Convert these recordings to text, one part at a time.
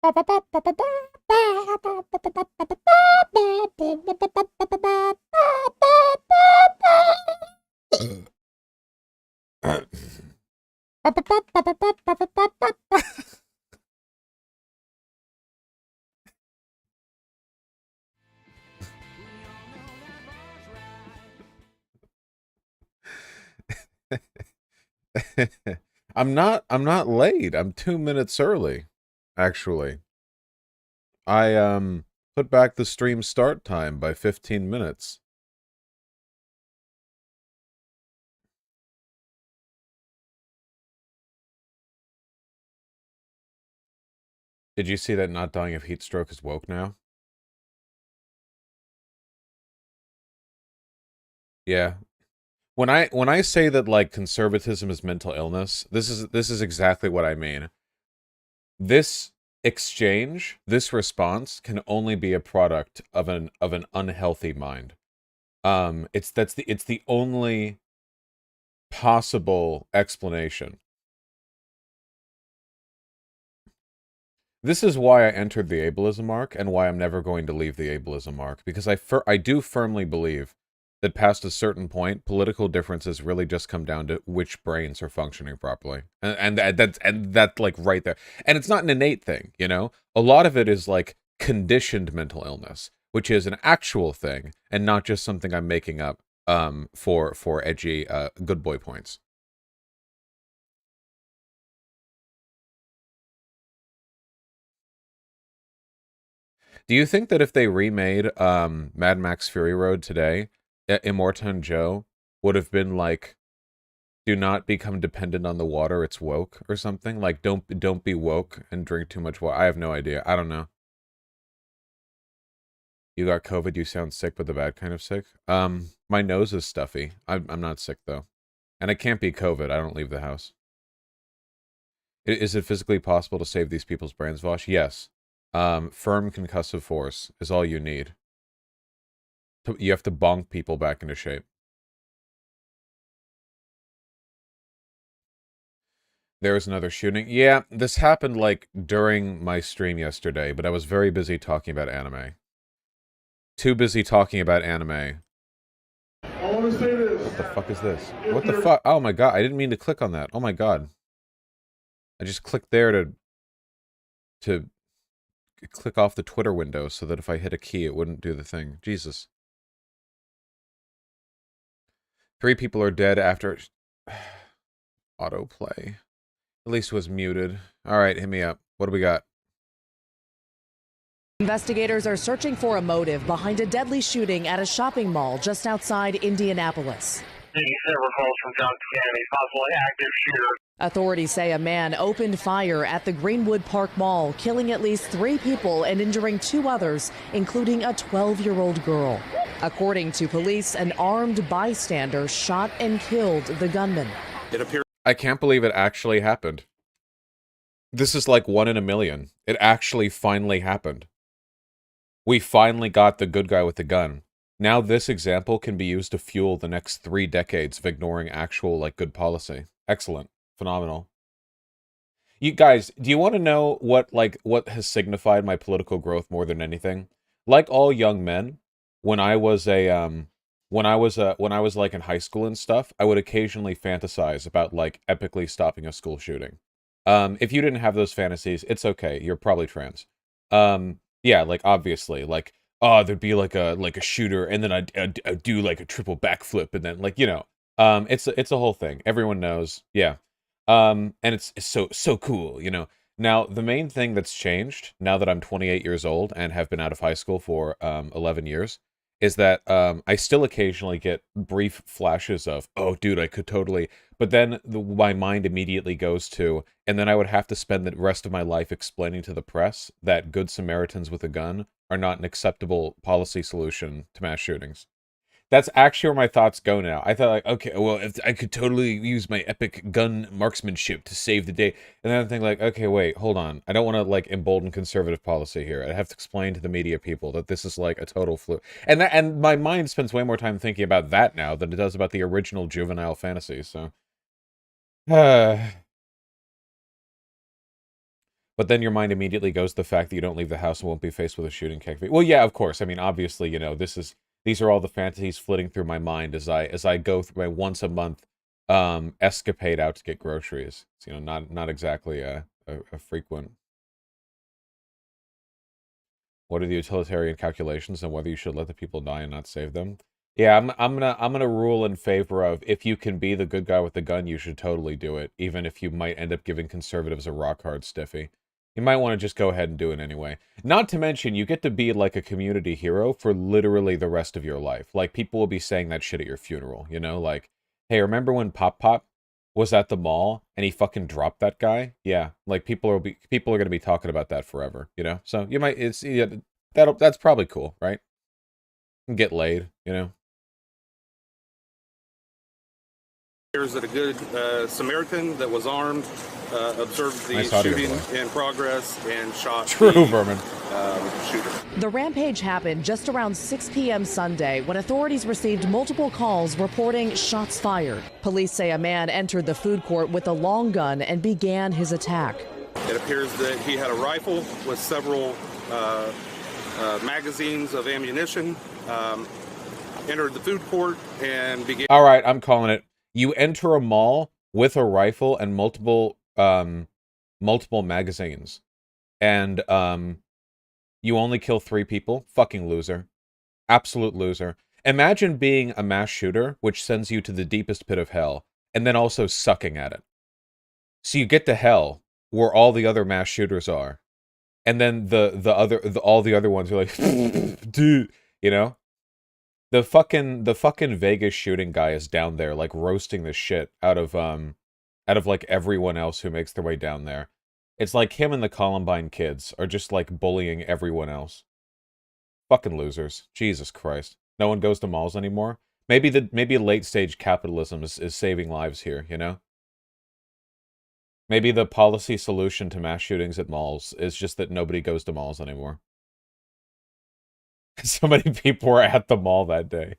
I'm not late. I'm 2 minutes early, actually. I put back the stream start time by 15 minutes. Did you see that not dying of heat stroke is woke now? Yeah. When I say that like conservatism is mental illness, this is exactly what I mean. This exchange, this response can only be a product of an unhealthy mind. It's the only possible explanation. This is why I entered the ableism arc and why I'm never going to leave the ableism arc, because I do firmly believe that past a certain point, political differences really just come down to which brains are functioning properly. And that's like right there. And it's not an innate thing, you know? A lot of it is like conditioned mental illness, which is an actual thing and not just something I'm making up for edgy good boy points. Do you think that if they remade Mad Max Fury Road today, Immortan Joe would have been like, "Do not become dependent on the water; it's woke" or something? Like, don't be woke and drink too much water. I have no idea. I don't know. You got COVID. You sound sick, but the bad kind of sick. My nose is stuffy. I'm not sick though, and it can't be COVID. I don't leave the house. Is it physically possible to save these people's brains, Vosh? Yes. Firm concussive force is all you need. You have to bonk people back into shape. There was another shooting. Yeah, this happened like during my stream yesterday, but I was very busy talking about anime. Too busy talking about anime. I want to say this. What the fuck is this? What the fuck? Oh my god, I didn't mean to click on that. Oh my god. I just clicked there to click off the Twitter window so that if I hit a key it wouldn't do the thing. Jesus. 3 people are dead after autoplay. At least it was muted. Alright, hit me up. What do we got? Investigators are searching for a motive behind a deadly shooting at a shopping mall just outside Indianapolis. Several calls from Johnson County, possible active shooter. Authorities say a man opened fire at the Greenwood Park Mall, killing at least 3 people and injuring 2 others, including a 12-year-old girl. According to police, an armed bystander shot and killed the gunman. It appears I can't believe it actually happened. This is like 1 in a million. It actually finally happened. We finally got the good guy with the gun. Now this example can be used to fuel the next 3 decades of ignoring actual, like, good policy. Excellent. Phenomenal. You guys, do you want to know what has signified my political growth more than anything? Like all young men, when I was like in high school and stuff, I would occasionally fantasize about like epically stopping a school shooting. If you didn't have those fantasies, it's okay. You're probably trans. Yeah, like obviously, like, oh, there'd be like a shooter, and then I'd do like a triple backflip, and then like, you know, it's a whole thing. Everyone knows, yeah. And it's so cool, you know. Now the main thing that's changed now that I'm 28 years old and have been out of high school for 11 years is that I still occasionally get brief flashes of, oh, dude, I could totally. But then my mind immediately goes to, and then I would have to spend the rest of my life explaining to the press that Good Samaritans with a gun are not an acceptable policy solution to mass shootings. That's actually where my thoughts go now. I thought, like, okay, well, if I could totally use my epic gun marksmanship to save the day. And then I think, like, okay, wait, hold on. I don't want to, like, embolden conservative policy here. I have to explain to the media people that this is, like, a total fluke. And my mind spends way more time thinking about that now than it does about the original juvenile fantasy, so. But then your mind immediately goes to the fact that you don't leave the house and won't be faced with a shooting case. Well, yeah, of course. I mean, obviously, you know, these are all the fantasies flitting through my mind as I go through my once a month escapade out to get groceries. It's, you know, not exactly a frequent. What are the utilitarian calculations on whether you should let the people die and not save them? Yeah, I'm gonna rule in favor of, if you can be the good guy with the gun, you should totally do it, even if you might end up giving conservatives a rock hard stiffy. You might want to just go ahead and do it anyway. Not to mention, you get to be like a community hero for literally the rest of your life. Like, people will be saying that shit at your funeral, you know? Like, hey, remember when Pop Pop was at the mall and he fucking dropped that guy? Yeah, like, people are gonna be talking about that forever, you know? So you might, yeah, that's probably cool, right? Get laid, you know? That a good Samaritan that was armed observed the Nice audio, shooting boy. in progress and shot True, the Vermin. shooter. The rampage happened just around 6 p.m. Sunday when authorities received multiple calls reporting shots fired. Police say a man entered the food court with a long gun and began his attack. It appears that he had a rifle with several magazines of ammunition, entered the food court and began... All right, I'm calling it. You enter a mall with a rifle and multiple magazines, and you only kill 3 people. Fucking loser. Absolute loser. Imagine being a mass shooter, which sends you to the deepest pit of hell, and then also sucking at it. So you get to hell, where all the other mass shooters are, and then all the other ones are like, dude, you know? The fucking Vegas shooting guy is down there, like, roasting the shit out of like everyone else who makes their way down there. It's like him and the Columbine kids are just like bullying everyone else. Fucking losers. Jesus Christ. No one goes to malls anymore. Maybe late stage capitalism is saving lives here, you know? Maybe the policy solution to mass shootings at malls is just that nobody goes to malls anymore. So many people were at the mall that day.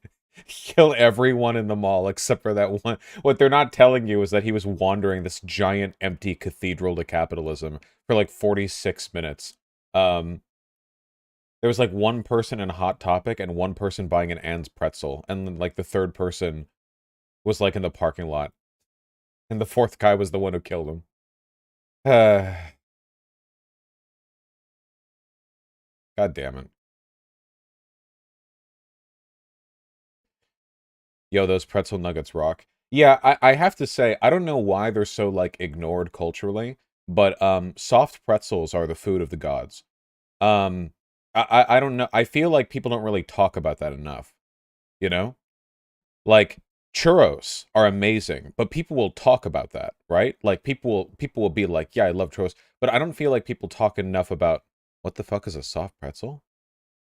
Kill everyone in the mall except for that one. What they're not telling you is that he was wandering this giant empty cathedral to capitalism for like 46 minutes. There was like one person in Hot Topic and one person buying an Ann's pretzel. And then like the third person was like in the parking lot. And the fourth guy was the one who killed him. God damn it. Yo, those pretzel nuggets rock. Yeah, I have to say, I don't know why they're so, like, ignored culturally, but, soft pretzels are the food of the gods. I don't know, I feel like people don't really talk about that enough, you know? Like, churros are amazing, but people will talk about that, right? Like, people will be like, yeah, I love churros, but I don't feel like people talk enough about, what the fuck is a soft pretzel?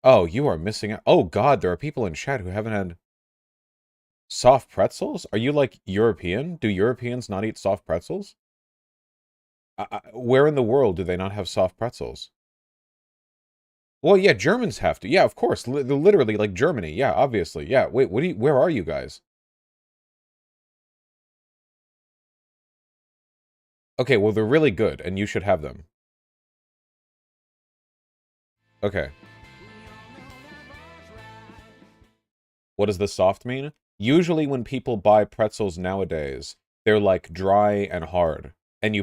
Oh, you are missing out. Oh, God, there are people in chat who haven't had... Soft pretzels? Are you, like, European? Do Europeans not eat soft pretzels? Where in the world do they not have soft pretzels? Well, yeah, Germans have to. Yeah, of course. They're literally, like, Germany. Yeah, obviously. Yeah, wait, where are you guys? Okay, well, they're really good, and you should have them. Okay. What does the soft mean? Usually when people buy pretzels nowadays, they're like dry and hard. And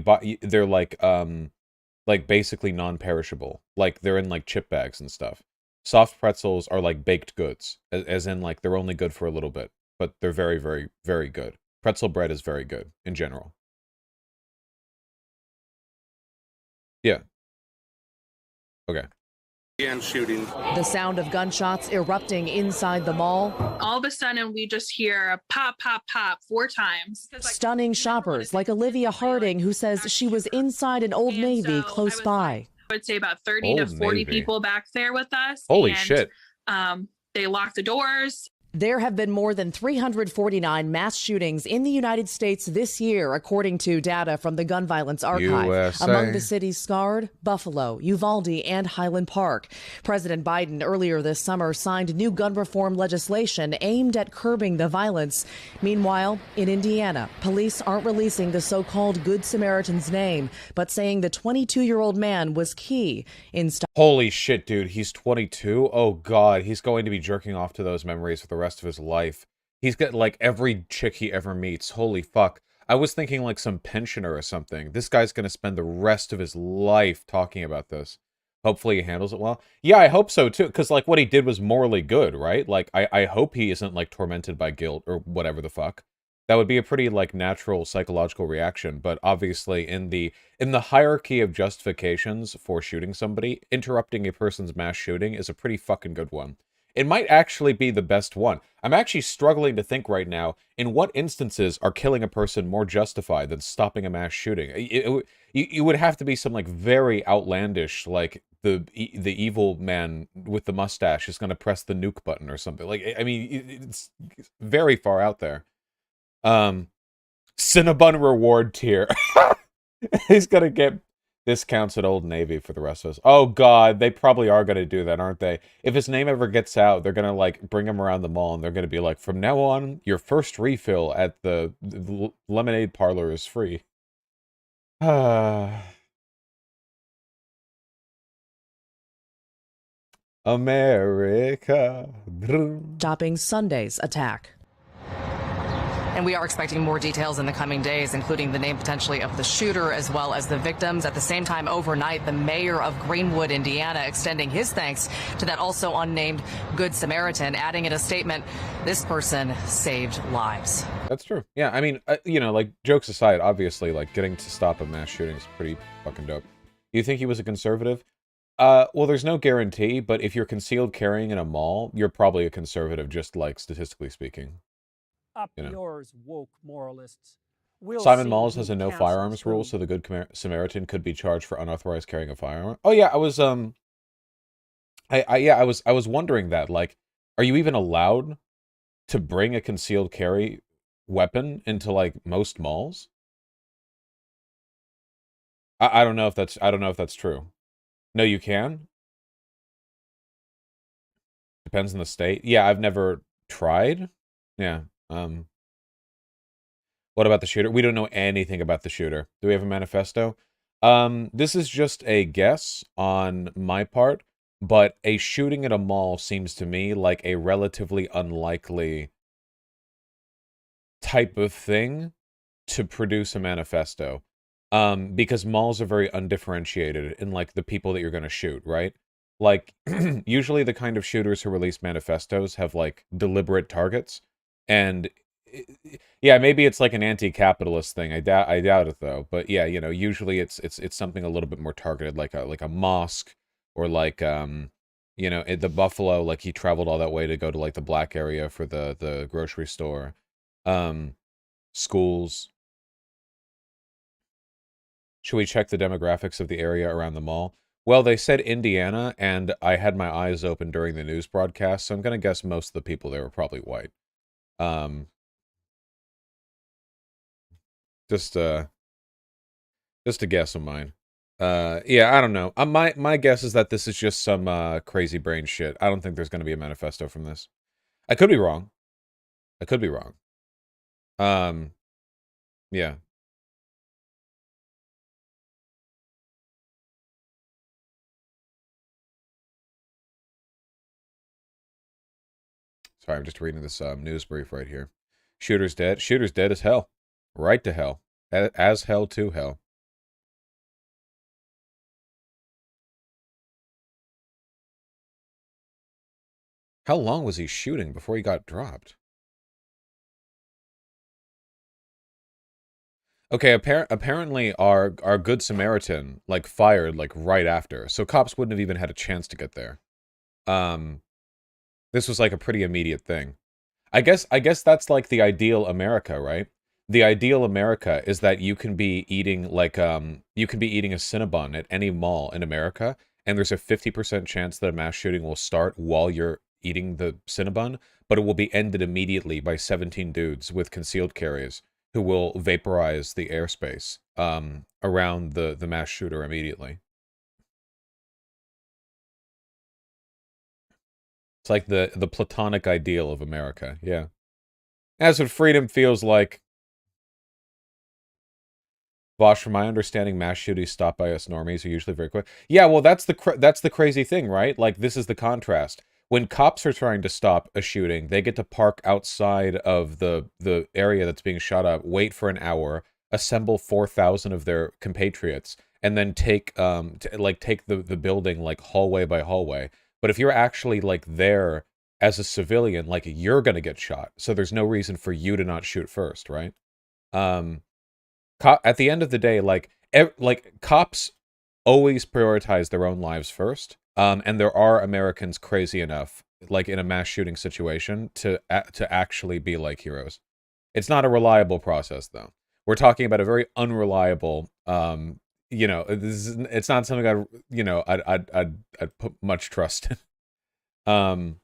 they're like basically non-perishable. Like they're in like chip bags and stuff. Soft pretzels are like baked goods, as in like they're only good for a little bit, but they're very, very, very good. Pretzel bread is very good in general. Yeah. Okay. And shooting. The sound of gunshots erupting inside the mall. All of a sudden, we just hear a pop, pop, pop 4 times. Stunning shoppers like Olivia Harding, who says she was inside an Old Navy close by. I would say about 30 to 40 people back there with us. Holy shit. They locked the doors. There have been more than 349 mass shootings in the United States this year, according to data from the Gun Violence Archive. USA. Among the cities scarred, Buffalo, Uvalde, and Highland Park. President Biden earlier this summer signed new gun reform legislation aimed at curbing the violence. Meanwhile, in Indiana, police aren't releasing the so-called Good Samaritan's name, but saying the 22-year-old man was key in Holy shit, dude. He's 22? Oh, God. He's going to be jerking off to those memories for the rest of his life. He's got, like, every chick he ever meets. Holy fuck. I was thinking, like, some pensioner or something. This guy's gonna spend the rest of his life talking about this. Hopefully he handles it well. Yeah, I hope so, too, because, like, what he did was morally good, right? Like, I hope he isn't, like, tormented by guilt or whatever the fuck. That would be a pretty, like, natural psychological reaction, but obviously in the hierarchy of justifications for shooting somebody, interrupting a person's mass shooting is a pretty fucking good one. It might actually be the best one. I'm actually struggling to think right now, in what instances are killing a person more justified than stopping a mass shooting? It would have to be some, like, very outlandish, like, the evil man with the mustache is going to press the nuke button or something. Like, I mean, it's very far out there. Cinnabon reward tier. He's gonna get discounts at Old Navy for the rest of us. Oh god, they probably are gonna do that, aren't they? If his name ever gets out, they're gonna, like, bring him around the mall and they're gonna be like, from now on, your first refill at the lemonade parlor is free. America. stopping Sunday's attack. And we are expecting more details in the coming days, including the name potentially of the shooter as well as the victims. At the same time, overnight, the mayor of Greenwood, Indiana, extending his thanks to that also unnamed Good Samaritan, adding in a statement, this person saved lives. That's true. Yeah, I mean, you know, like, jokes aside, obviously, like, getting to stop a mass shooting is pretty fucking dope. You think he was a conservative? Well, there's no guarantee, but if you're concealed carrying in a mall, you're probably a conservative, just, like, statistically speaking. Up You know. yours, woke moralists. We'll Simon see Malls who has a no cancels firearms rule, whom. so the Good Samaritan could be charged for unauthorized carrying a firearm. Oh yeah, I was wondering that. Like, are you even allowed to bring a concealed carry weapon into, like, most malls? I don't know if that's true. No, you can. Depends on the state. Yeah, I've never tried. Yeah. What about the shooter? We don't know anything about the shooter. Do we have a manifesto? This is just a guess on my part, but a shooting at a mall seems to me like a relatively unlikely type of thing to produce a manifesto. Because malls are very undifferentiated in, like, the people that you're going to shoot, right? Like, usually the kind of shooters who release manifestos have, like, deliberate targets, and yeah, maybe it's like an anti-capitalist thing. I doubt it though. But yeah, you know, usually it's something a little bit more targeted, like a mosque, or like you know, at the Buffalo, like, he traveled all that way to go to, like, the black area for the grocery store, schools. Should we check the demographics of the area around the mall? Well, they said Indiana, and I had my eyes open during the news broadcast, so I'm gonna guess most of the people there were probably white. Just a guess of mine. Yeah, I don't know. My guess is that this is just some crazy brain shit. I don't think there's going to be a manifesto from this. I could be wrong. I could be wrong. Yeah. Sorry, I'm just reading this news brief right here. Shooter's dead. Shooter's dead as hell. Right to hell. As hell to hell. How long was he shooting before he got dropped? Okay, apparently our Good Samaritan, like, fired, like, right after. So cops wouldn't have even had a chance to get there. This was, like, a pretty immediate thing. I guess that's, like, the ideal America, right? The ideal America is that you can be eating, like, you can be eating a Cinnabon at any mall in America, and there's a 50% chance that a mass shooting will start while you're eating the Cinnabon, but it will be ended immediately by 17 dudes with concealed carries who will vaporize the airspace around the mass shooter immediately. It's like the platonic ideal of America, yeah. That's what freedom feels like. Vosh, from my understanding, mass shootings stopped by us normies are usually very quick. Yeah, well, that's the crazy thing, right? Like, this is the contrast. When cops are trying to stop a shooting, they get to park outside of the area that's being shot up, wait for an hour, assemble 4,000 of their compatriots, and then take take the building like hallway by hallway. But if you're actually like there as a civilian, like you're gonna get shot. So there's no reason for you to not shoot first, right? At the end of the day, like cops always prioritize their own lives first. And there are Americans crazy enough, like in a mass shooting situation, to actually be like heroes. It's not a reliable process, though. We're talking about a very unreliable. It's not something I'd put much trust in.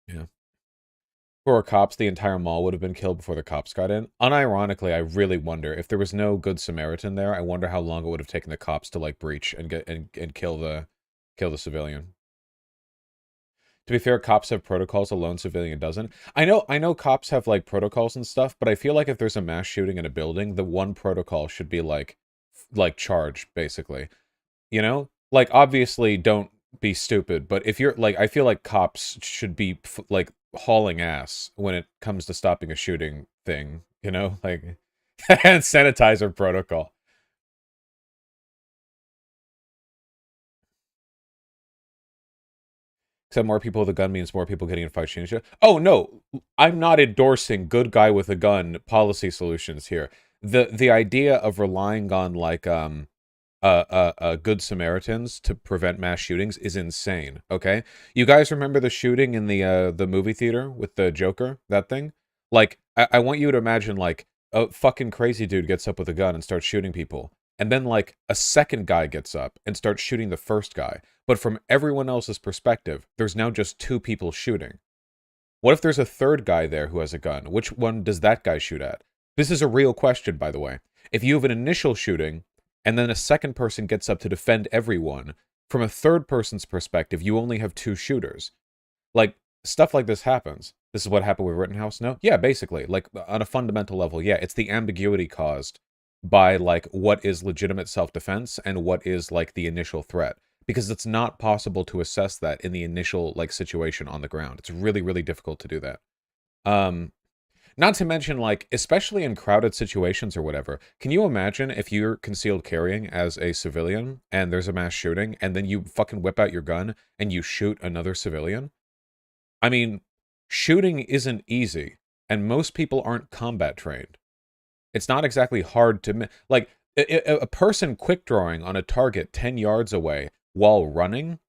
Yeah. For cops, the entire mall would have been killed before the cops got in. Unironically, I really wonder if there was no good Samaritan there. I wonder how long it would have taken the cops to like breach and get and kill the civilian. To be fair, cops have protocols. A lone civilian doesn't. I know cops have like protocols and stuff, but I feel like if there's a mass shooting in a building, the one protocol should be like charge, basically. You know, like obviously don't be stupid, but if you're like, I feel like cops should be like hauling ass when it comes to stopping a shooting thing, you know, like hand sanitizer protocol. Except more people with a gun means more people getting in fights. Oh no, I'm not endorsing good guy with a gun policy solutions here. The idea of relying on like good Samaritans to prevent mass shootings is insane. Okay, you guys remember the shooting in the movie theater with the Joker? That thing. Like, I want you to imagine like a fucking crazy dude gets up with a gun and starts shooting people, and then like a second guy gets up and starts shooting the first guy. But from everyone else's perspective, there's now just two people shooting. What if there's a third guy there who has a gun? Which one does that guy shoot at? This is a real question, by the way. If you have an initial shooting and then a second person gets up to defend everyone, from a third person's perspective, you only have two shooters. Like, stuff like this happens. This is what happened with Rittenhouse, no? Yeah, basically. Like, on a fundamental level, yeah, it's the ambiguity caused by, like, what is legitimate self-defense and what is, like, the initial threat. Because it's not possible to assess that in the initial, like, situation on the ground. It's really, really difficult to do that. Not to mention, like, especially in crowded situations or whatever, can you imagine if you're concealed carrying as a civilian and there's a mass shooting and then you fucking whip out your gun and you shoot another civilian? I mean, shooting isn't easy, and most people aren't combat trained. It's not exactly hard to... Like, a person quick drawing on a target 10 yards away while running,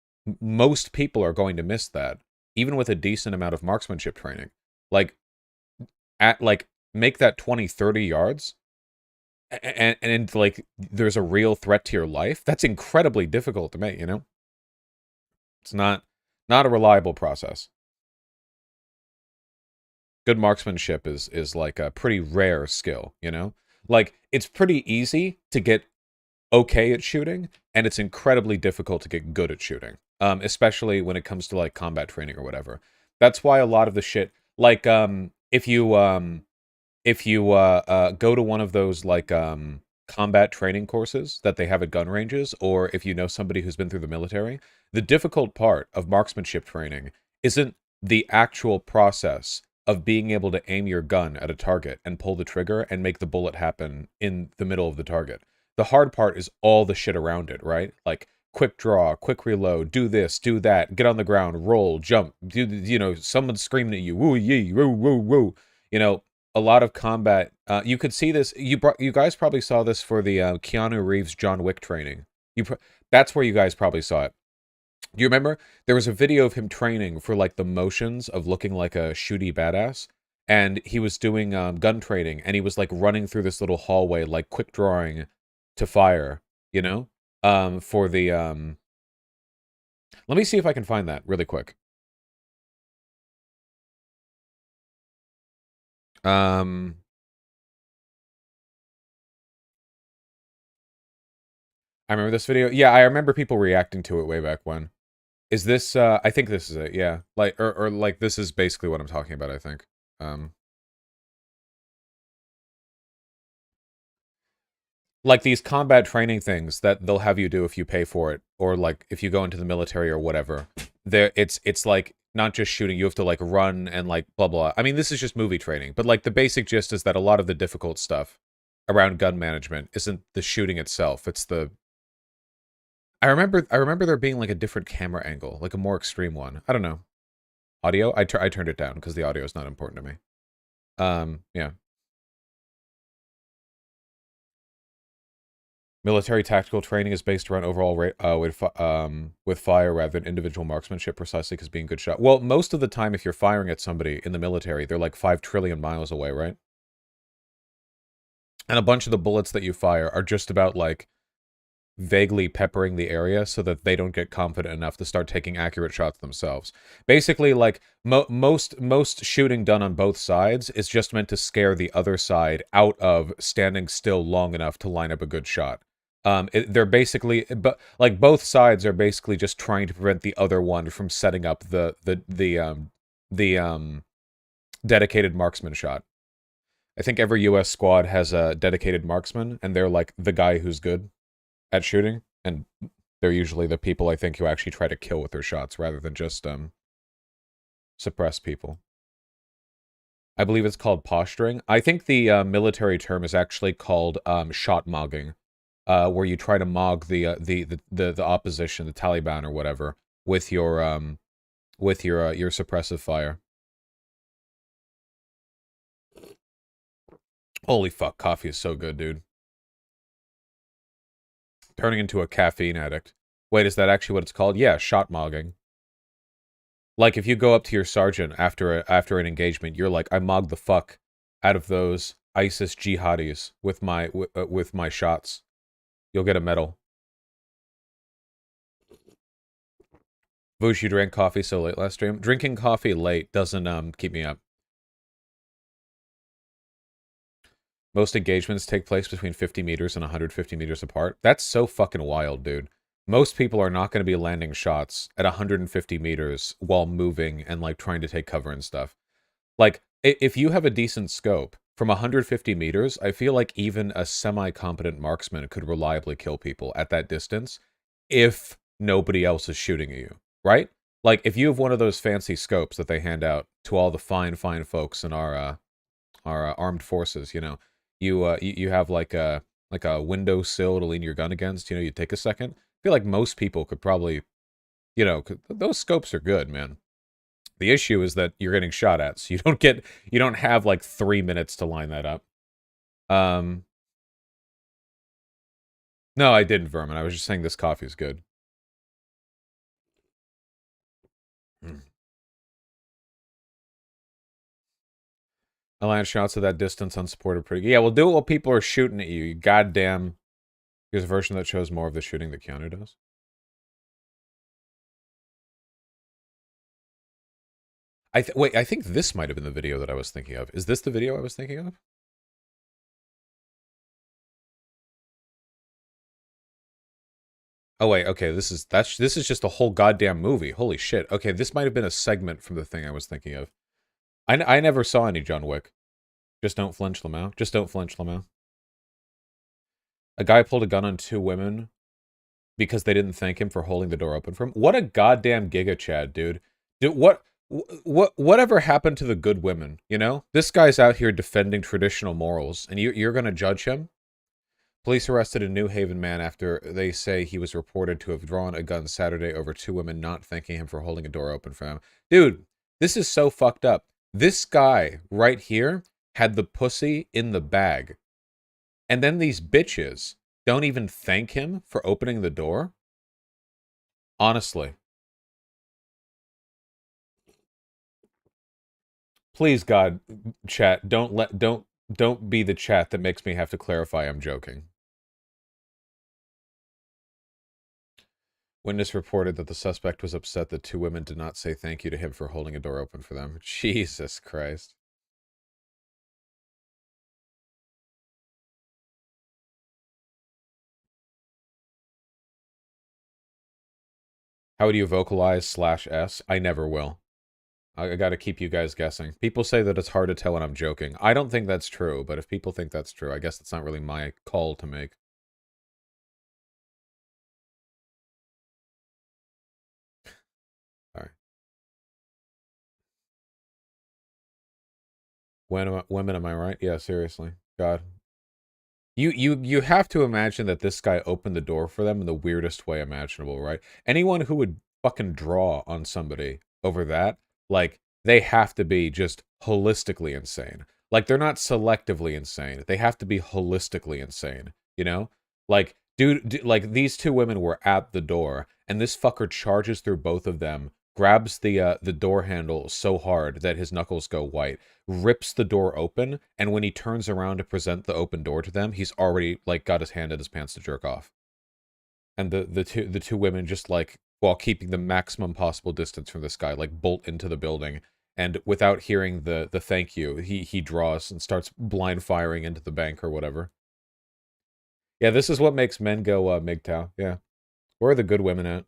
most people are going to miss that, even with a decent amount of marksmanship training. Like, make that 20, 30 yards, and like, there's a real threat to your life. That's incredibly difficult to make, you know? It's not a reliable process. Good marksmanship is like a pretty rare skill, you know? Like, it's pretty easy to get okay at shooting, and it's incredibly difficult to get good at shooting. Especially when it comes to, like, combat training or whatever. That's why a lot of the shit... Like, if you go to one of those, like, combat training courses that they have at gun ranges, or if you know somebody who's been through the military, the difficult part of marksmanship training isn't the actual process of being able to aim your gun at a target and pull the trigger and make the bullet happen in the middle of the target. The hard part is all the shit around it, right? Like, quick draw, quick reload, do this, do that, get on the ground, roll, jump, do, you know, someone's screaming at you, woo yee, woo, woo, woo. You know, a lot of combat. You could see this. You guys probably saw this for the Keanu Reeves John Wick training. That's where you guys probably saw it. Do you remember? There was a video of him training for, like, the motions of looking like a shooty badass. And he was doing gun training, and he was, like, running through this little hallway, like, quick drawing to fire, you know? For the Let me see if I can find that really quick. I remember this video. Yeah, I remember people reacting to it way back when. Is this, I think this is it, yeah. Like, or like, this is basically what I'm talking about, I think. Like these combat training things that they'll have you do if you pay for it, or like if you go into the military or whatever. It's like not just shooting, you have to like run and like blah blah. I mean, this is just movie training, but like the basic gist is that a lot of the difficult stuff around gun management isn't the shooting itself, it's the I remember there being like a different camera angle, like a more extreme one. I don't know. Audio? I turned it down because the audio is not important to me. Yeah. Military tactical training is based around overall rate with fire rather than individual marksmanship, precisely because being good shot. Well, most of the time, if you're firing at somebody in the military, they're like 5 trillion miles away, right? And a bunch of the bullets that you fire are just about like vaguely peppering the area so that they don't get confident enough to start taking accurate shots themselves. Basically, like, most shooting done on both sides is just meant to scare the other side out of standing still long enough to line up a good shot. They're basically, but like both sides are basically just trying to prevent the other one from setting up the dedicated marksman shot. I think every U.S. squad has a dedicated marksman, and they're like the guy who's good at shooting, and they're usually the people I think who actually try to kill with their shots rather than just suppress people. I believe it's called posturing. I think the military term is actually called shot mogging, where you try to mog the opposition, the Taliban or whatever, with your suppressive fire. Holy fuck, coffee is so good, dude. Turning into a caffeine addict. Wait, is that actually what it's called? Yeah, shot mogging. Like, if you go up to your sergeant after an engagement, you're like, I mogged the fuck out of those ISIS jihadis with my shots. You'll get a medal. Voosh, you drank coffee so late last stream? Drinking coffee late doesn't keep me up. Most engagements take place between 50 meters and 150 meters apart. That's so fucking wild, dude. Most people are not going to be landing shots at 150 meters while moving and, like, trying to take cover and stuff. Like, if you have a decent scope, from 150 meters, I feel like even a semi-competent marksman could reliably kill people at that distance if nobody else is shooting at you, right? Like, if you have one of those fancy scopes that they hand out to all the fine folks in our armed forces, you know, you have like a windowsill to lean your gun against. You know, you take a second. I feel like most people could probably, you know, those scopes are good, man. The issue is that you're getting shot at, so you don't have like 3 minutes to line that up. No, I didn't, Vermin. I was just saying this coffee is good. I land shots at that distance unsupported pretty good. Yeah, well, do it while people are shooting at you. You goddamn. There's a version that shows more of the shooting that Keanu does. Wait, I think this might have been the video that I was thinking of. Is this the video I was thinking of? Oh wait, okay, this is just a whole goddamn movie. Holy shit. Okay, this might have been a segment from the thing I was thinking of. I never saw any John Wick. Just don't flinch, Lamau. Just don't flinch, Lamau. A guy pulled a gun on 2 women because they didn't thank him for holding the door open for him. What a goddamn Giga Chad, dude. Dude, whatever happened to the good women, you know? This guy's out here defending traditional morals, and you're gonna judge him? Police arrested a New Haven man after they say he was reported to have drawn a gun Saturday over 2 women not thanking him for holding a door open for him. Dude, this is so fucked up. This guy right here had the pussy in the bag. And then these bitches don't even thank him for opening the door? Honestly. Please, God, chat, don't be the chat that makes me have to clarify I'm joking. Witness reported that the suspect was upset that two women did not say thank you to him for holding a door open for them. Jesus Christ. How would you vocalize /S? I never will. I gotta keep you guys guessing. People say that it's hard to tell when I'm joking. I don't think that's true, but if people think that's true, I guess it's not really my call to make. Sorry. Women, am I right? Yeah, seriously. God. You have to imagine that this guy opened the door for them in the weirdest way imaginable, right? Anyone who would fucking draw on somebody over that, like, they have to be just holistically insane. Like, they're not selectively insane. They have to be holistically insane, you know? Like, dude, like, these two women were at the door, and this fucker charges through both of them, grabs the door handle so hard that his knuckles go white, rips the door open, and when he turns around to present the open door to them, he's already, like, got his hand in his pants to jerk off. And the two women just, like, while keeping the maximum possible distance from this guy, like, bolt into the building, and without hearing the thank you, he draws and starts blind firing into the bank or whatever. Yeah, this is what makes men go MGTOW. Yeah. Where are the good women at?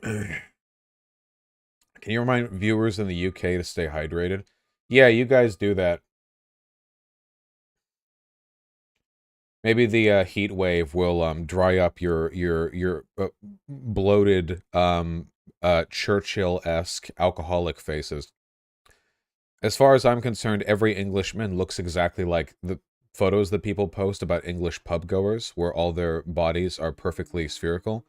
Can you remind viewers in the UK to stay hydrated? Yeah, you guys do that. Maybe the heat wave will dry up your bloated Churchill-esque alcoholic faces. As far as I'm concerned, every Englishman looks exactly like the photos that people post about English pub goers, where all their bodies are perfectly spherical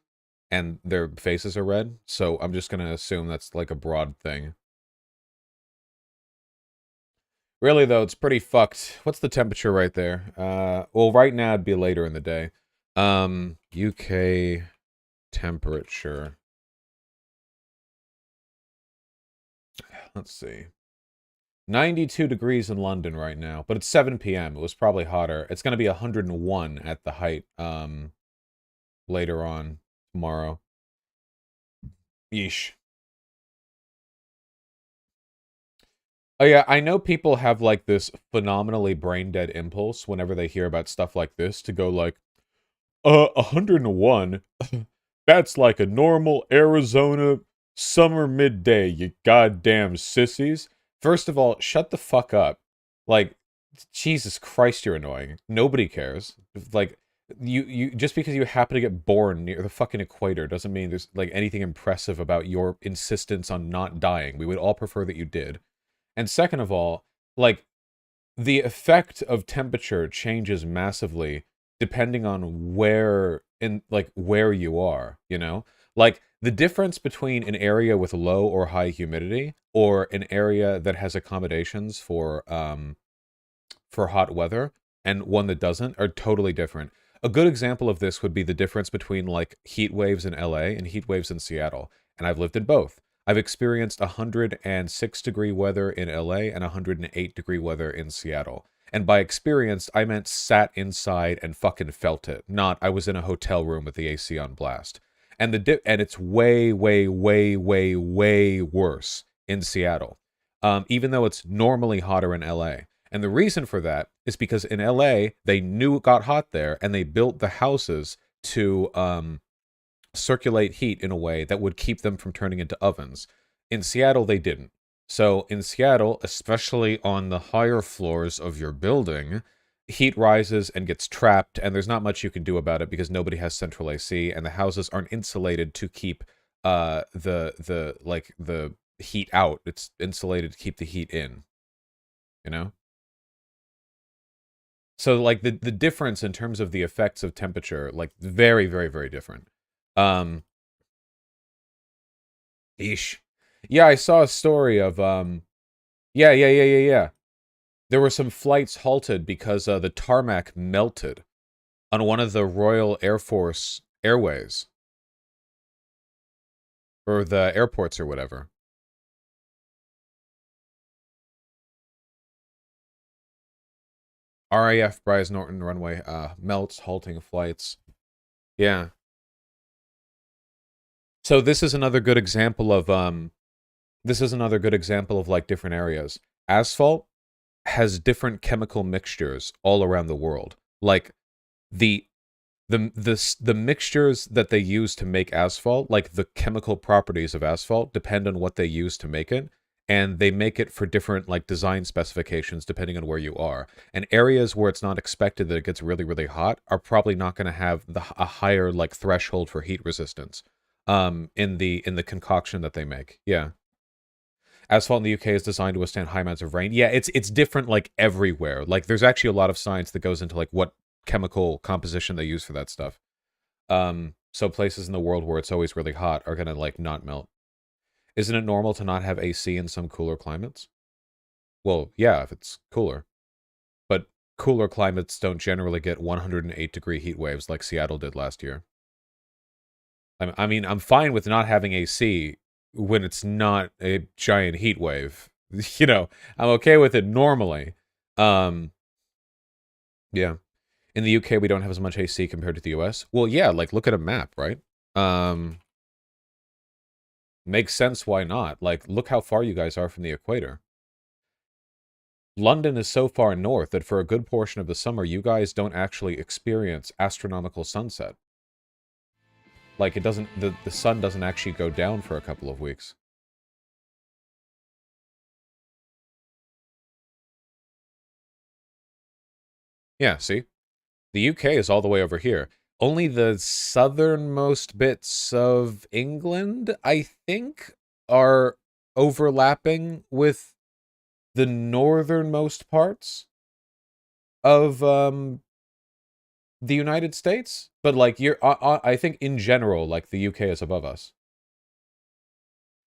and their faces are red. So I'm just gonna assume that's like a broad thing. Really, though, it's pretty fucked. What's the temperature right there? Well, right now it'd be later in the day. UK temperature. Let's see. 92 degrees in London right now, but it's 7 p.m. It was probably hotter. It's going to be 101 at the height, later on tomorrow. Yeesh. Oh yeah, I know people have like this phenomenally brain dead impulse whenever they hear about stuff like this to go like, 101? That's like a normal Arizona summer midday, you goddamn sissies. First of all, shut the fuck up. Like, Jesus Christ, you're annoying. Nobody cares. Like, you just because you happen to get born near the fucking equator doesn't mean there's like anything impressive about your insistence on not dying. We would all prefer that you did. And second of all, like, the effect of temperature changes massively depending on where you are, you know? Like, the difference between an area with low or high humidity or an area that has accommodations for hot weather and one that doesn't are totally different. A good example of this would be the difference between like heat waves in LA and heat waves in Seattle. And I've lived in both. I've experienced 106-degree weather in LA and 108-degree weather in Seattle. And by experienced, I meant sat inside and fucking felt it. Not I was in a hotel room with the AC on blast. And and it's way, way, way, way, way worse in Seattle. Even though it's normally hotter in LA. And the reason for that is because in LA, they knew it got hot there, and they built the houses to circulate heat in a way that would keep them from turning into ovens. In Seattle, they didn't. So in Seattle, especially on the higher floors of your building, heat rises and gets trapped, and there's not much you can do about it because nobody has central AC, and the houses aren't insulated to keep the heat out. It's insulated to keep the heat in. You know? So like the difference in terms of the effects of temperature, like very, very, very different. Eesh. Yeah, I saw a story of yeah. There were some flights halted because the tarmac melted on one of the Royal Air Force airways. Or the airports or whatever. RAF Bryce Norton runway melts, halting flights. Yeah. So this is another good example of like different areas. Asphalt has different chemical mixtures all around the world. Like the mixtures that they use to make asphalt, like the chemical properties of asphalt, depend on what they use to make it, and they make it for different like design specifications depending on where you are. And areas where it's not expected that it gets really, really hot are probably not going to have a higher like threshold for heat resistance in the concoction that they make. Yeah. Asphalt in the UK is designed to withstand high amounts of rain. Yeah, it's different like everywhere. Like there's actually a lot of science that goes into like what chemical composition they use for that stuff. So places in the world where it's always really hot are gonna like not melt. Isn't it normal to not have AC in some cooler climates? Well, yeah, if it's cooler. But cooler climates don't generally get 108-degree heat waves like Seattle did last year. I mean, I'm fine with not having AC when it's not a giant heat wave. You know, I'm okay with it normally. Yeah. In the UK, we don't have as much AC compared to the US. Well, yeah, like, look at a map, right? Makes sense, why not? Like, look how far you guys are from the equator. London is so far north that for a good portion of the summer, you guys don't actually experience astronomical sunset. Like, it doesn't, the sun doesn't actually go down for a couple of weeks. Yeah, see? The UK is all the way over here. Only the southernmost bits of England, I think, are overlapping with the northernmost parts of the United States. But like I think in general, like the UK is above us.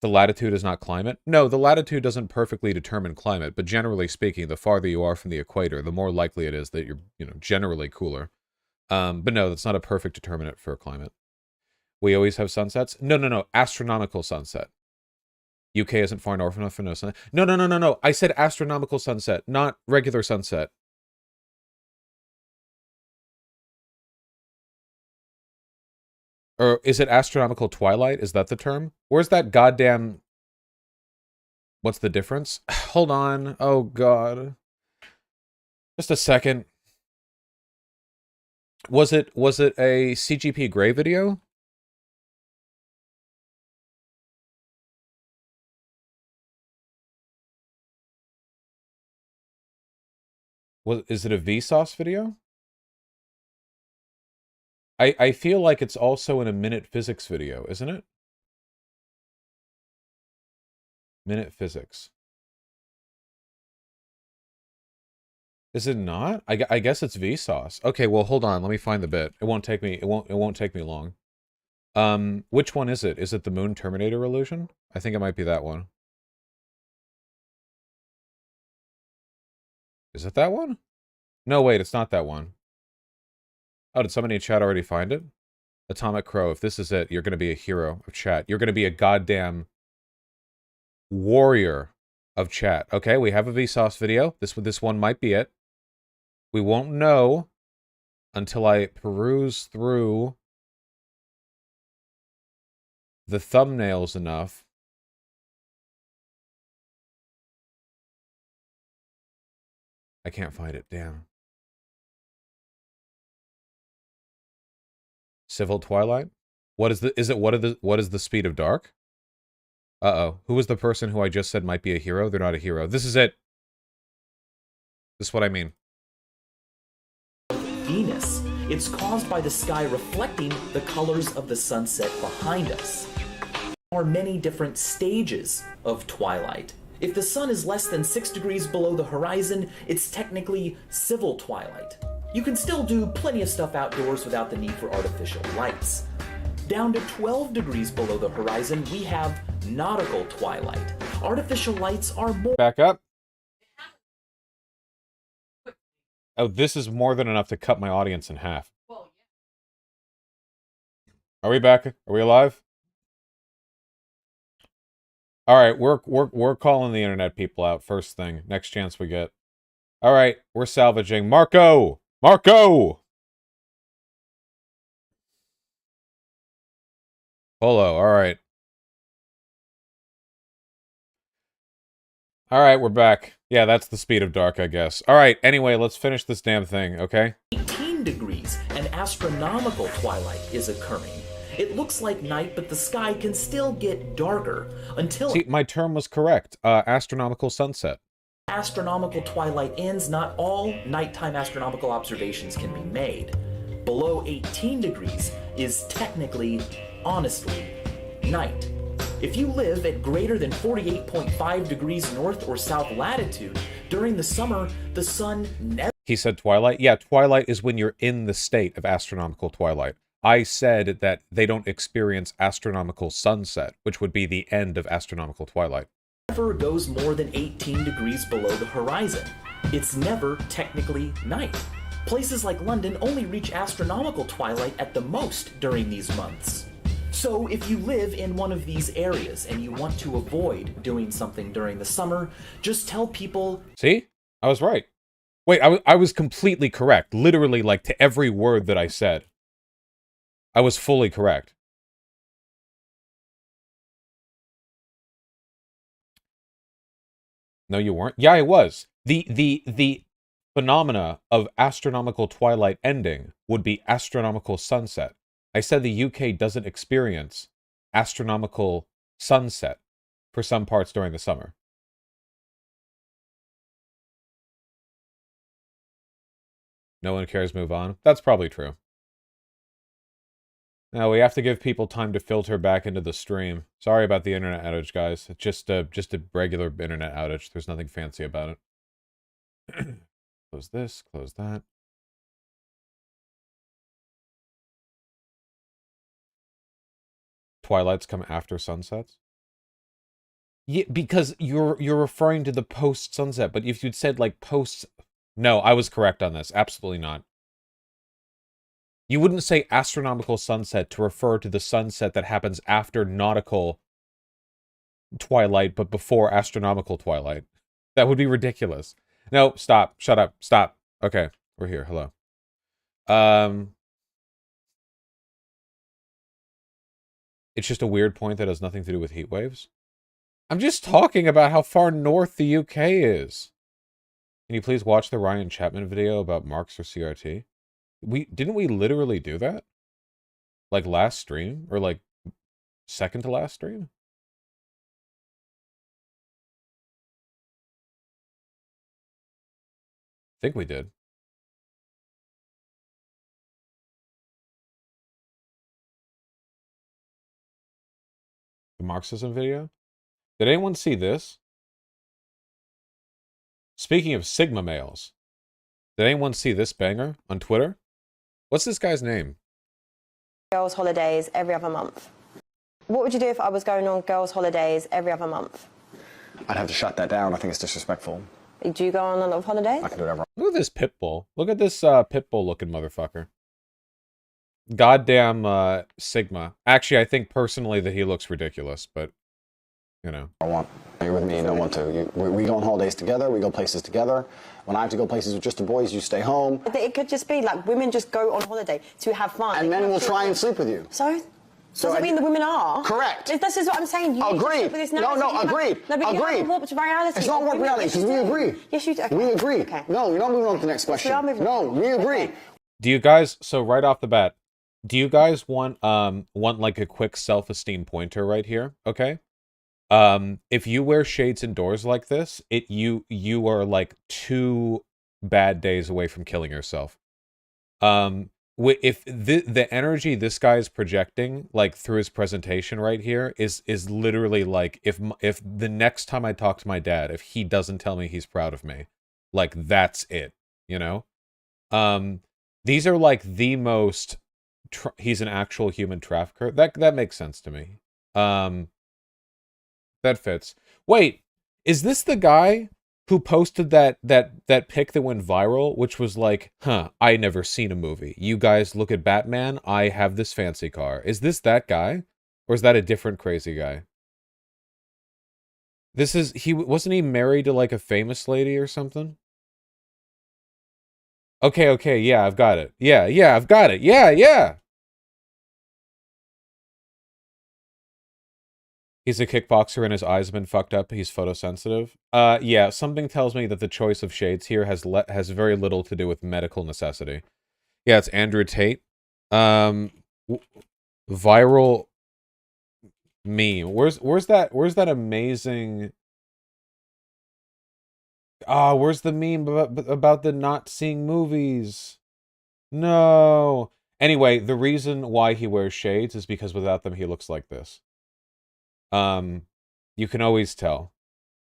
The latitude is not climate. No, the latitude doesn't perfectly determine climate, but generally speaking, the farther you are from the equator, the more likely it is that you're, generally cooler. But no, that's not a perfect determinant for climate. We always have sunsets. No. Astronomical sunset. UK isn't far north enough for no sunset. No. I said astronomical sunset, not regular sunset. Or is it astronomical twilight? Is that the term? Where's that goddamn... What's the difference? Hold on. Oh, God. Just a second. Was it a CGP Grey video? Is it a Vsauce video? I feel like it's also in a Minute Physics video, isn't it? Minute Physics. Is it not? I guess it's Vsauce. Okay, well hold on, let me find the bit. It won't take me long. Which one is it? Is it the Moon Terminator illusion? I think it might be that one. Is it that one? No, wait, it's not that one. Oh, did somebody in chat already find it? Atomic Crow, if this is it, you're gonna be a hero of chat. You're gonna be a goddamn warrior of chat. Okay, we have a Vsauce video. This one might be it. We won't know until I peruse through the thumbnails enough. I can't find it, damn. Civil Twilight? What is the speed of dark? Uh-oh. Who was the person who I just said might be a hero? They're not a hero. This is it. This is what I mean. Venus. It's caused by the sky reflecting the colors of the sunset behind us. There are many different stages of twilight. If the sun is less than 6 degrees below the horizon, it's technically civil twilight. You can still do plenty of stuff outdoors without the need for artificial lights. Down to 12 degrees below the horizon, we have nautical twilight. Artificial lights are more... Back up. Oh, this is more than enough to cut my audience in half. Are we back? Are we alive? All right, we're calling the internet people out first thing. Next chance we get. All right, we're salvaging. Marco! Marco! Polo, all right. All right, we're back. Yeah, that's the speed of dark, I guess. All right, anyway, let's finish this damn thing, okay? 18 degrees, an astronomical twilight is occurring. It looks like night, but the sky can still get darker until... See, my term was correct. Astronomical sunset. Astronomical twilight ends, not all nighttime astronomical observations can be made. Below 18 degrees is technically, honestly, night. If you live at greater than 48.5 degrees north or south latitude, during the summer, the sun never... He said twilight? Yeah, twilight is when you're in the state of astronomical twilight. I said that they don't experience astronomical sunset, which would be the end of astronomical twilight. Never goes more than 18 degrees below the horizon. It's never technically night. Places like London only reach astronomical twilight at the most during these months. So if you live in one of these areas and you want to avoid doing something during the summer, just tell people... See? I was right. Wait, I was completely correct. Literally, like, to every word that I said. I was fully correct. No, you weren't? Yeah, I was. The phenomena of astronomical twilight ending would be astronomical sunset. I said the UK doesn't experience astronomical sunset for some parts during the summer. No one cares, move on. That's probably true. Now, we have to give people time to filter back into the stream. Sorry about the internet outage, guys. It's just a regular internet outage. There's nothing fancy about it. Close this, close that. Twilights come after sunsets? Yeah, because you're referring to the post-sunset, but if you'd said, like, post... No, I was correct on this. Absolutely not. You wouldn't say astronomical sunset to refer to the sunset that happens after nautical twilight, but before astronomical twilight. That would be ridiculous. No, stop. Shut up. Stop. Okay, we're here. Hello. It's just a weird point that has nothing to do with heat waves. I'm just talking about how far north the UK is. Can you please watch the Ryan Chapman video about Marx or CRT? Didn't we literally do that? Like last stream? Or like second to last stream? I think we did. The Marxism video? Did anyone see this? Speaking of Sigma males, did anyone see this banger on Twitter? What's this guy's name? Girls' holidays every other month. What would you do if I was going on girls' holidays every other month? I'd have to shut that down. I think it's disrespectful. Do you go on a lot of holidays? I can do whatever. Look at this pit bull. Look at this pit bull looking motherfucker. Goddamn Sigma. Actually, I think personally that he looks ridiculous, but you know. I want. You're with me and don't want to. We go on holidays together. We go places together. When I have to go places with just the boys, you stay home. It could just be like women just go on holiday to have fun. And men will try and sleep with you. So doesn't mean the women are. Correct. This is what I'm saying. You agreed. No, agreed. No, but agreed. you have reality. It's not what reality, because we agree. Yes, you do. Okay. We agree. Okay. No, you're not moving on to the next question. We are moving no, we agree. Okay. Do you guys, so right off the bat, do you guys want like a quick self-esteem pointer right here? Okay. If you wear shades indoors like this, you are like 2 bad days away from killing yourself. If the energy this guy is projecting, like through his presentation right here, is literally like if the next time I talk to my dad, if he doesn't tell me he's proud of me, like that's it, you know. These are like the most. He's an actual human trafficker. That makes sense to me. That fits. Wait, is this the guy who posted that pic that went viral, which was like, I never seen a movie. You guys look at Batman, I have this fancy car. Is this that guy? Or is that a different crazy guy? Wasn't he married to like a famous lady or something? Okay, yeah, I've got it. Yeah, I've got it. Yeah. He's a kickboxer and his eyes have been fucked up. He's photosensitive. Yeah, something tells me that the choice of shades here has very little to do with medical necessity. Yeah, it's Andrew Tate. Viral meme. Where's that amazing... where's the meme about the not seeing movies? No. Anyway, the reason why he wears shades is because without them he looks like this. You can always tell.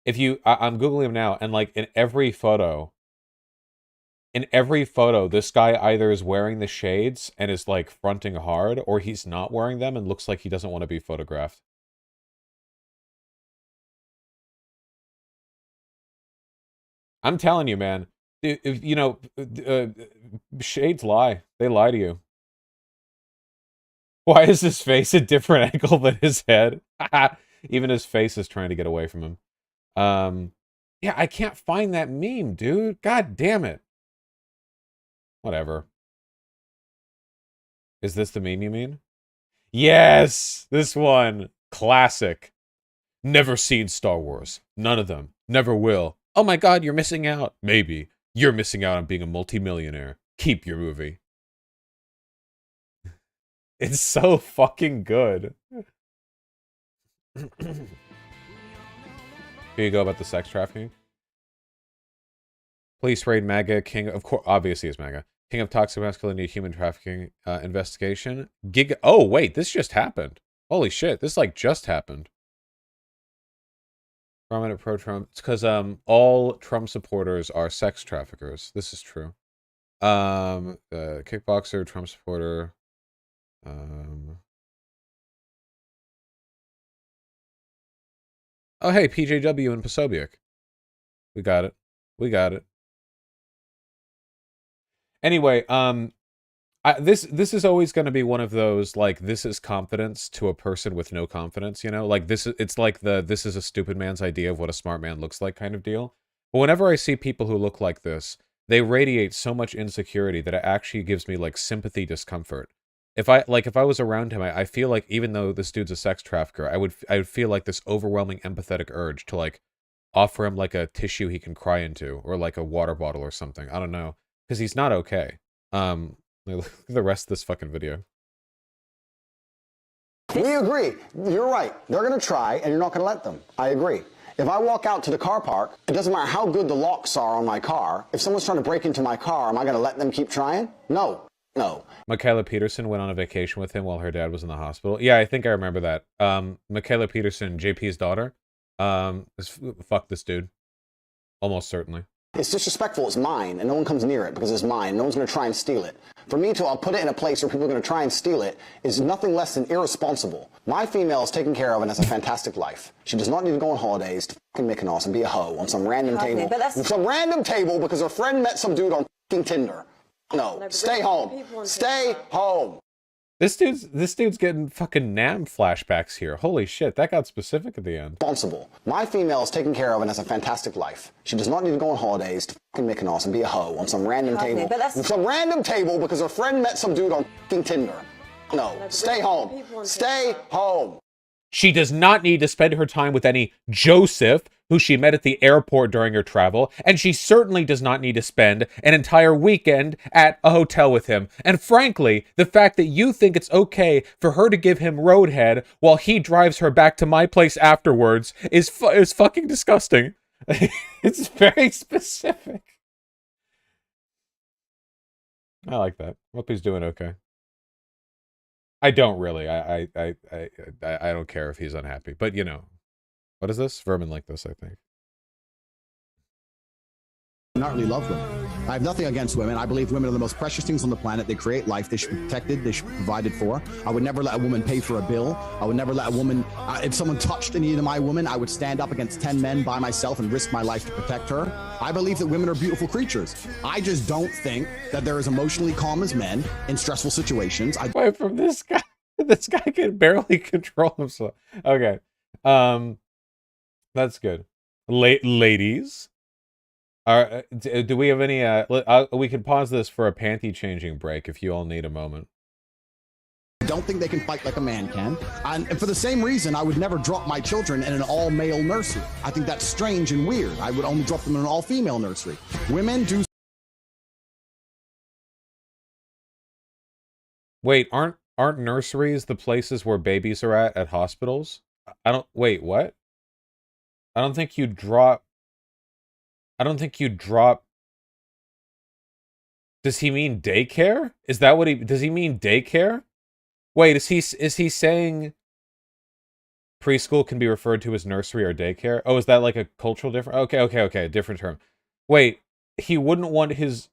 If you, I'm Googling him now, and like in every photo, this guy either is wearing the shades and is like fronting hard, or he's not wearing them and looks like he doesn't want to be photographed. I'm telling you, man. If, you know, shades lie. They lie to you. Why is his face a different angle than his head? Even his face is trying to get away from him. Yeah, I can't find that meme, dude. God damn it. Whatever. Is this the meme you mean? Yes! This one. Classic. Never seen Star Wars. None of them. Never will. Oh my god, you're missing out. Maybe. You're missing out on being a multimillionaire. Keep your movie. It's so fucking good. Here you go about the sex trafficking. Police raid MAGA king, of course, obviously is MAGA. King of toxic masculinity, human trafficking investigation. Oh wait, this just happened. Holy shit, this like just happened. Prominent pro-Trump. It's because all Trump supporters are sex traffickers. This is true. Kickboxer, Trump supporter. Oh hey, PJW and Posobiec. We got it. We got it. Anyway, this is always going to be one of those, like, this is confidence to a person with no confidence, you know? Like, it's like this is a stupid man's idea of what a smart man looks like kind of deal. But whenever I see people who look like this, they radiate so much insecurity that it actually gives me, like, sympathy discomfort. If I was around him, I feel like even though this dude's a sex trafficker, I would feel like this overwhelming empathetic urge to, like, offer him, like, a tissue he can cry into, or, like, a water bottle or something. I don't know. Because he's not okay. Look at the rest of this fucking video. We agree. You're right. They're going to try, and you're not going to let them. I agree. If I walk out to the car park, it doesn't matter how good the locks are on my car. If someone's trying to break into my car, am I going to let them keep trying? No. No. Michaela Peterson went on a vacation with him while her dad was in the hospital. Yeah, I think I remember that. Michaela Peterson, JP's daughter, fuck this dude. Almost certainly. It's disrespectful. It's mine, and no one comes near it because it's mine. No one's going to try and steal it. For me to I'll put it in a place where people are going to try and steal it is nothing less than irresponsible. My female is taken care of and has a fantastic life. She does not need to go on holidays to fucking Mykonos and be a hoe on some random table. Some random table because her friend met some dude on fucking Tinder. No, stay home. Stay home. This dude's getting fucking Nam flashbacks here. Holy shit, that got specific at the end. Responsible. My female is taken care of and has a fantastic life. She does not need to go on holidays to fucking Mykonos and be a hoe on some random table. Some random table because her friend met some dude on fucking Tinder. No, stay home. Stay home. She does not need to spend her time with any Joseph, who she met at the airport during her travel, and she certainly does not need to spend an entire weekend at a hotel with him. And frankly, the fact that you think it's okay for her to give him roadhead while he drives her back to my place afterwards is fucking disgusting. It's very specific. I like that. Hope he's doing okay. I don't really. I don't care if he's unhappy. But, you know, what is this? Vermin like this, I think. Not really love women. I have nothing against women. I believe women are the most precious things on the planet. They create life. They should be protected. They should be provided for. I would never let a woman pay for a bill. I would never let a woman, if someone touched any of my women, I would stand up against 10 men by myself and risk my life to protect her. I believe that women are beautiful creatures. I just don't think that they're as emotionally calm as men in stressful situations. Wait, from this guy, this guy can barely control himself. Okay. That's good. Ladies, Do we have any, we can pause this for a panty changing break if you all need a moment. I don't think they can fight like a man can. And for the same reason, I would never drop my children in an all-male nursery. I think that's strange and weird. I would only drop them in an all-female nursery. Women do... Wait, aren't nurseries the places where babies are at hospitals? Wait, what? I don't think you drop... Does he mean daycare? Is that what does he mean daycare? Wait, is he saying preschool can be referred to as nursery or daycare? Oh, is that like a cultural difference? Okay, different term. Wait, he wouldn't want his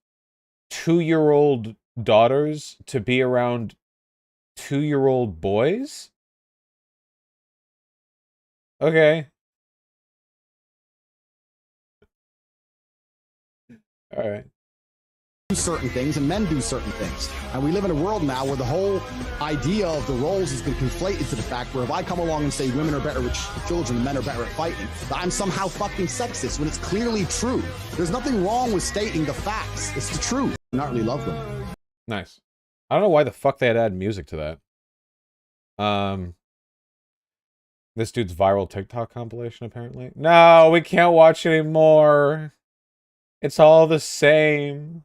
2-year-old daughters to be around 2-year-old boys? Okay. All right. Do certain things and men do certain things. And we live in a world now where the whole idea of the roles has been conflated to the fact where if I come along and say women are better with children and men are better at fighting, that I'm somehow fucking sexist when it's clearly true. There's nothing wrong with stating the facts. It's the truth. I not really love them. Nice. I don't know why the fuck they had to add music to that. This dude's viral TikTok compilation, apparently. No, we can't watch anymore. It's all the same.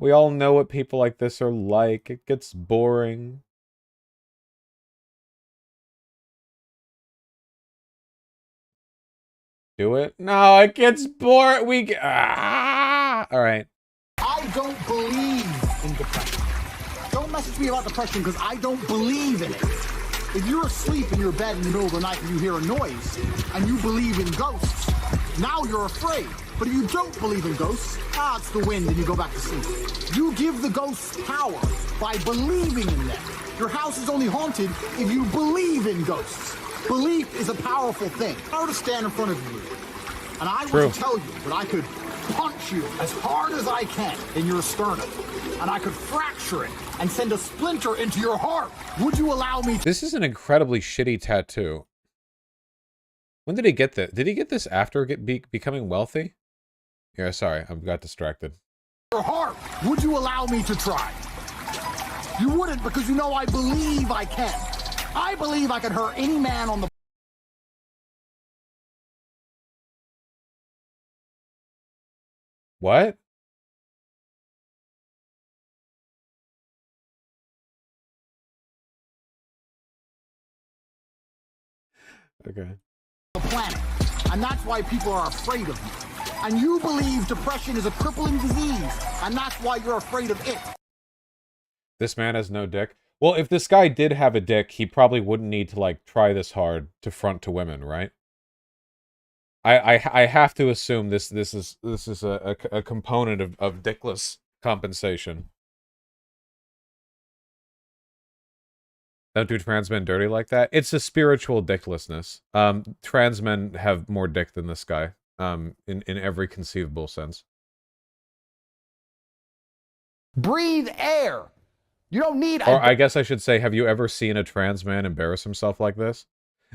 We all know what people like this are like. It gets boring. Do it? No, it gets boring. All right. I don't believe in depression. Don't message me about depression because I don't believe in it. If you're asleep in your bed in the middle of the night and you hear a noise and you believe in ghosts, now you're afraid. But if you don't believe in ghosts, it's the wind and you go back to sleep. You give the ghosts power by believing in them. Your house is only haunted if you believe in ghosts. Belief is a powerful thing. I were to stand in front of you and I were to tell you that I could punch you as hard as I can in your sternum and I could fracture it and send a splinter into your heart. Would you allow me to? This is an incredibly shitty tattoo. When did he get this? Did he get this after becoming wealthy? Yeah, sorry, I got distracted. Your heart. Would you allow me to try? You wouldn't because you know I believe I can. I believe I can hurt any man on the... What? Okay. The planet. And that's why people are afraid of me. And you believe depression is a crippling disease, and that's why you're afraid of it. This man has no dick. Well, if this guy did have a dick, he probably wouldn't need to, like, try this hard to front to women, right? I have to assume this is a component of dickless compensation. Don't do trans men dirty like that. It's a spiritual dicklessness. Trans men have more dick than this guy. In every conceivable sense. Breathe air. You don't need... Or I guess I should say, have you ever seen a trans man embarrass himself like this?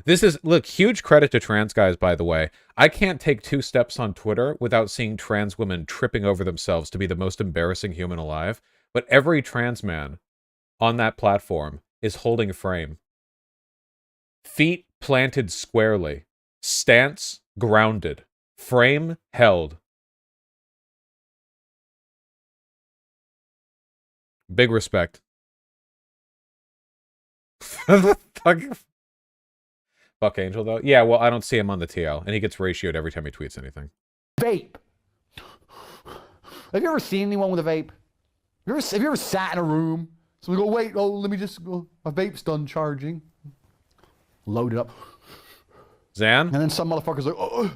This is, look, huge credit to trans guys, by the way. I can't take 2 steps on Twitter without seeing trans women tripping over themselves to be the most embarrassing human alive. But every trans man on that platform is holding a frame. Feet planted squarely. Stance grounded. Frame held. Big respect. Fuck Angel, though. Yeah, well, I don't see him on the TL, and he gets ratioed every time he tweets anything. Vape. Have you ever seen anyone with a vape? Have you ever sat in a room? So we go, wait, oh, let me just go. My vape's done charging. Load it up. Zan? And then some motherfucker's like, oh,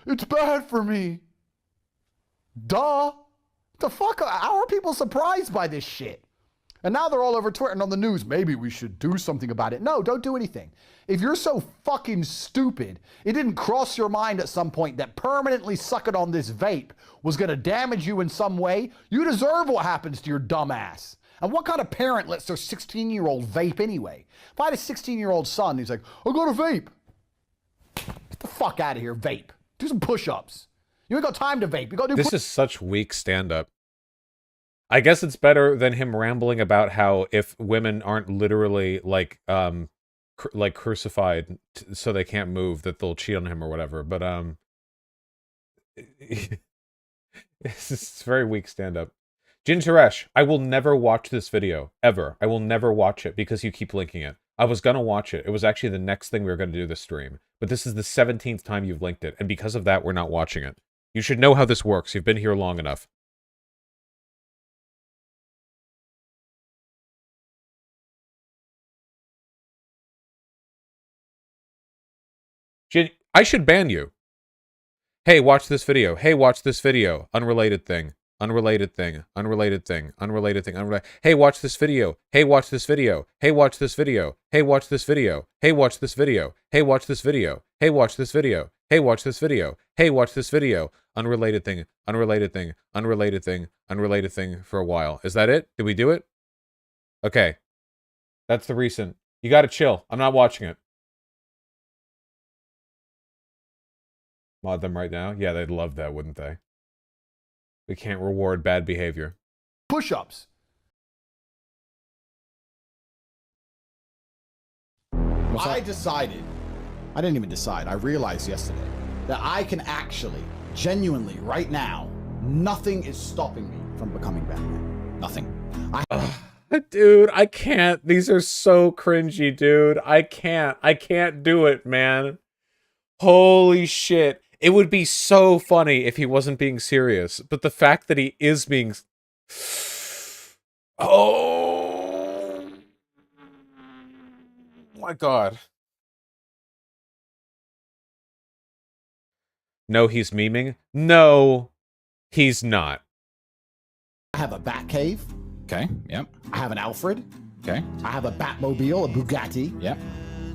it's bad for me. Duh. The fuck? How are people surprised by this shit? And now they're all over Twitter and on the news. Maybe we should do something about it. No, don't do anything. If you're so fucking stupid, it didn't cross your mind at some point that permanently sucking on this vape was going to damage you in some way, you deserve what happens to your dumb ass. And what kind of parent lets their 16-year-old vape anyway? If I had a 16-year-old son, he's like, I got a vape. Get the fuck out of here, vape. Do some push-ups. You ain't got time to vape. You got to do. This is such weak stand-up. I guess it's better than him rambling about how if women aren't literally like crucified so they can't move, that they'll cheat on him or whatever. But it's very weak stand-up. Jin Teresh, I will never watch this video ever. I will never watch it because you keep linking it. I was gonna watch it. It was actually the next thing we were gonna do this stream. But this is the 17th time you've linked it, and because of that, we're not watching it. You should know how this works. You've been here long enough. Jin, I should ban you. Hey, watch this video. Hey, watch this video. Unrelated thing. Unrelated thing. Unrelated thing. Unrelated thing. Unrelated. Hey, watch this video. Hey, watch this video. Hey, watch this video. Hey, watch this video. Hey, watch this video. Hey, watch this video. Hey, watch this video. Hey, watch this video. Hey, watch this video. Unrelated thing. Unrelated thing. Unrelated thing. Unrelated thing for a while. Is that it? Did we do it? Okay. That's the recent. You gotta chill. I'm not watching it. Mod them right now? Yeah, they'd love that, wouldn't they? We can't reward bad behavior. Push-ups. I decided, I didn't even decide, I realized yesterday that I can actually, genuinely, right now, nothing is stopping me from becoming Batman. Nothing. Dude, I can't. These are so cringy, dude. I can't do it, man. Holy shit. It would be so funny if he wasn't being serious, but the fact that he is being... Oh my god. No, he's memeing? No, he's not. I have a Batcave. Okay, yep. I have an Alfred. Okay. I have a Batmobile, a Bugatti. Yep.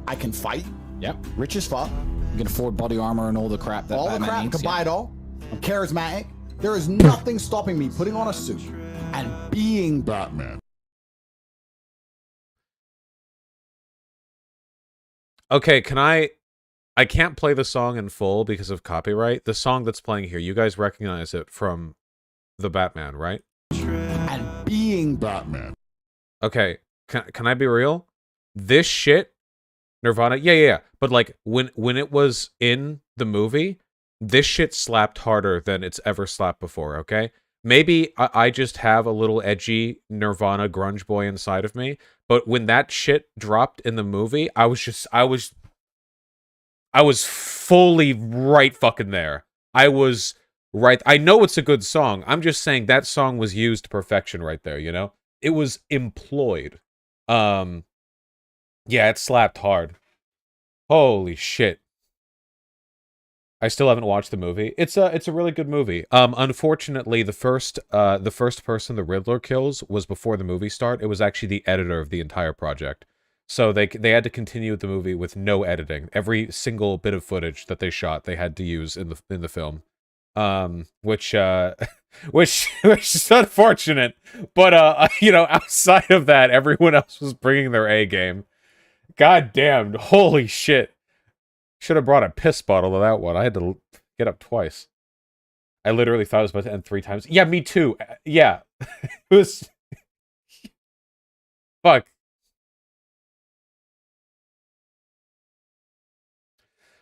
I can fight. Yep. Rich as fuck. You can afford body armor and all the crap that all Batman the crap, needs. can buy it all. I'm charismatic. There is nothing stopping me putting on a suit and being Batman. Okay, can I can't play the song in full because of copyright. The song that's playing here, you guys recognize it from the Batman, right? And being Batman. Okay, can I be real? This shit, Nirvana, yeah. But like when it was in the movie, this shit slapped harder than it's ever slapped before, okay? Maybe I just have a little edgy Nirvana grunge boy inside of me, but when that shit dropped in the movie, I was fully right fucking there. I was right. I know it's a good song. I'm just saying that song was used to perfection right there, you know? It was employed. Yeah, it slapped hard. Holy shit. I still haven't watched the movie. It's a really good movie. Unfortunately, the first person the Riddler kills was before the movie start. It was actually the editor of the entire project. So they had to continue with the movie with no editing. Every single bit of footage that they shot, they had to use in the film. Which is unfortunate. But you know, outside of that, everyone else was bringing their A game. God damn, holy shit. Should have brought a piss bottle to that one. I had to get up twice. I literally thought it was about to end 3 times. Yeah, me too. Yeah. It was... Fuck.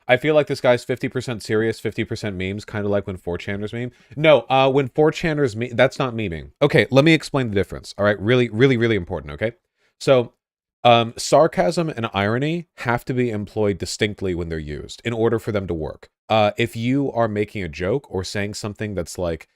I feel like this guy's 50% serious, 50% memes, kind of like when 4chaners meme. No, when 4chaners meme, that's not memeing. Okay, let me explain the difference. All right, really, really, really important, okay? So, sarcasm and irony have to be employed distinctly when they're used in order for them to work. If you are making a joke or saying something that's like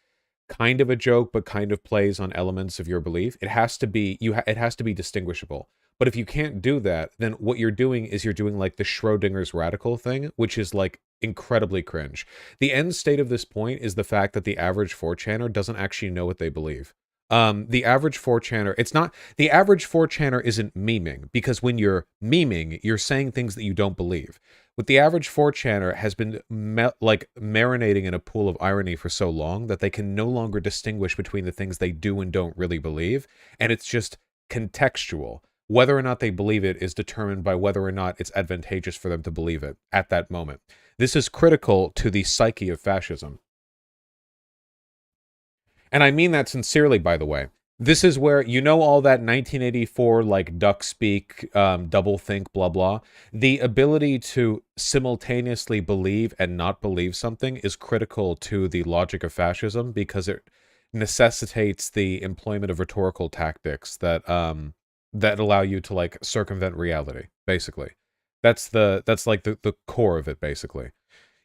kind of a joke but kind of plays on elements of your belief, it has to be it has to be distinguishable. But if you can't do that, then what you're doing is you're doing like the Schrodinger's radical thing, which is like incredibly cringe. The end state of this point is the fact that the average 4chaner doesn't actually know what they believe. The average 4chaner, it's not, the average 4chaner isn't memeing, because when you're memeing, you're saying things that you don't believe. With the average 4chaner has been marinating in a pool of irony for so long that they can no longer distinguish between the things they do and don't really believe, and it's just contextual. Whether or not they believe it is determined by whether or not it's advantageous for them to believe it at that moment. This is critical to the psyche of fascism. And I mean that sincerely, by the way. This is where, you know, all that 1984, like, duck speak, double think, blah, blah. The ability to simultaneously believe and not believe something is critical to the logic of fascism because it necessitates the employment of rhetorical tactics that that allow you to, like, circumvent reality, basically. That's like the core of it, basically.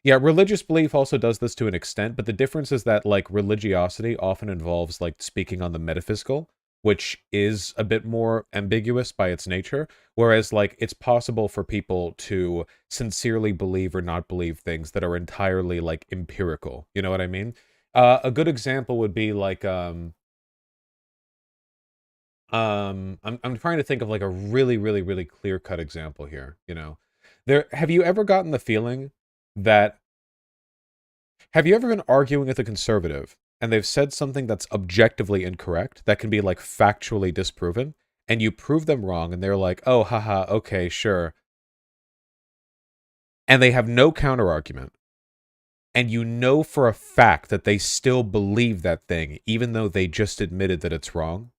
Yeah, religious belief also does this to an extent, but the difference is that, like, religiosity often involves, like, speaking on the metaphysical, which is a bit more ambiguous by its nature, whereas, like, it's possible for people to sincerely believe or not believe things that are entirely, like, empirical. You know what I mean? A good example would be, like, I'm trying to think of, like, a really, really, really clear-cut example here, you know? Have you ever gotten the feeling that... Have you ever been arguing with a conservative, and they've said something that's objectively incorrect, that can be, like, factually disproven, and you prove them wrong, and they're like, oh, haha, okay, sure. And they have no counter-argument. And you know for a fact that they still believe that thing, even though they just admitted that it's wrong?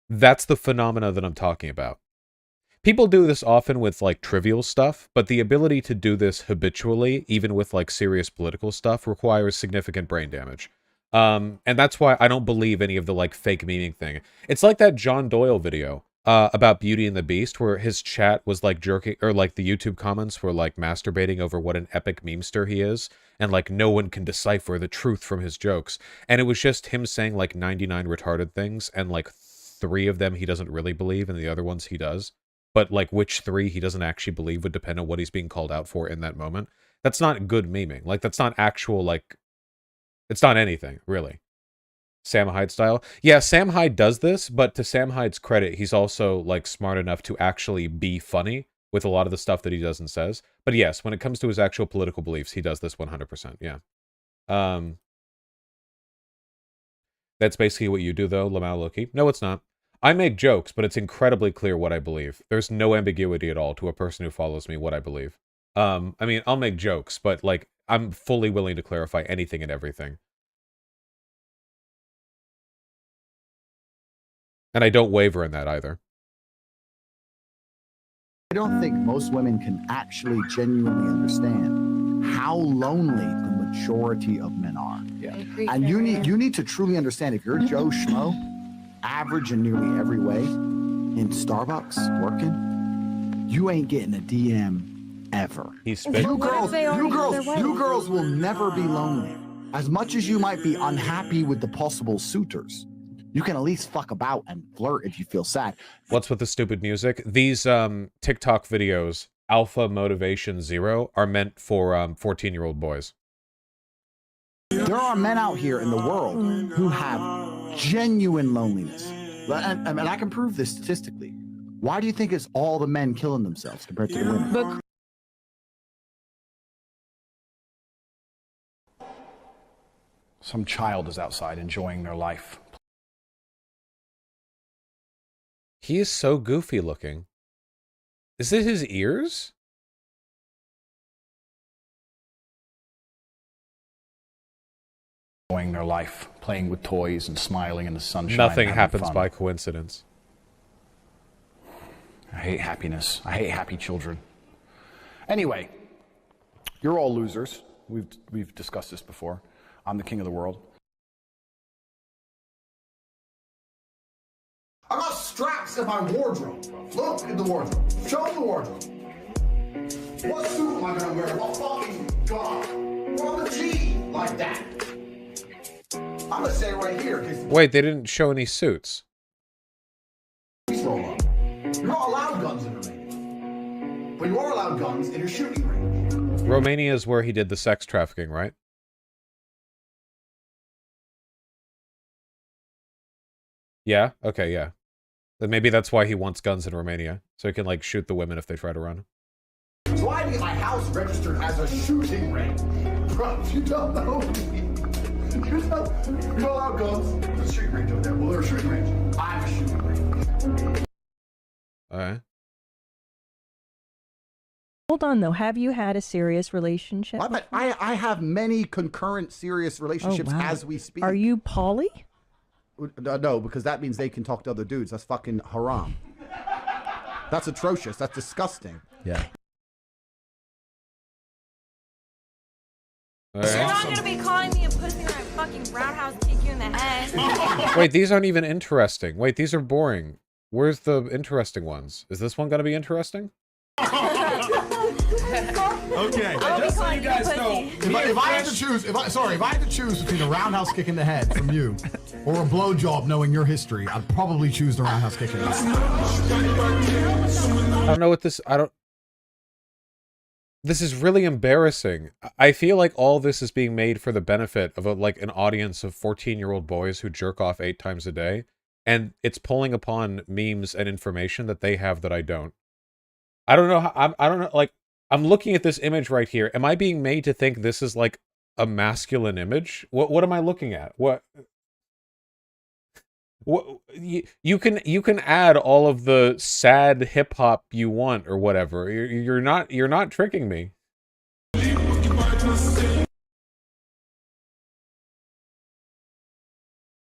That's the phenomena that I'm talking about. People do this often with, like, trivial stuff, but the ability to do this habitually, even with, like, serious political stuff, requires significant brain damage. And that's why I don't believe any of the, like, fake memeing thing. It's like that John Doyle video about Beauty and the Beast, where his chat was, like, jerking, or, like, the YouTube comments were, like, masturbating over what an epic memester he is, and, like, no one can decipher the truth from his jokes. And it was just him saying, like, 99 retarded things, and, like, 3 of them he doesn't really believe, and the other ones he does. But, like, which 3 he doesn't actually believe would depend on what he's being called out for in that moment. That's not good memeing. Like, that's not actual, like... It's not anything, really. Sam Hyde style. Yeah, Sam Hyde does this, but to Sam Hyde's credit, he's also, like, smart enough to actually be funny with a lot of the stuff that he does and says. But yes, when it comes to his actual political beliefs, he does this 100%, yeah. That's basically what you do, though, Lamau Loki. No, it's not. I make jokes, but it's incredibly clear what I believe. There's no ambiguity at all to a person who follows me what I believe. I mean, I'll make jokes, but, like, I'm fully willing to clarify anything and everything. And I don't waver in that either. I don't think most women can actually genuinely understand how lonely the majority of men are. Yeah. And you need to truly understand, if you're Joe Schmo, average in nearly every way, in Starbucks working, you ain't getting a DM ever. He's spit. You girls will never be lonely. As much as you might be unhappy with the possible suitors, you can at least fuck about and flirt if you feel sad. What's with the stupid music? These TikTok videos, Alpha Motivation 0, are meant for 14-year-old boys. There are men out here in the world who have genuine loneliness. And I can prove this statistically. Why do you think it's all the men killing themselves compared to the women? Some child is outside enjoying their life. He is so goofy looking. Is it his ears? Enjoying their life, playing with toys and smiling in the sunshine. Nothing happens by coincidence. I hate happiness. I hate happy children. Anyway, you're all losers. We've discussed this before. I'm the king of the world. I got straps in my wardrobe. Look in the wardrobe. Show the wardrobe. What suit am I gonna wear? What fucking god? What on the G like that? I'm gonna say it right here. Wait, they didn't show any suits. Roll up. You're not allowed guns in Romania, but you are allowed guns in your shooting range. Romania is where he did the sex trafficking, right? Yeah? Okay, yeah. Then maybe that's why he wants guns in Romania, so he can, like, shoot the women if they try to run. So I need my house registered as a shooting range. Bro, you don't know me. You're not allowed guns. There's a shooting range over there. Well, there's a shooting range. I have a shooting range. Alright. Hold on, though. Have you had a serious relationship? I have many concurrent serious relationships as we speak. Are you poly? No, because that means they can talk to other dudes. That's fucking haram. That's atrocious. That's disgusting. Yeah. All You're right. not gonna be calling me a pussy when I fucking roundhouse kick you in the head. Wait, these aren't even interesting. Wait, these are boring. Where's the interesting ones? Is this one gonna be interesting? Okay. Just so you guys know, If I had to choose, if I had to choose between a roundhouse kick in the head from you or a blowjob, knowing your history, I'd probably choose the roundhouse kick in the head. I don't know what this. This is really embarrassing. I feel like all this is being made for the benefit of an audience of 14-year-old boys who jerk off 8 times a day, and it's pulling upon memes and information that they have that I don't. I don't know how. I don't know. Like, I'm looking at this image right here. Am I being made to think this is like a masculine image? What am I looking at? What you can add all of the sad hip hop you want or whatever. You're not tricking me.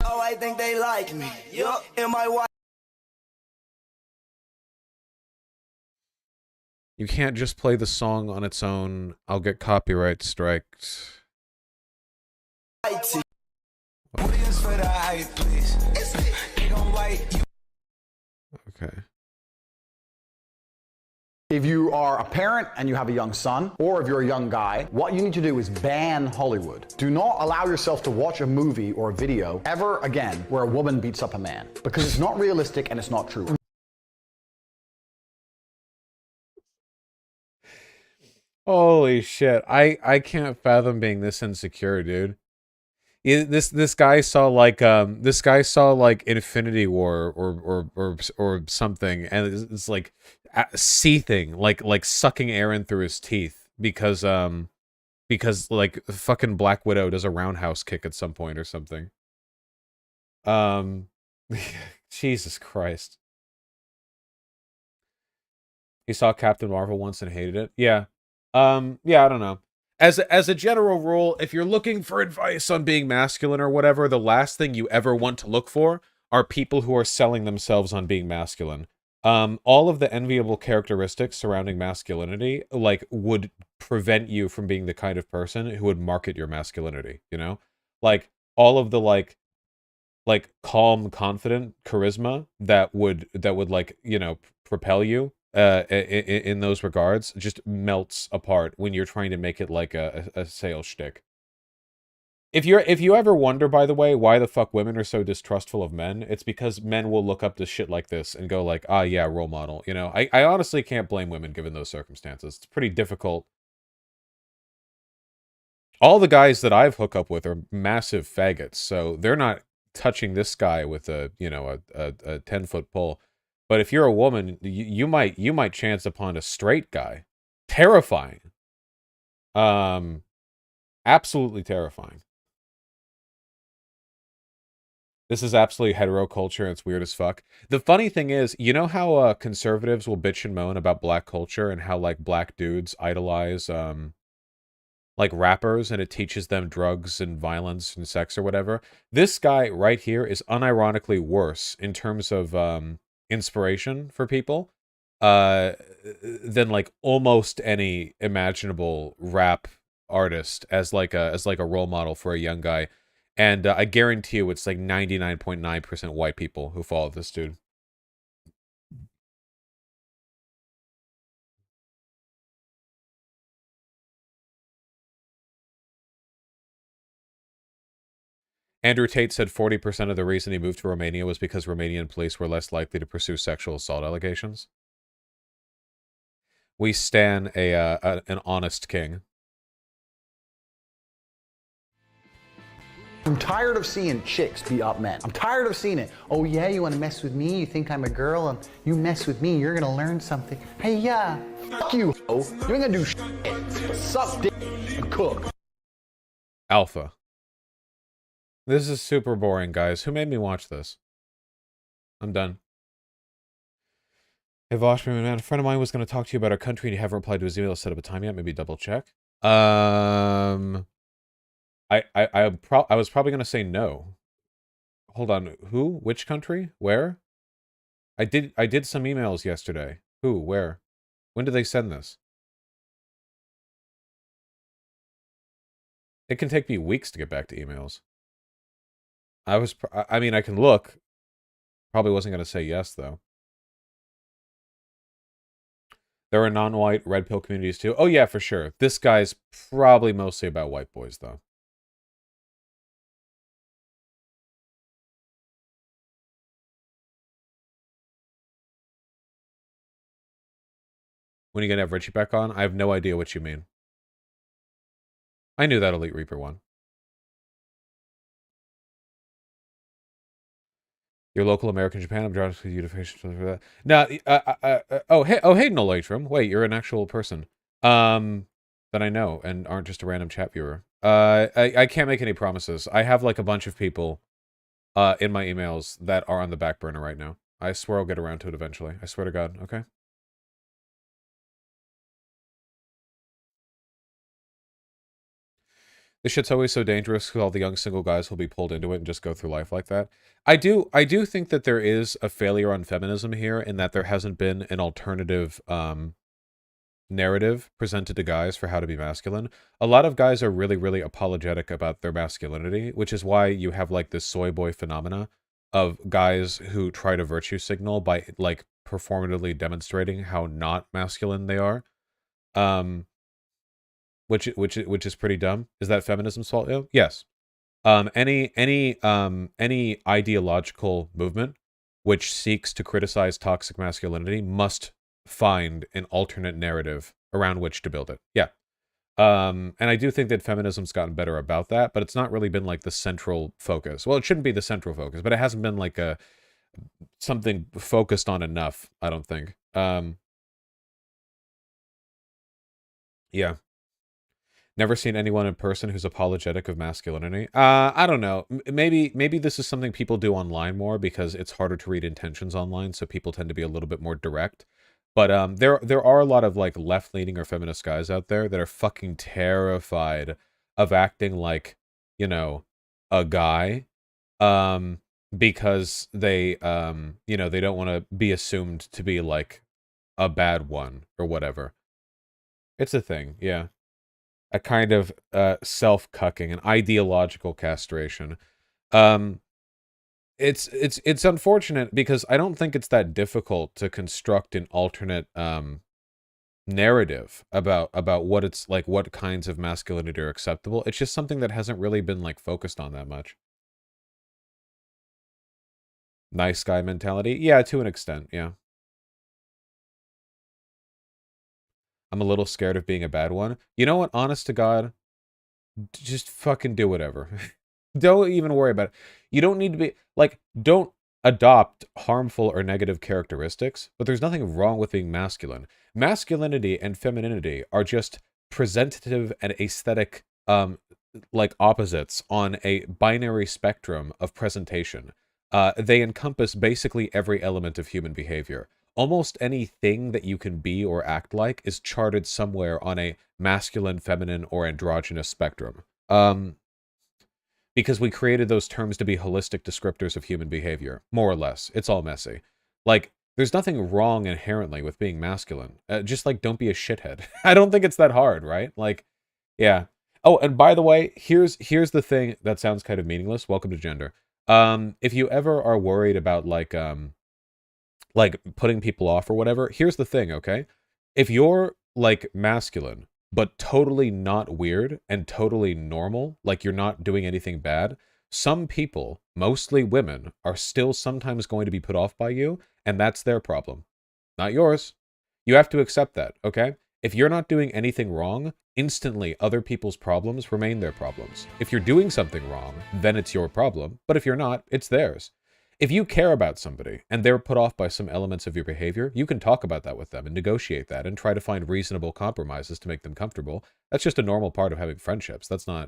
Oh, I think they like me. Yup, in my wife. You can't just play the song on its own. I'll get copyright striked. Okay. If you are a parent and you have a young son, or if you're a young guy, what you need to do is ban Hollywood. Do not allow yourself to watch a movie or a video ever again where a woman beats up a man, because it's not realistic and it's not true. Holy shit. I can't fathom being this insecure, dude. This guy saw like Infinity War or something, and it's like seething, like sucking air in through his teeth because like fucking Black Widow does a roundhouse kick at some point or something. Jesus Christ. He saw Captain Marvel once and hated it. Yeah. Yeah, I don't know. As a general rule, if you're looking for advice on being masculine or whatever, the last thing you ever want to look for are people who are selling themselves on being masculine. All of the enviable characteristics surrounding masculinity, like, would prevent you from being the kind of person who would market your masculinity, you know? Like, all of the, like calm, confident charisma that would like, you know, propel you in those regards just melts apart when you're trying to make it like a sales shtick. If you ever wonder, by the way, why the fuck women are so distrustful of men, it's because men will look up to shit like this and go like, ah, yeah, role model. You know, I honestly can't blame women given those circumstances. It's pretty difficult. All the guys that I've hooked up with are massive faggots, so they're not touching this guy with a, you know, a 10-foot pole. But if you're a woman, you might chance upon a straight guy. Terrifying. Absolutely terrifying. This is absolutely hetero culture, and it's weird as fuck. The funny thing is, you know how conservatives will bitch and moan about black culture and how, like, black dudes idolize, like, rappers, and it teaches them drugs and violence and sex or whatever? This guy right here is unironically worse in terms of, inspiration for people than like almost any imaginable rap artist as like a role model for a young guy. And I guarantee you it's like 99.9% white people who follow this dude. Andrew Tate said 40% of the reason he moved to Romania was because Romanian police were less likely to pursue sexual assault allegations. We stan an honest king. I'm tired of seeing chicks beat up men. I'm tired of seeing it. Oh yeah, you want to mess with me? You think I'm a girl and you mess with me, you're gonna learn something. Hey yeah, fuck you, ho. You ain't gonna do shit. Suck dick and cook. Alpha. This is super boring, guys. Who made me watch this? I'm done. Hey, Voshman, man, a friend of mine was going to talk to you about our country and you haven't replied to his email to set up a time yet. Maybe double check. I was probably going to say no. Hold on. Who? Which country? Where? I did some emails yesterday. Who? Where? When did they send this? It can take me weeks to get back to emails. I mean, I can look. Probably wasn't going to say yes, though. There are non-white red pill communities, too. Oh, yeah, for sure. This guy's probably mostly about white boys, though. When are you going to have Richie back on? I have no idea what you mean. I knew that Elite Reaper one. Your local American Japan. I'm drawn to you to for that. Now, hey, no Latrum. Wait, you're an actual person. That I know and aren't just a random chat viewer. I can't make any promises. I have like a bunch of people, in my emails that are on the back burner right now. I swear I'll get around to it eventually. I swear to God. Okay. This shit's always so dangerous because all the young single guys will be pulled into it and just go through life like that. I do think that there is a failure on feminism here in that there hasn't been an alternative narrative presented to guys for how to be masculine. A lot of guys are really, really apologetic about their masculinity, which is why you have like this soy boy phenomena of guys who try to virtue signal by like performatively demonstrating how not masculine they are. Which is pretty dumb. Is that feminism's fault? Yes. Any ideological movement which seeks to criticize toxic masculinity must find an alternate narrative around which to build it. Yeah. And I do think that feminism's gotten better about that, but it's not really been like the central focus. Well, it shouldn't be the central focus, but it hasn't been like something focused on enough, I don't think. Yeah. Never seen anyone in person who's apologetic of masculinity. I don't know. Maybe this is something people do online more because it's harder to read intentions online, so people tend to be a little bit more direct. But there are a lot of like left-leaning or feminist guys out there that are fucking terrified of acting like, you know, a guy, because they they don't want to be assumed to be like a bad one or whatever. It's a thing, yeah. A kind of self-cucking, an ideological castration. It's unfortunate because I don't think it's that difficult to construct an alternate narrative about what it's like, what kinds of masculinity are acceptable. It's just something that hasn't really been like focused on that much. Nice guy mentality, yeah, to an extent, yeah. I'm a little scared of being a bad one. You know what? Honest to God, just fucking do whatever. Don't even worry about it. You don't need to be, like, don't adopt harmful or negative characteristics, but there's nothing wrong with being masculine. Masculinity and femininity are just presentative and aesthetic, like, opposites on a binary spectrum of presentation. They encompass basically every element of human behavior. Almost anything that you can be or act like is charted somewhere on a masculine, feminine, or androgynous spectrum. Because we created those terms to be holistic descriptors of human behavior, more or less. It's all messy. Like, there's nothing wrong inherently with being masculine. Just, like, don't be a shithead. I don't think it's that hard, right? Like, yeah. Oh, and by the way, here's the thing that sounds kind of meaningless. Welcome to gender. If you ever are worried about, like putting people off or whatever, here's the thing, okay? If you're, like, masculine, but totally not weird and totally normal, like you're not doing anything bad, some people, mostly women, are still sometimes going to be put off by you, and that's their problem, not yours. You have to accept that, okay? If you're not doing anything wrong, instantly other people's problems remain their problems. If you're doing something wrong, then it's your problem, but if you're not, it's theirs. If you care about somebody and they're put off by some elements of your behavior, you can talk about that with them and negotiate that and try to find reasonable compromises to make them comfortable. That's just a normal part of having friendships. That's not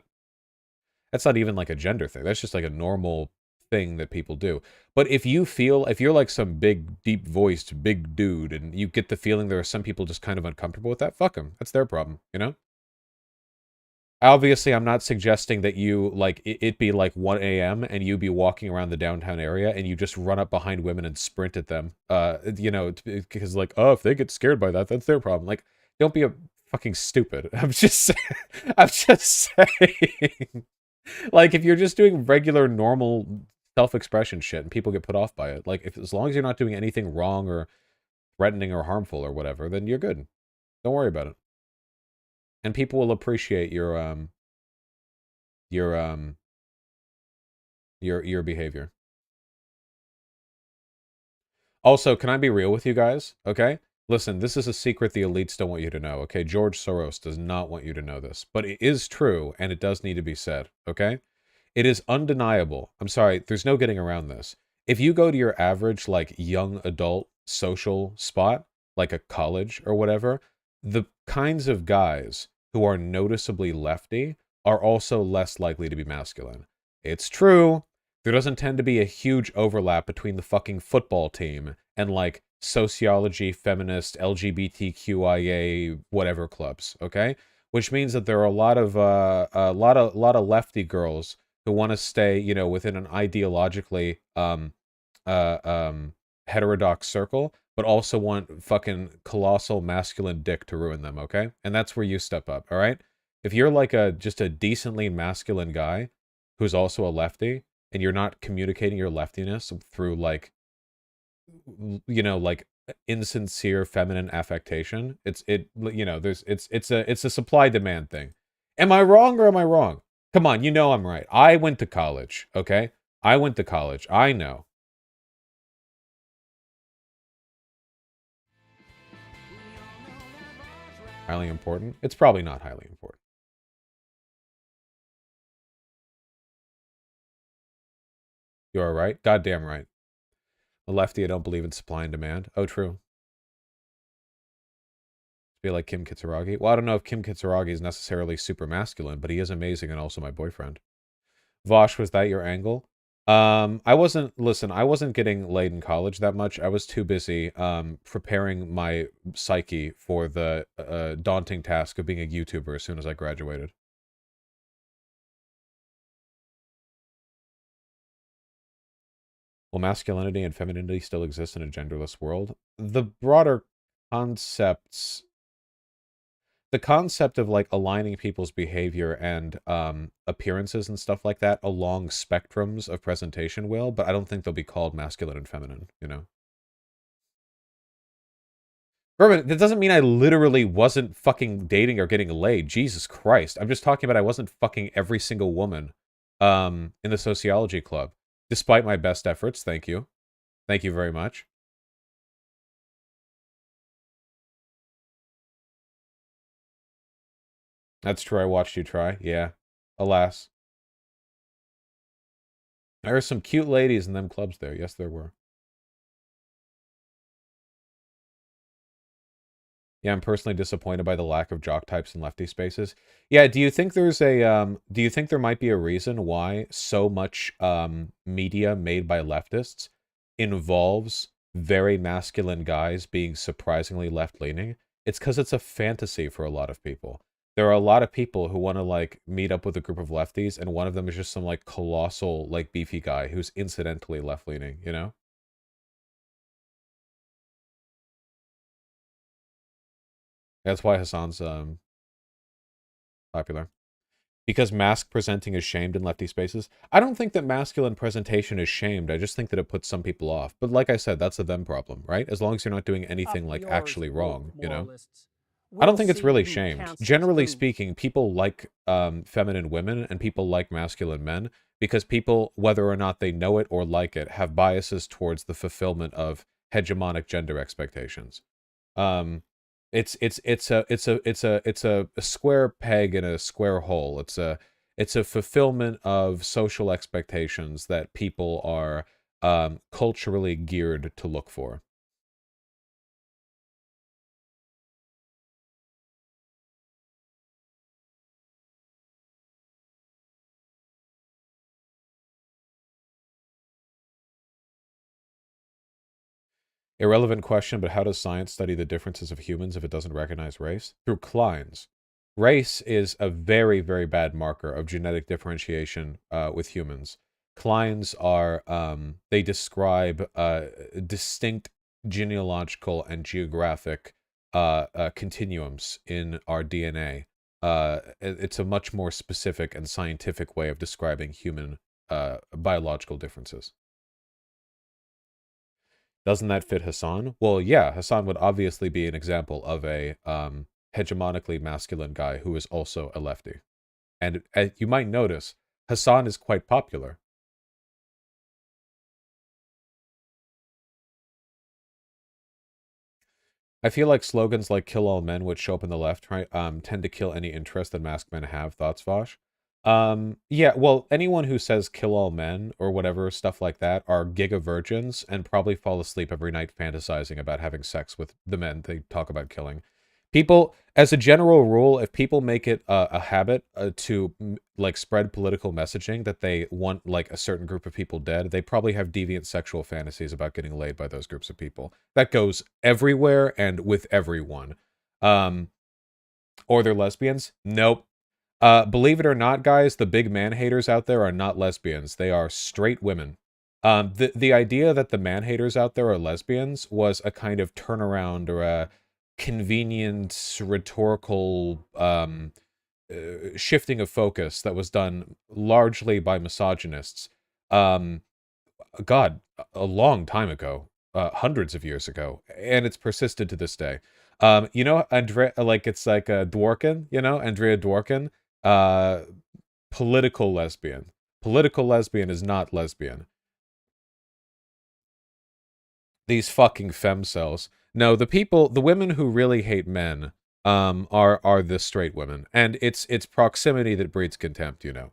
even like a gender thing. That's just like a normal thing that people do. But if you're like some big, deep-voiced, big dude, and you get the feeling there are some people just kind of uncomfortable with that, fuck them. That's their problem, you know? Obviously, I'm not suggesting that you, like, it be like 1 a.m. and you be walking around the downtown area and you just run up behind women and sprint at them. You know, because like, oh, if they get scared by that, that's their problem. Like, don't be a fucking stupid. I'm just saying. Like, if you're just doing regular, normal self-expression shit and people get put off by it, like, as long as you're not doing anything wrong or threatening or harmful or whatever, then you're good. Don't worry about it. And people will appreciate your behavior. Also, can I be real with you guys? Okay? Listen, this is a secret the elites don't want you to know, okay? George Soros does not want you to know this. But it is true, and it does need to be said, okay? It is undeniable. I'm sorry, there's no getting around this. If you go to your average, like, young adult social spot, like a college or whatever, the kinds of guys who are noticeably lefty are also less likely to be masculine. It's true. There doesn't tend to be a huge overlap between the fucking football team and, like, sociology, feminist, LGBTQIA, whatever clubs, okay? Which means that there are a lot of lefty girls who want to stay, you know, within an ideologically heterodox circle, but also want fucking colossal masculine dick to ruin them, okay? And that's where you step up, all right? If you're like just a decently masculine guy who's also a lefty, and you're not communicating your leftiness through, like, you know, like, insincere feminine affectation, it's a supply demand thing. Am I wrong or am I wrong? Come on, you know I'm right. I went to college, okay? I went to college. I know. Highly important? It's probably not highly important. You are right? Goddamn right. A lefty, I don't believe in supply and demand. Oh, true. Feel like Kim Kitsuragi. Well, I don't know if Kim Kitsuragi is necessarily super masculine, but he is amazing and also my boyfriend. Vosh, was that your angle? I wasn't getting laid in college that much. I was too busy preparing my psyche for the daunting task of being a YouTuber as soon as I graduated. Will masculinity and femininity still exist in a genderless world? The broader concepts, the concept of, like, aligning people's behavior and appearances and stuff like that along spectrums of presentation will, but I don't think they'll be called masculine and feminine, you know? Bourbon, that doesn't mean I literally wasn't fucking dating or getting laid. Jesus Christ. I'm just talking about I wasn't fucking every single woman in the sociology club. Despite my best efforts, thank you. Thank you very much. That's true, I watched you try. Yeah. Alas. There were some cute ladies in them clubs there. Yes, there were. Yeah, I'm personally disappointed by the lack of jock types in lefty spaces. Yeah, do you think there's do you think there might be a reason why so much media made by leftists involves very masculine guys being surprisingly left-leaning? It's because it's a fantasy for a lot of people. There are a lot of people who want to, like, meet up with a group of lefties, and one of them is just some, like, colossal, like, beefy guy who's incidentally left-leaning, you know? That's why Hassan's popular. Because mask presenting is shamed in lefty spaces. I don't think that masculine presentation is shamed. I just think that it puts some people off. But like I said, that's a them problem, right? As long as you're not doing anything, like, actually wrong, you know? I don't think it's really shamed. Generally speaking, people like feminine women and people like masculine men because people, whether or not they know it or like it, have biases towards the fulfillment of hegemonic gender expectations. It's a square peg in a square hole. It's a fulfillment of social expectations that people are culturally geared to look for. Irrelevant question, but how does science study the differences of humans if it doesn't recognize race? Through Kleins. Race is a very, very bad marker of genetic differentiation with humans. Kleins are, they describe distinct genealogical and geographic continuums in our DNA. It's a much more specific and scientific way of describing human biological differences. Doesn't that fit Hassan? Well, yeah, Hassan would obviously be an example of a hegemonically masculine guy who is also a lefty. And you might notice, Hassan is quite popular. I feel like slogans like "kill all men," which show up in the left, tend to kill any interest that masked men have. Thoughts, Vosh? Yeah, well, anyone who says "kill all men" or whatever, stuff like that, are giga virgins and probably fall asleep every night fantasizing about having sex with the men they talk about killing. People, as a general rule, if people make it a habit to like spread political messaging that they want like a certain group of people dead, they probably have deviant sexual fantasies about getting laid by those groups of people. That goes everywhere and with everyone. Or they're lesbians? Nope. Believe it or not, guys, the big man haters out there are not lesbians. They are straight women. The idea that the man haters out there are lesbians was a kind of turnaround or a convenient rhetorical shifting of focus that was done largely by misogynists. God, a long time ago, hundreds of years ago, and it's persisted to this day. You know, Andrea, like it's like Dworkin, you know, Andrea Dworkin, political lesbian. Political lesbian is not lesbian. These fucking femcells. No, the women who really hate men, are the straight women, and it's proximity that breeds contempt, you know.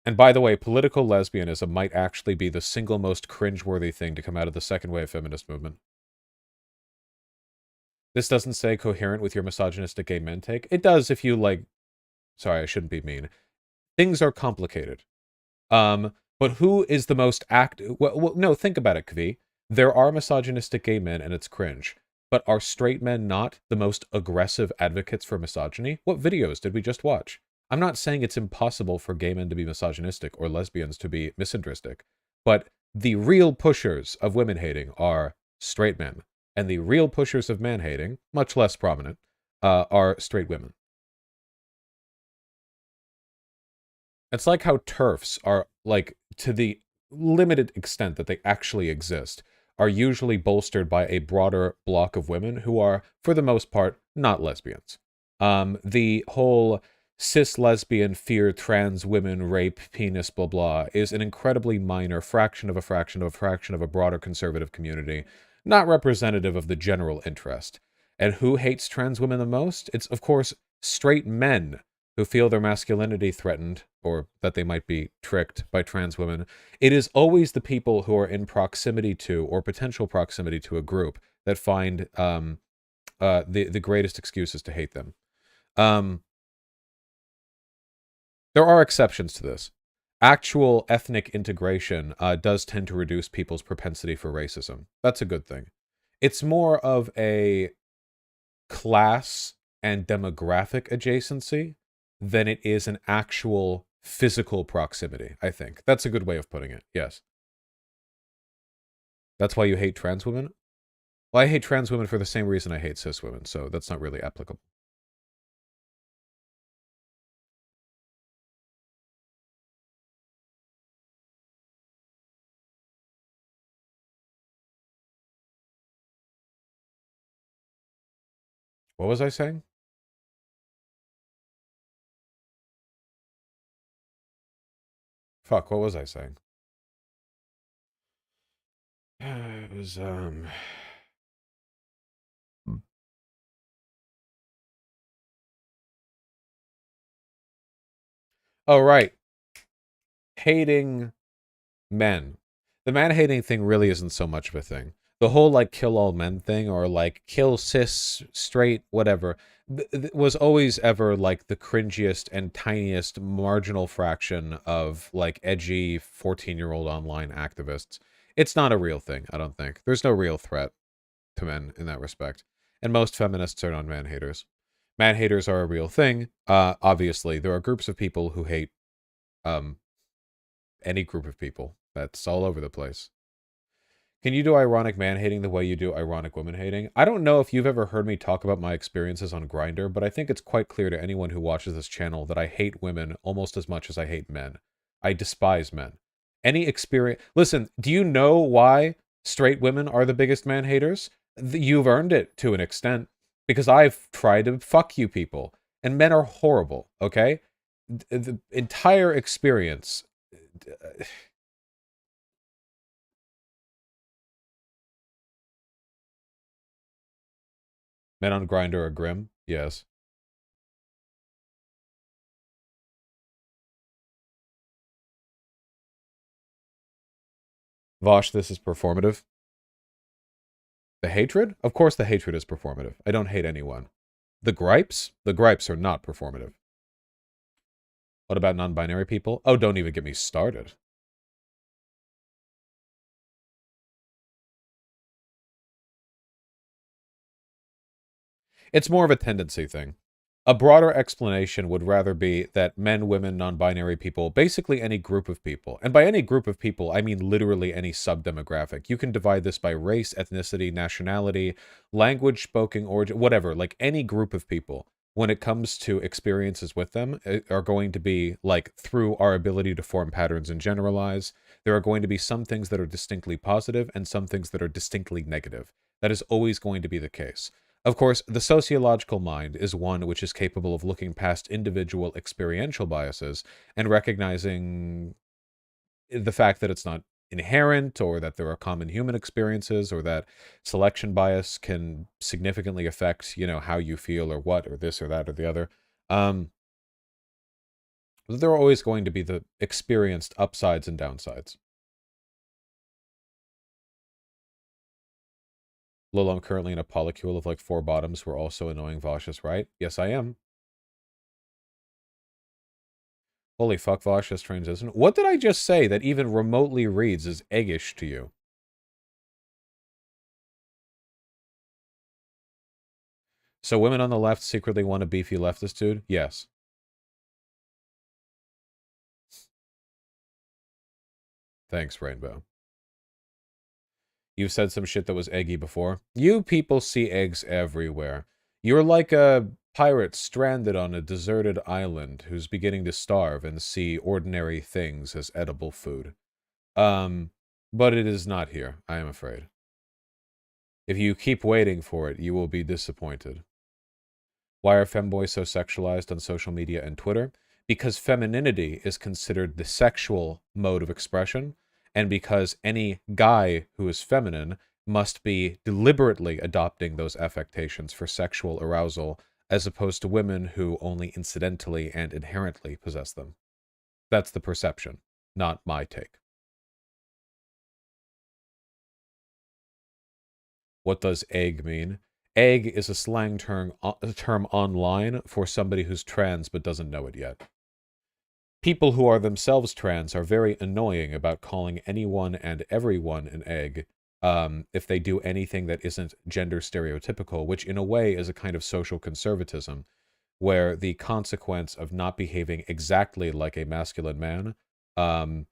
And by the way, political lesbianism might actually be the single most cringeworthy thing to come out of the second wave feminist movement. This doesn't say coherent with your misogynistic gay men take. It does if you, like... Sorry, I shouldn't be mean. Things are complicated. But who is the most well, no, think about it, Kvi. There are misogynistic gay men, and it's cringe. But are straight men not the most aggressive advocates for misogyny? What videos did we just watch? I'm not saying it's impossible for gay men to be misogynistic or lesbians to be misandristic, but the real pushers of women hating are straight men, and the real pushers of man hating, much less prominent, are straight women. It's like how TERFs are, like, to the limited extent that they actually exist, are usually bolstered by a broader block of women who are, for the most part, not lesbians. The whole cis lesbian fear trans women rape penis blah blah is an incredibly minor fraction of a fraction of a fraction of a broader conservative community, not representative of the general interest. And who hates trans women the most? It's, of course, straight men who feel their masculinity threatened, or that they might be tricked by trans women. It is always the people who are in proximity to, or potential proximity to, a group that find the greatest excuses to hate them. There are exceptions to this. Actual ethnic integration does tend to reduce people's propensity for racism. That's a good thing. It's more of a class and demographic adjacency than it is an actual physical proximity, I think. That's a good way of putting it, yes. That's why you hate trans women? Well, I hate trans women for the same reason I hate cis women, so that's not really applicable. What was I saying? Fuck, what was I saying? It was, Oh, right. Hating men. The man-hating thing really isn't so much of a thing. The whole, like, kill all men thing, or, like, kill cis, straight, whatever, was always ever like the cringiest and tiniest marginal fraction of like edgy 14-year-old online activists. It's not a real thing, I don't think. There's no real threat to men in that respect. And most feminists are not man haters. Man haters are a real thing. Obviously, there are groups of people who hate any group of people. That's all over the place. Can you do ironic man hating the way you do ironic woman hating? I don't know if you've ever heard me talk about my experiences on Grindr, but I think it's quite clear to anyone who watches this channel that I hate women almost as much as I hate men. I despise men. Any experience... Listen, do you know why straight women are the biggest man haters? You've earned it to an extent, because I've tried to fuck you people, and men are horrible, okay? The entire experience... Men on Grindr are grim? Yes. Vosh, this is performative. The hatred? Of course the hatred is performative. I don't hate anyone. The gripes? The gripes are not performative. What about non-binary people? Oh, don't even get me started. It's more of a tendency thing. A broader explanation would rather be that men, women, non-binary people, basically any group of people, and by any group of people, I mean literally any sub-demographic. You can divide this by race, ethnicity, nationality, language, spoken origin, whatever, like any group of people, when it comes to experiences with them, are going to be, like, through our ability to form patterns and generalize, there are going to be some things that are distinctly positive and some things that are distinctly negative. That is always going to be the case. Of course, the sociological mind is one which is capable of looking past individual experiential biases and recognizing the fact that it's not inherent, or that there are common human experiences, or that selection bias can significantly affect, you know, how you feel or what, or this or that or the other. There are always going to be the experienced upsides and downsides. Lol, I'm currently in a polycule of like 4 bottoms who are also annoying Vosh is right. Yes, I am. Holy fuck, Vosh is transition. What did I just say that even remotely reads as eggish to you? So women on the left secretly want a beefy leftist dude? Yes. Thanks, Rainbow. You've said some shit that was eggy before. You people see eggs everywhere. You're like a pirate stranded on a deserted island who's beginning to starve and see ordinary things as edible food. But it is not here, I am afraid. If you keep waiting for it, you will be disappointed. Why are femboys so sexualized on social media and Twitter? Because femininity is considered the sexual mode of expression, and because any guy who is feminine must be deliberately adopting those affectations for sexual arousal, as opposed to women who only incidentally and inherently possess them. That's the perception, not my take. What does egg mean? Egg is a slang term online for somebody who's trans but doesn't know it yet. People who are themselves trans are very annoying about calling anyone and everyone an egg if they do anything that isn't gender stereotypical, which in a way is a kind of social conservatism, where the consequence of not behaving exactly like a masculine man are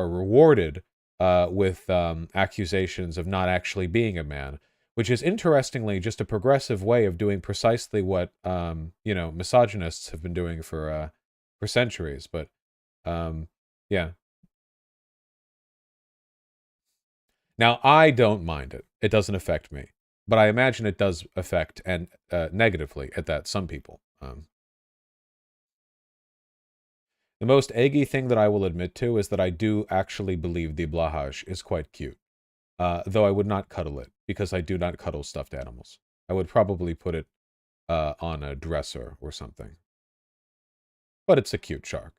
rewarded with accusations of not actually being a man, which is interestingly just a progressive way of doing precisely what you know, misogynists have been doing for centuries. But yeah. Now I don't mind it; it doesn't affect me, but I imagine it does affect, and negatively at that, some people. The most eggy thing that I will admit to is that I do actually believe the blahaj is quite cute. Though I would not cuddle it, because I do not cuddle stuffed animals. I would probably put it on a dresser or something. But it's a cute shark.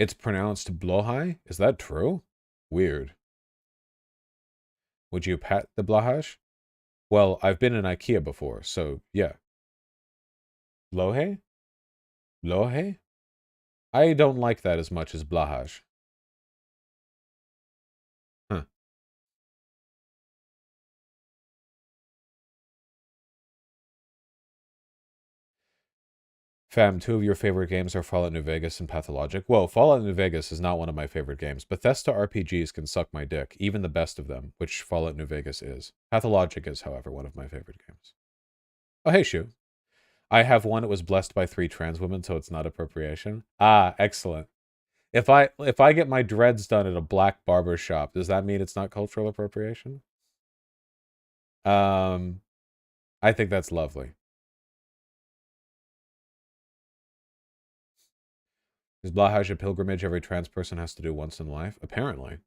It's pronounced Blohai? Is that true? Weird. Would you pat the Blahaj? Well, I've been in IKEA before, so yeah. Blohe? Blohe? I don't like that as much as Blahaj. Huh. Fam, two of your favorite games are Fallout New Vegas and Pathologic. Well, Fallout New Vegas is not one of my favorite games. Bethesda RPGs can suck my dick, even the best of them, which Fallout New Vegas is. Pathologic is, however, one of my favorite games. Oh, hey, Shu. I have one that was blessed by 3 trans women, so it's not appropriation. Ah, excellent. If I get my dreads done at a black barber shop, does that mean it's not cultural appropriation? I think that's lovely. Is Blahaj a pilgrimage every trans person has to do once in life? Apparently.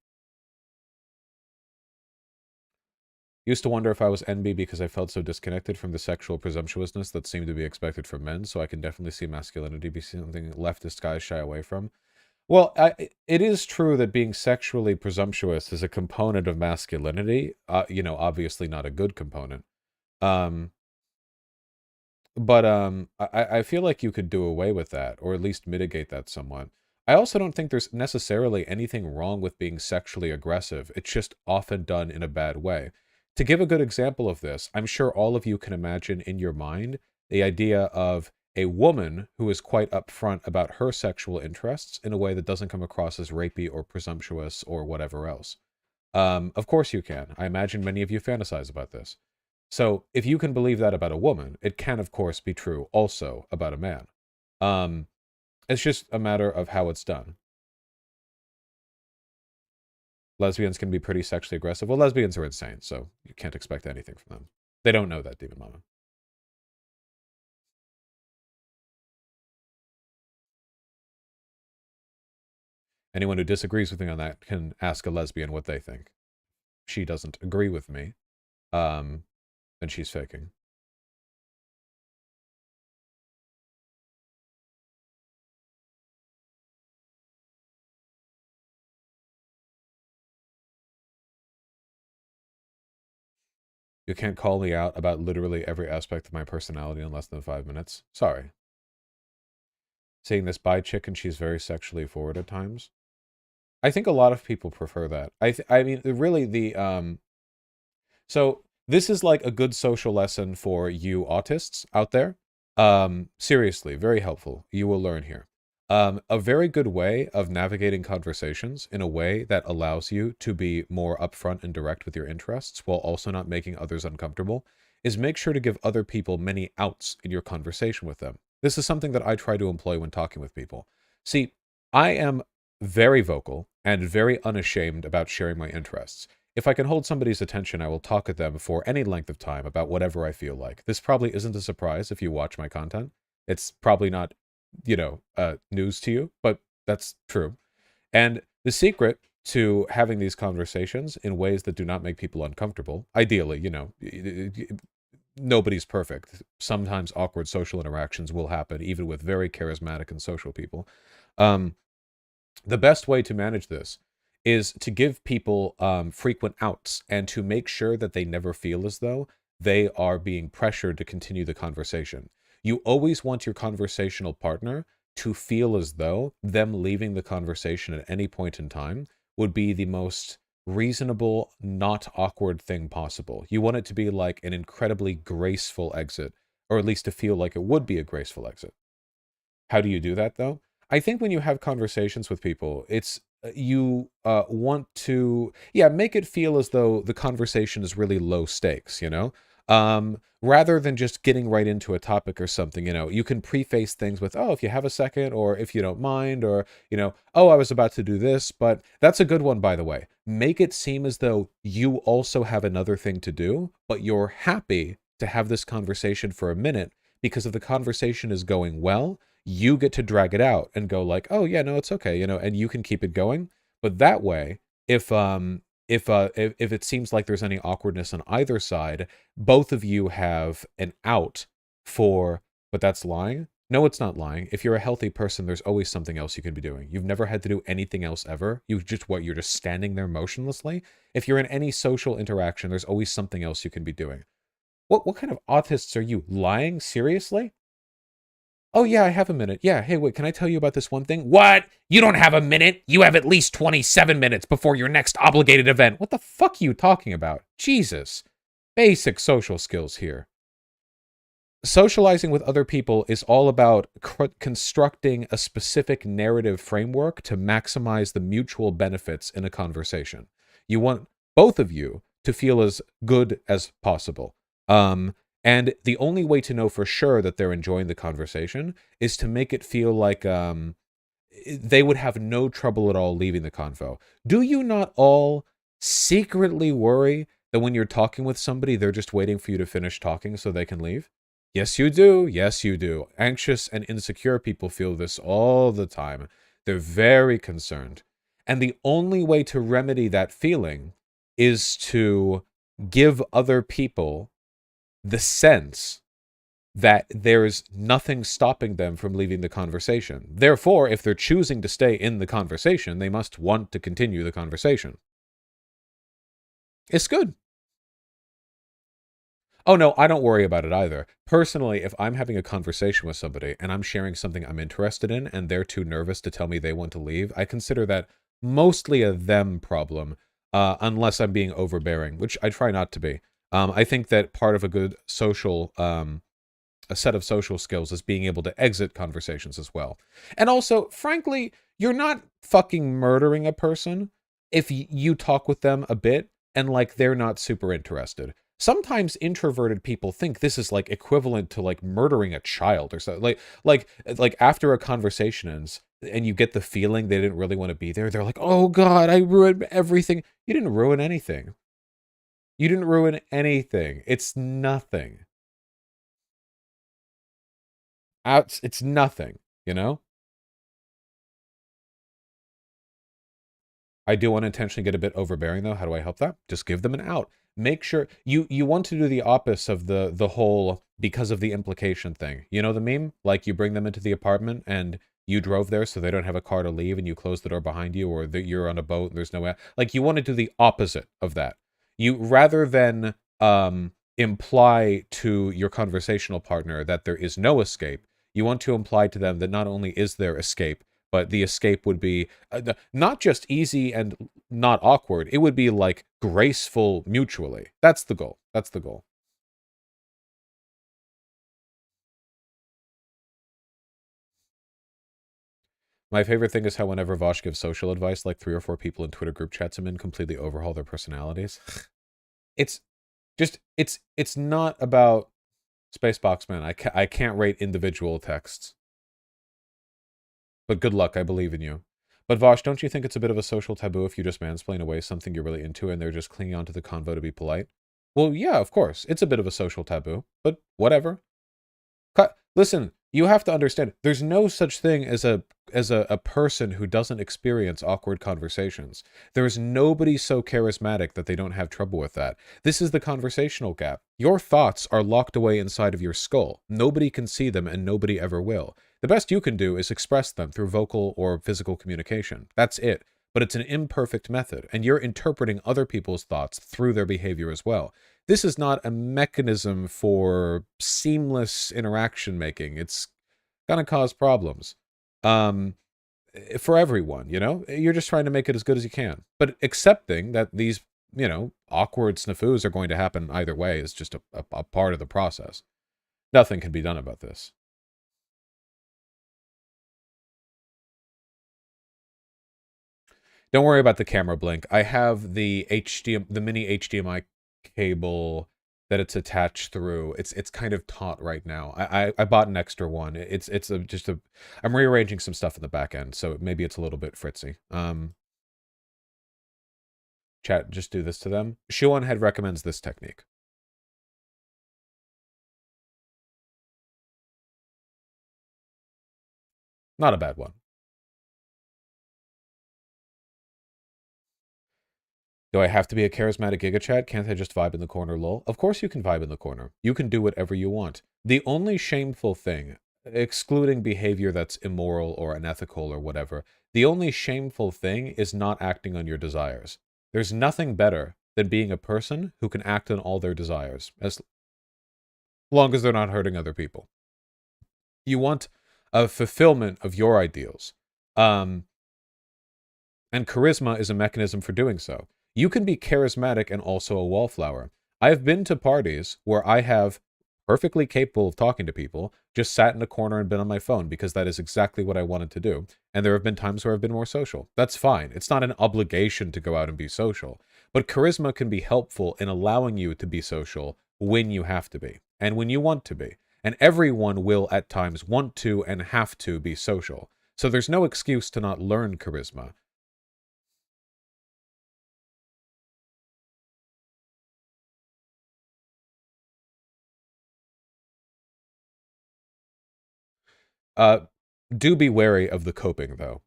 Used to wonder if I was NB because I felt so disconnected from the sexual presumptuousness that seemed to be expected from men, so I can definitely see masculinity be something leftist guys shy away from. Well, it is true that being sexually presumptuous is a component of masculinity. You know, obviously not a good component. But I feel like you could do away with that, or at least mitigate that somewhat. I also don't think there's necessarily anything wrong with being sexually aggressive. It's just often done in a bad way. To give a good example of this, I'm sure all of you can imagine in your mind the idea of a woman who is quite upfront about her sexual interests in a way that doesn't come across as rapey or presumptuous or whatever else. Of course you can. I imagine many of you fantasize about this. So if you can believe that about a woman, it can, of course, be true also about a man. It's just a matter of how it's done. Lesbians can be pretty sexually aggressive. Well, lesbians are insane, so you can't expect anything from them. They don't know that, Demon Mama. Anyone who disagrees with me on that can ask a lesbian what they think. She doesn't agree with me, then she's faking. You can't call me out about literally every aspect of my personality in less than 5 minutes. Sorry. Seeing this bi chick and she's very sexually forward at times. I think a lot of people prefer that. I mean, really so this is like a good social lesson for you autists out there. Seriously, very helpful. You will learn here. A very good way of navigating conversations in a way that allows you to be more upfront and direct with your interests while also not making others uncomfortable is make sure to give other people many outs in your conversation with them. This is something that I try to employ when talking with people. See, I am very vocal and very unashamed about sharing my interests. If I can hold somebody's attention, I will talk at them for any length of time about whatever I feel like. This probably isn't a surprise if you watch my content. It's probably not, you know, news to you, but that's true. And the secret to having these conversations in ways that do not make people uncomfortable, ideally, you know, nobody's perfect. Sometimes awkward social interactions will happen, even with very charismatic and social people. The best way to manage this is to give people frequent outs and to make sure that they never feel as though they are being pressured to continue the conversation. You always want your conversational partner to feel as though them leaving the conversation at any point in time would be the most reasonable, not awkward thing possible. You want it to be like an incredibly graceful exit, or at least to feel like it would be a graceful exit. How do you do that, though? I think when you have conversations with people, it's you want to, make it feel as though the conversation is really low stakes, you know? Rather than just getting right into a topic or something, you know, you can preface things with, oh, if you have a second, or if you don't mind, or, you know, oh, I was about to do this, but that's a good one, by the way. Make it seem as though you also have another thing to do, but you're happy to have this conversation for a minute, because if the conversation is going well, you get to drag it out and go like, oh yeah, no, it's okay, you know, and you can keep it going. But that way, if it seems like there's any awkwardness on either side, both of you have an out for, but that's lying. No, it's not lying. If you're a healthy person, there's always something else you can be doing. You've never had to do anything else ever. You're just standing there motionlessly. If you're in any social interaction, there's always something else you can be doing. What kind of autists are you? Lying? Seriously? Oh, yeah, I have a minute. Yeah, hey, wait, can I tell you about this one thing? What? You don't have a minute? You have at least 27 minutes before your next obligated event. What the fuck are you talking about? Jesus. Basic social skills here. Socializing with other people is all about constructing a specific narrative framework to maximize the mutual benefits in a conversation. You want both of you to feel as good as possible. And the only way to know for sure that they're enjoying the conversation is to make it feel like they would have no trouble at all leaving the convo. Do you not all secretly worry that when you're talking with somebody, they're just waiting for you to finish talking so they can leave? Yes, you do. Yes, you do. Anxious and insecure people feel this all the time. They're very concerned. And the only way to remedy that feeling is to give other people the sense that there's nothing stopping them from leaving the conversation. Therefore, if they're choosing to stay in the conversation, they must want to continue the conversation. It's good. Oh, no, I don't worry about it either. Personally, if I'm having a conversation with somebody and I'm sharing something I'm interested in and they're too nervous to tell me they want to leave, I consider that mostly a them problem, unless I'm being overbearing, which I try not to be. I think that part of a good social, a set of social skills is being able to exit conversations as well. And also, frankly, you're not fucking murdering a person if you talk with them a bit and like they're not super interested. Sometimes introverted people think this is like equivalent to like murdering a child or something. Like after a conversation ends and you get the feeling they didn't really want to be there, they're like, "Oh God, I ruined everything." You didn't ruin anything. You didn't ruin anything. It's nothing. It's nothing, you know? I do unintentionally get a bit overbearing though. How do I help that? Just give them an out. Make sure you want to do the opposite of the whole because of the implication thing. You know the meme? Like you bring them into the apartment and you drove there so they don't have a car to leave and you close the door behind you, or that you're on a boat and there's no way. Like you want to do the opposite of that. You rather than imply to your conversational partner that there is no escape, you want to imply to them that not only is there escape, but the escape would be not just easy and not awkward. It would be like graceful mutually. That's the goal. That's the goal. My favorite thing is how whenever Vosh gives social advice, like 3 or 4 people in Twitter group chats him in completely overhaul their personalities. It's not about Spaceboxman. I can't rate individual texts. But good luck, I believe in you. But Vosh, don't you think it's a bit of a social taboo if you just mansplain away something you're really into and they're just clinging onto the convo to be polite? Well, yeah, of course. It's a bit of a social taboo, but whatever. Listen, you have to understand, there's no such thing as a person who doesn't experience awkward conversations. There's nobody so charismatic that they don't have trouble with that. This is the conversational gap. Your thoughts are locked away inside of your skull. Nobody can see them and nobody ever will. The best you can do is express them through vocal or physical communication. That's it. But it's an imperfect method, and you're interpreting other people's thoughts through their behavior as well. This is not a mechanism for seamless interaction making. It's going to cause problems for everyone, you know? You're just trying to make it as good as you can. But accepting that these, you know, awkward snafus are going to happen either way is just a part of the process. Nothing can be done about this. Don't worry about the camera blink. I have the mini HDMI cable that it's attached through. It's kind of taut right now. I bought an extra one. I'm rearranging some stuff in the back end, so maybe it's a little bit fritzy. Chat, just do this to them. Shuon Head recommends this technique. Not a bad one. Do I have to be a charismatic gigachad? Can't I just vibe in the corner, lol? Of course you can vibe in the corner. You can do whatever you want. The only shameful thing excluding behavior that's immoral or unethical or whatever, the only shameful thing is not acting on your desires. There's nothing better than being a person who can act on all their desires, as long as they're not hurting other people. You want a fulfillment of your ideals. And charisma is a mechanism for doing so. You can be charismatic and also a wallflower. I've been to parties where I have, perfectly capable of talking to people, just sat in a corner and been on my phone because that is exactly what I wanted to do. And there have been times where I've been more social. That's fine. It's not an obligation to go out and be social. But charisma can be helpful in allowing you to be social when you have to be and when you want to be. And everyone will at times want to and have to be social. So there's no excuse to not learn charisma. Do be wary of the coping, though.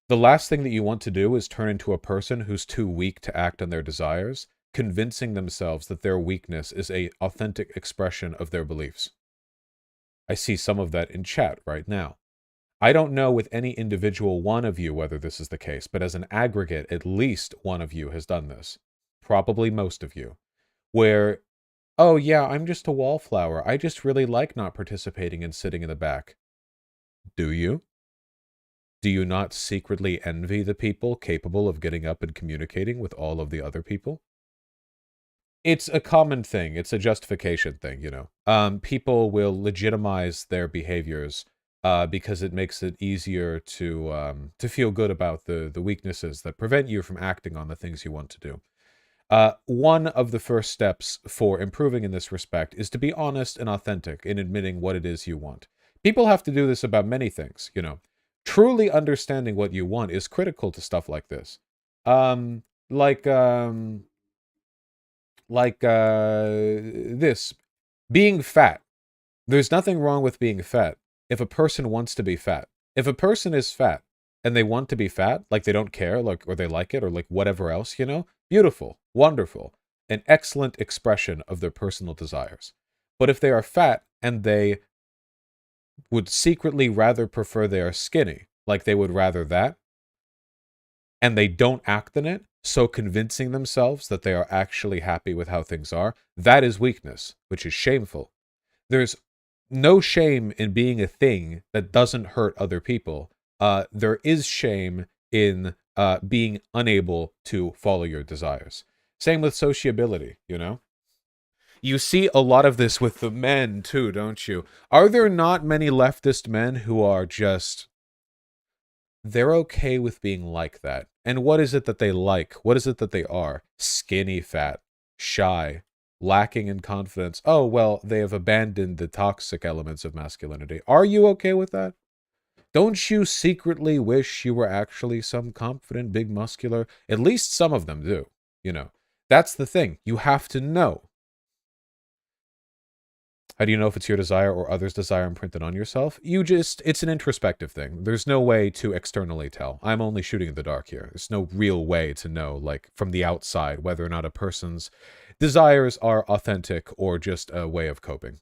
The last thing that you want to do is turn into a person who's too weak to act on their desires, convincing themselves that their weakness is an authentic expression of their beliefs. I see some of that in chat right now. I don't know with any individual one of you whether this is the case, but as an aggregate, at least one of you has done this. Probably most of you. Where, oh yeah, I'm just a wallflower. I just really like not participating and sitting in the back. Do you? Do you not secretly envy the people capable of getting up and communicating with all of the other people? It's a common thing. It's a justification thing, you know. People will legitimize their behaviors because it makes it easier to feel good about the weaknesses that prevent you from acting on the things you want to do. One of the first steps for improving in this respect is to be honest and authentic in admitting what it is you want. People have to do this about many things, you know. Truly understanding what you want is critical to stuff like this. This. Being fat. There's nothing wrong with being fat if a person wants to be fat. If a person is fat and they want to be fat, like they don't care, like, or they like it, or like whatever else, you know, beautiful, wonderful, an excellent expression of their personal desires. But if they are fat and they would secretly rather prefer they are skinny, like they would rather that, and they don't act on it, so convincing themselves that they are actually happy with how things are, that is weakness, which is shameful. There's no shame in being a thing that doesn't hurt other people. There is shame in being unable to follow your desires. Same with sociability, you know? You see a lot of this with the men, too, don't you? Are there not many leftist men who are just... they're okay with being like that. And what is it that they like? What is it that they are? Skinny fat, shy, lacking in confidence. Oh, well, they have abandoned the toxic elements of masculinity. Are you okay with that? Don't you secretly wish you were actually some confident, big, muscular? At least some of them do, you know. That's the thing. You have to know. How do you know if it's your desire or others' desire imprinted on yourself? It's an introspective thing. There's no way to externally tell. I'm only shooting in the dark here. There's no real way to know, like, from the outside, whether or not a person's desires are authentic or just a way of coping.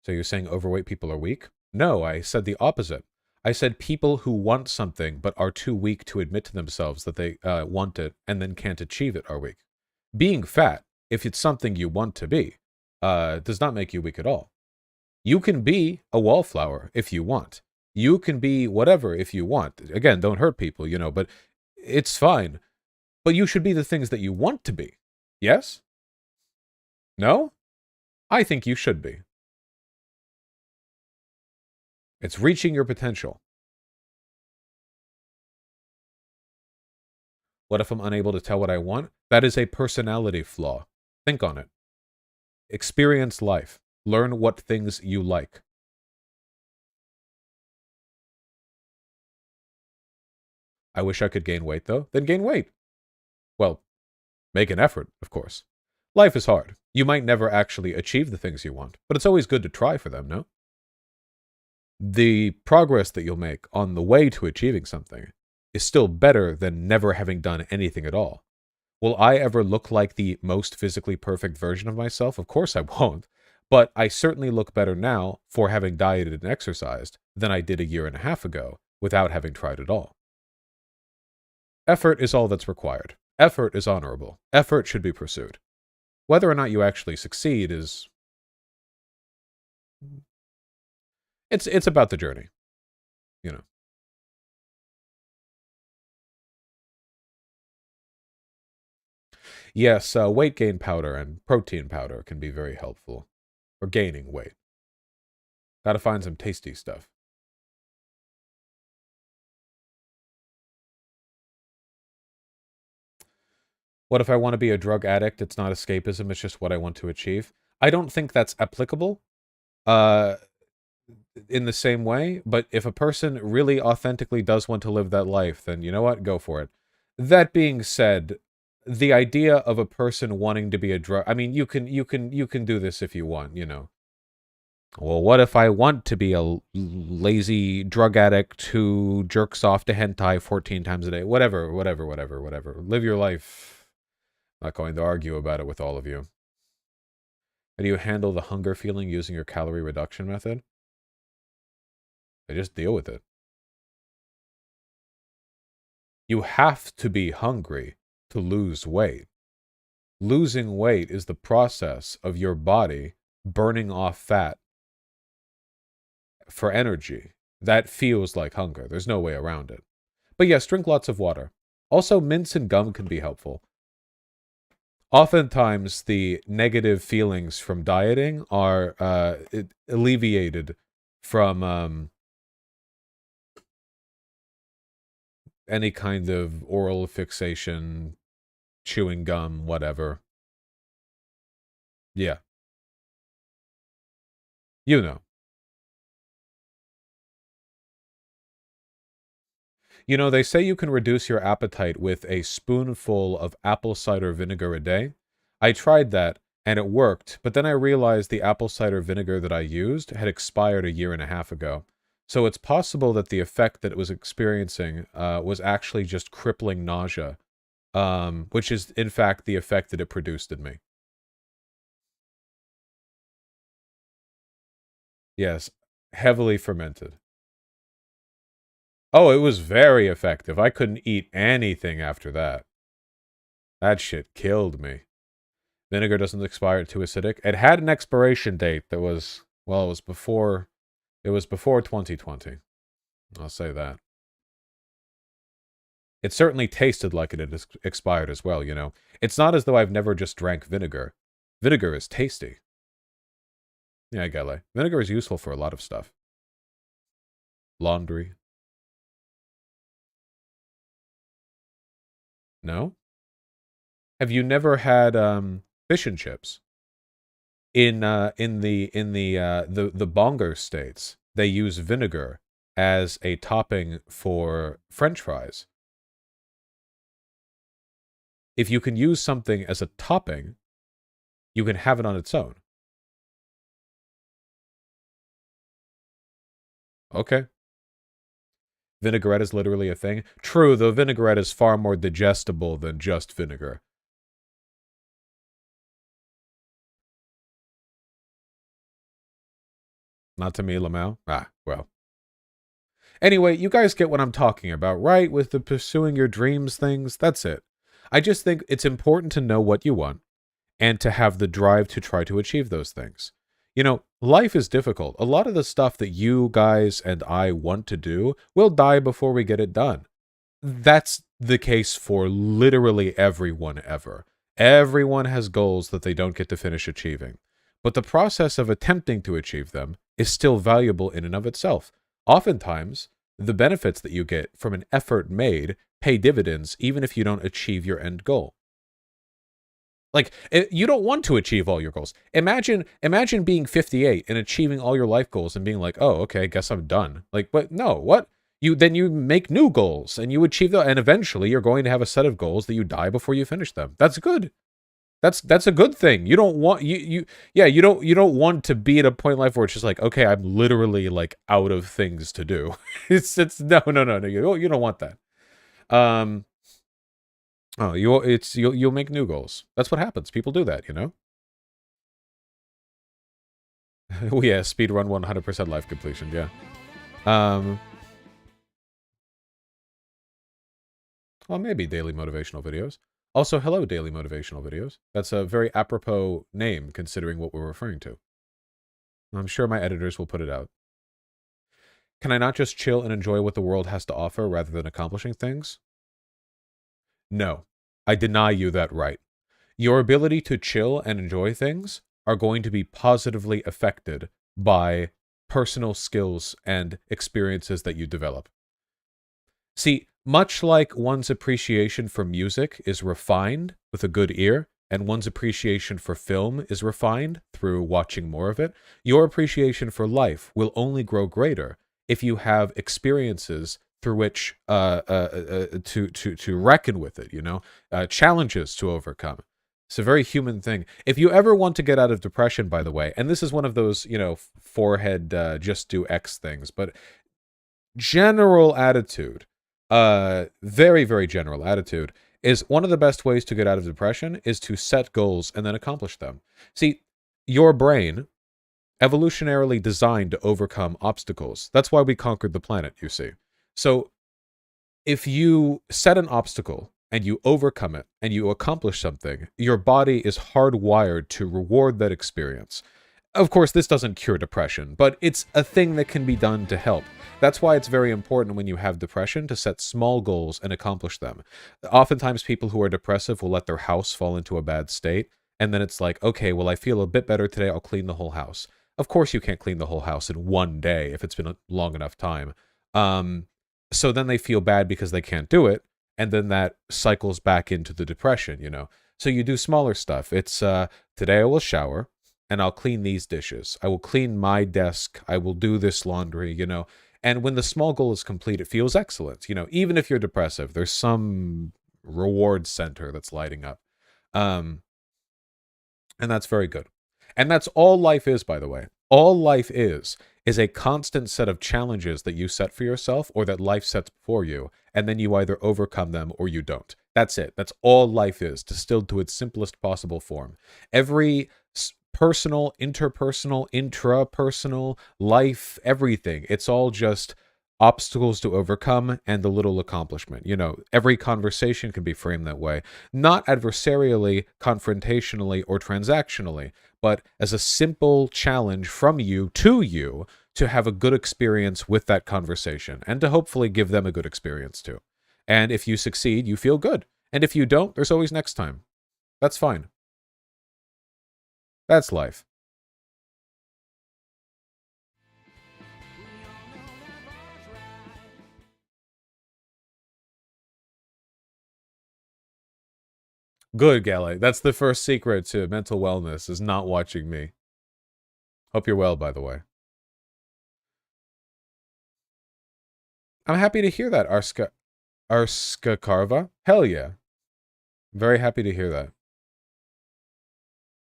So you're saying overweight people are weak? No, I said the opposite. I said people who want something but are too weak to admit to themselves that they want it and then can't achieve it are weak. Being fat, if it's something you want to be, does not make you weak at all. You can be a wallflower if you want. You can be whatever if you want. Again, don't hurt people, you know, but it's fine. But you should be the things that you want to be. Yes? No? I think you should be. It's reaching your potential. What if I'm unable to tell what I want? That is a personality flaw. Think on it. Experience life. Learn what things you like. I wish I could gain weight, though. Then gain weight. Well, make an effort, of course. Life is hard. You might never actually achieve the things you want, but it's always good to try for them, no? The progress that you'll make on the way to achieving something is still better than never having done anything at all. Will I ever look like the most physically perfect version of myself? Of course I won't. But I certainly look better now for having dieted and exercised than I did a year and a half ago without having tried it all. Effort is all that's required. Effort is honorable. Effort should be pursued. Whether or not you actually succeed is... It's about the journey, you know. Yes, weight gain powder and protein powder can be very helpful. Or gaining weight. Gotta find some tasty stuff. What if I want to be a drug addict? It's not escapism, it's just what I want to achieve. I don't think that's applicable in the same way, but if a person really authentically does want to live that life, then you know what? Go for it. That being said, the idea of a person wanting to be a drug... I mean, you can do this if you want, you know. Well, what if I want to be a lazy drug addict who jerks off to hentai 14 times a day? Whatever. Live your life. Not going to argue about it with all of you. How do you handle the hunger feeling using your calorie reduction method? I just deal with it. You have to be hungry to lose weight. Losing weight is the process of your body burning off fat for energy. That feels like hunger. There's no way around it. But yes, drink lots of water. Also, mints and gum can be helpful. Oftentimes, the negative feelings from dieting are alleviated from any kind of oral fixation, chewing gum, whatever. Yeah. You know. You know, they say you can reduce your appetite with a spoonful of apple cider vinegar a day. I tried that, and it worked, but then I realized the apple cider vinegar that I used had expired a year and a half ago. So it's possible that the effect that it was experiencing was actually just crippling nausea, which is, in fact, the effect that it produced in me. Yes, heavily fermented. Oh, it was very effective. I couldn't eat anything after that. That shit killed me. Vinegar doesn't expire too acidic. It had an expiration date that was, well, it was before 2020. I'll say that. It certainly tasted like it had expired as well, you know. It's not as though I've never just drank vinegar. Vinegar is tasty. Yeah, Gele. Vinegar is useful for a lot of stuff. Laundry. No? Have you never had fish and chips? In the Bongo states, they use vinegar as a topping for French fries. If you can use something as a topping, you can have it on its own. Okay. Vinaigrette is literally a thing. True, though vinaigrette is far more digestible than just vinegar. Not to me, Lamau? Ah, well. Anyway, you guys get what I'm talking about, right? With the pursuing your dreams things, that's it. I just think it's important to know what you want and to have the drive to try to achieve those things. You know, life is difficult. A lot of the stuff that you guys and I want to do will die before we get it done. That's the case for literally everyone ever. Everyone has goals that they don't get to finish achieving. But the process of attempting to achieve them is still valuable in and of itself. Oftentimes, the benefits that you get from an effort made pay dividends even if you don't achieve your end goal. Like, you don't want to achieve all your goals. Imagine being 58 and achieving all your life goals and being like, oh, okay, I guess I'm done. Like, but no, what? Then you make new goals and you achieve them, and eventually you're going to have a set of goals that you die before you finish them. That's good. That's a good thing. You don't want you don't want to be at a point in life where it's just like, okay, I'm literally like out of things to do. it's no. You don't want that. Oh, you'll make new goals. That's what happens. People do that, you know? Oh yeah, speedrun 100% life completion, yeah. Well, maybe daily motivational videos. Also, hello, daily motivational videos. That's a very apropos name, considering what we're referring to. I'm sure my editors will put it out. Can I not just chill and enjoy what the world has to offer rather than accomplishing things? No. I deny you that right. Your ability to chill and enjoy things are going to be positively affected by personal skills and experiences that you develop. See, much like one's appreciation for music is refined with a good ear, and one's appreciation for film is refined through watching more of it, your appreciation for life will only grow greater if you have experiences through which to reckon with it, you know, challenges to overcome. It's a very human thing. If you ever want to get out of depression, by the way, and this is one of those, you know, forehead just do X things, but general attitude, very, very general attitude, is one of the best ways to get out of depression is to set goals and then accomplish them. See, your brain, evolutionarily designed to overcome obstacles. That's why we conquered the planet, you see. So if you set an obstacle and you overcome it and you accomplish something, your body is hardwired to reward that experience. Of course, this doesn't cure depression, but it's a thing that can be done to help. That's why it's very important when you have depression to set small goals and accomplish them. Oftentimes, people who are depressive will let their house fall into a bad state, and then it's like, okay, well, I feel a bit better today, I'll clean the whole house. Of course, you can't clean the whole house in one day if it's been a long enough time. So then they feel bad because they can't do it, and then that cycles back into the depression, you know. So you do smaller stuff. It's, today I will shower, and I'll clean these dishes. I will clean my desk. I will do this laundry, you know. And when the small goal is complete, it feels excellent. You know, even if you're depressive, there's some reward center that's lighting up. And that's very good. And that's all life is, by the way. All life is a constant set of challenges that you set for yourself or that life sets before you, and then you either overcome them or you don't. That's it. That's all life is, distilled to its simplest possible form. Every personal, interpersonal, intrapersonal, life, everything. It's all just obstacles to overcome and a little accomplishment. You know, every conversation can be framed that way. Not adversarially, confrontationally, or transactionally, but as a simple challenge from you to have a good experience with that conversation and to hopefully give them a good experience too. And if you succeed, you feel good. And if you don't, there's always next time. That's fine. That's life. Good, Galley. That's the first secret to mental wellness, is not watching me. Hope you're well, by the way. I'm happy to hear that, Arska Karva. Hell yeah. Very happy to hear that.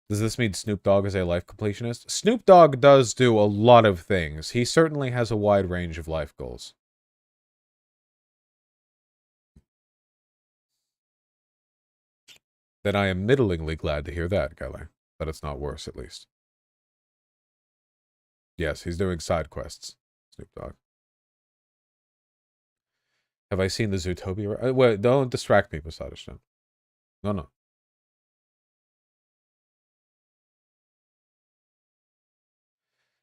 Does this mean Snoop Dogg is a life completionist? Snoop Dogg does do a lot of things. He certainly has a wide range of life goals. Then I am middlingly glad to hear that, Galley. But it's not worse, at least. Yes, he's doing side quests, Snoop Dogg. Have I seen the Zootopia? Wait, don't distract me, Posadisha. No, no.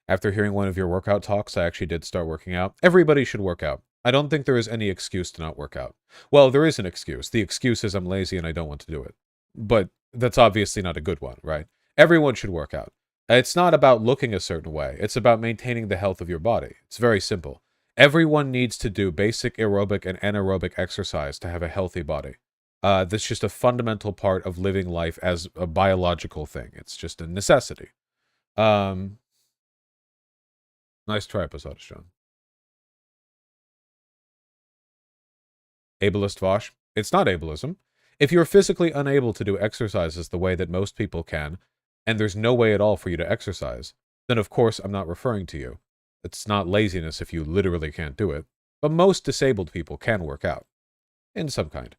After hearing one of your workout talks, I actually did start working out. Everybody should work out. I don't think there is any excuse to not work out. Well, there is an excuse. The excuse is I'm lazy and I don't want to do it. But that's obviously not a good one, right? Everyone should work out. It's not about looking a certain way. It's about maintaining the health of your body. It's very simple. Everyone needs to do basic aerobic and anaerobic exercise to have a healthy body. That's just a fundamental part of living life as a biological thing. It's just a necessity. Nice try, Posadis John. Ableist Vosh. It's not ableism. If you're physically unable to do exercises the way that most people can, and there's no way at all for you to exercise, then of course I'm not referring to you. It's not laziness if you literally can't do it. But most disabled people can work out. In some kind.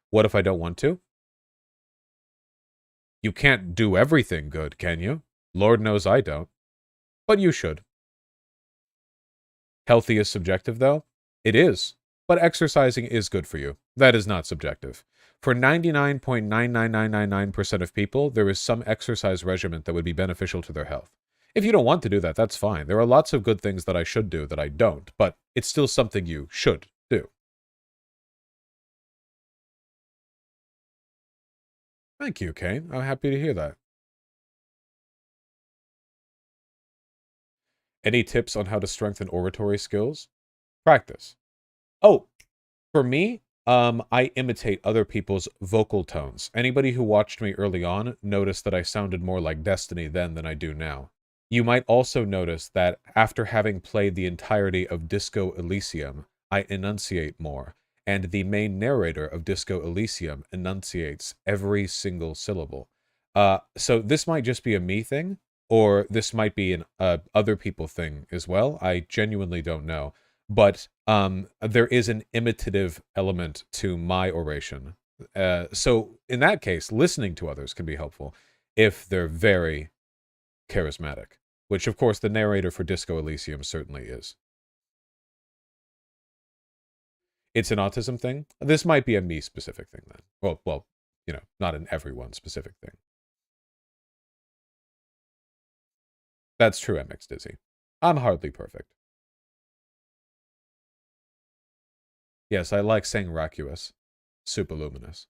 What if I don't want to? You can't do everything good, can you? Lord knows I don't. But you should. Healthy is subjective, though? It is. But exercising is good for you. That is not subjective. For 99.99999% of people, there is some exercise regimen that would be beneficial to their health. If you don't want to do that, that's fine. There are lots of good things that I should do that I don't, but it's still something you should do. Thank you, Kane. I'm happy to hear that. Any tips on how to strengthen oratory skills? Practice. Oh, for me, I imitate other people's vocal tones. Anybody who watched me early on noticed that I sounded more like Destiny then than I do now. You might also notice that after having played the entirety of Disco Elysium, I enunciate more, and the main narrator of Disco Elysium enunciates every single syllable. So this might just be a me thing, or this might be an other people thing as well. I genuinely don't know. But there is an imitative element to my oration. So in that case, listening to others can be helpful if they're very charismatic, which of course the narrator for Disco Elysium certainly is. It's an autism thing. This might be a me specific thing then. Well, you know, not an everyone specific thing. That's true, MX Dizzy. I'm hardly perfect. Yes, I like saying racuous. Superluminous.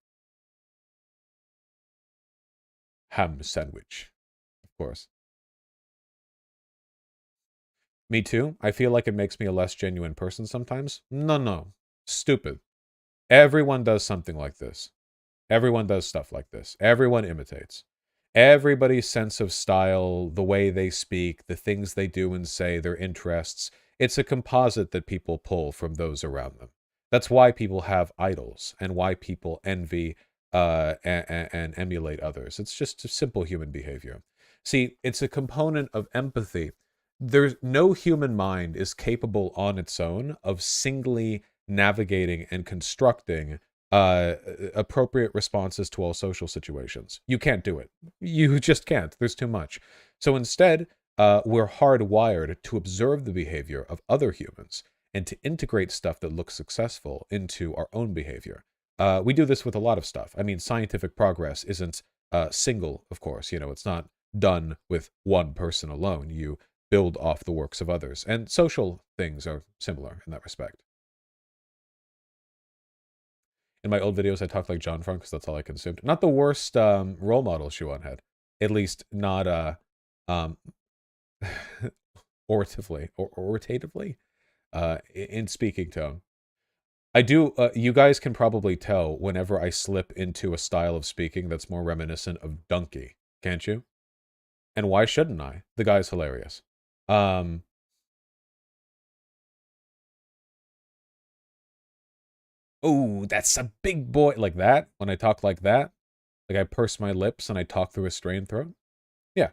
Ham sandwich. Of course. Me too. I feel like it makes me a less genuine person sometimes. No. Stupid. Everyone does something like this. Everyone does stuff like this. Everyone imitates. Everybody's sense of style, the way they speak, the things they do and say, their interests, it's a composite that people pull from those around them. That's why people have idols and why people envy and emulate others. It's just simple human behavior. See, it's a component of empathy. There's no human mind is capable on its own of singly navigating and constructing appropriate responses to all social situations. You can't do it. You just can't. There's too much. So instead, we're hardwired to observe the behavior of other humans and to integrate stuff that looks successful into our own behavior. We do this with a lot of stuff. I mean, scientific progress isn't single, of course. You know, it's not done with one person alone. You build off the works of others. And social things are similar in that respect. In my old videos, I talked like John Frank because that's all I consumed. Not the worst role model Shuan had. At least not oratively, in speaking tone. I do, you guys can probably tell whenever I slip into a style of speaking that's more reminiscent of Donkey, can't you? And why shouldn't I? The guy's hilarious. Oh, that's a big boy. Like that, when I talk like that. Like I purse my lips and I talk through a strained throat. Yeah.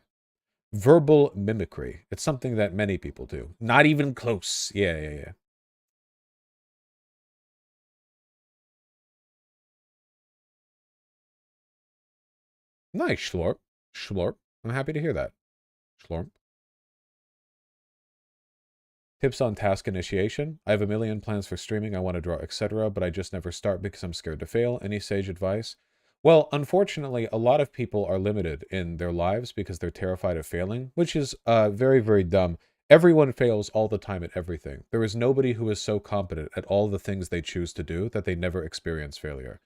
Verbal mimicry. It's something that many people do. Not even close. Yeah. Nice, Schlorp. Schlorp. I'm happy to hear that. Schlorp. Tips on task initiation. I have a million plans for streaming I want to draw, etc., but I just never start because I'm scared to fail. Any sage advice? Well, unfortunately, a lot of people are limited in their lives because they're terrified of failing, which is very, very dumb. Everyone fails all the time at everything. There is nobody who is so competent at all the things they choose to do that they never experience failure.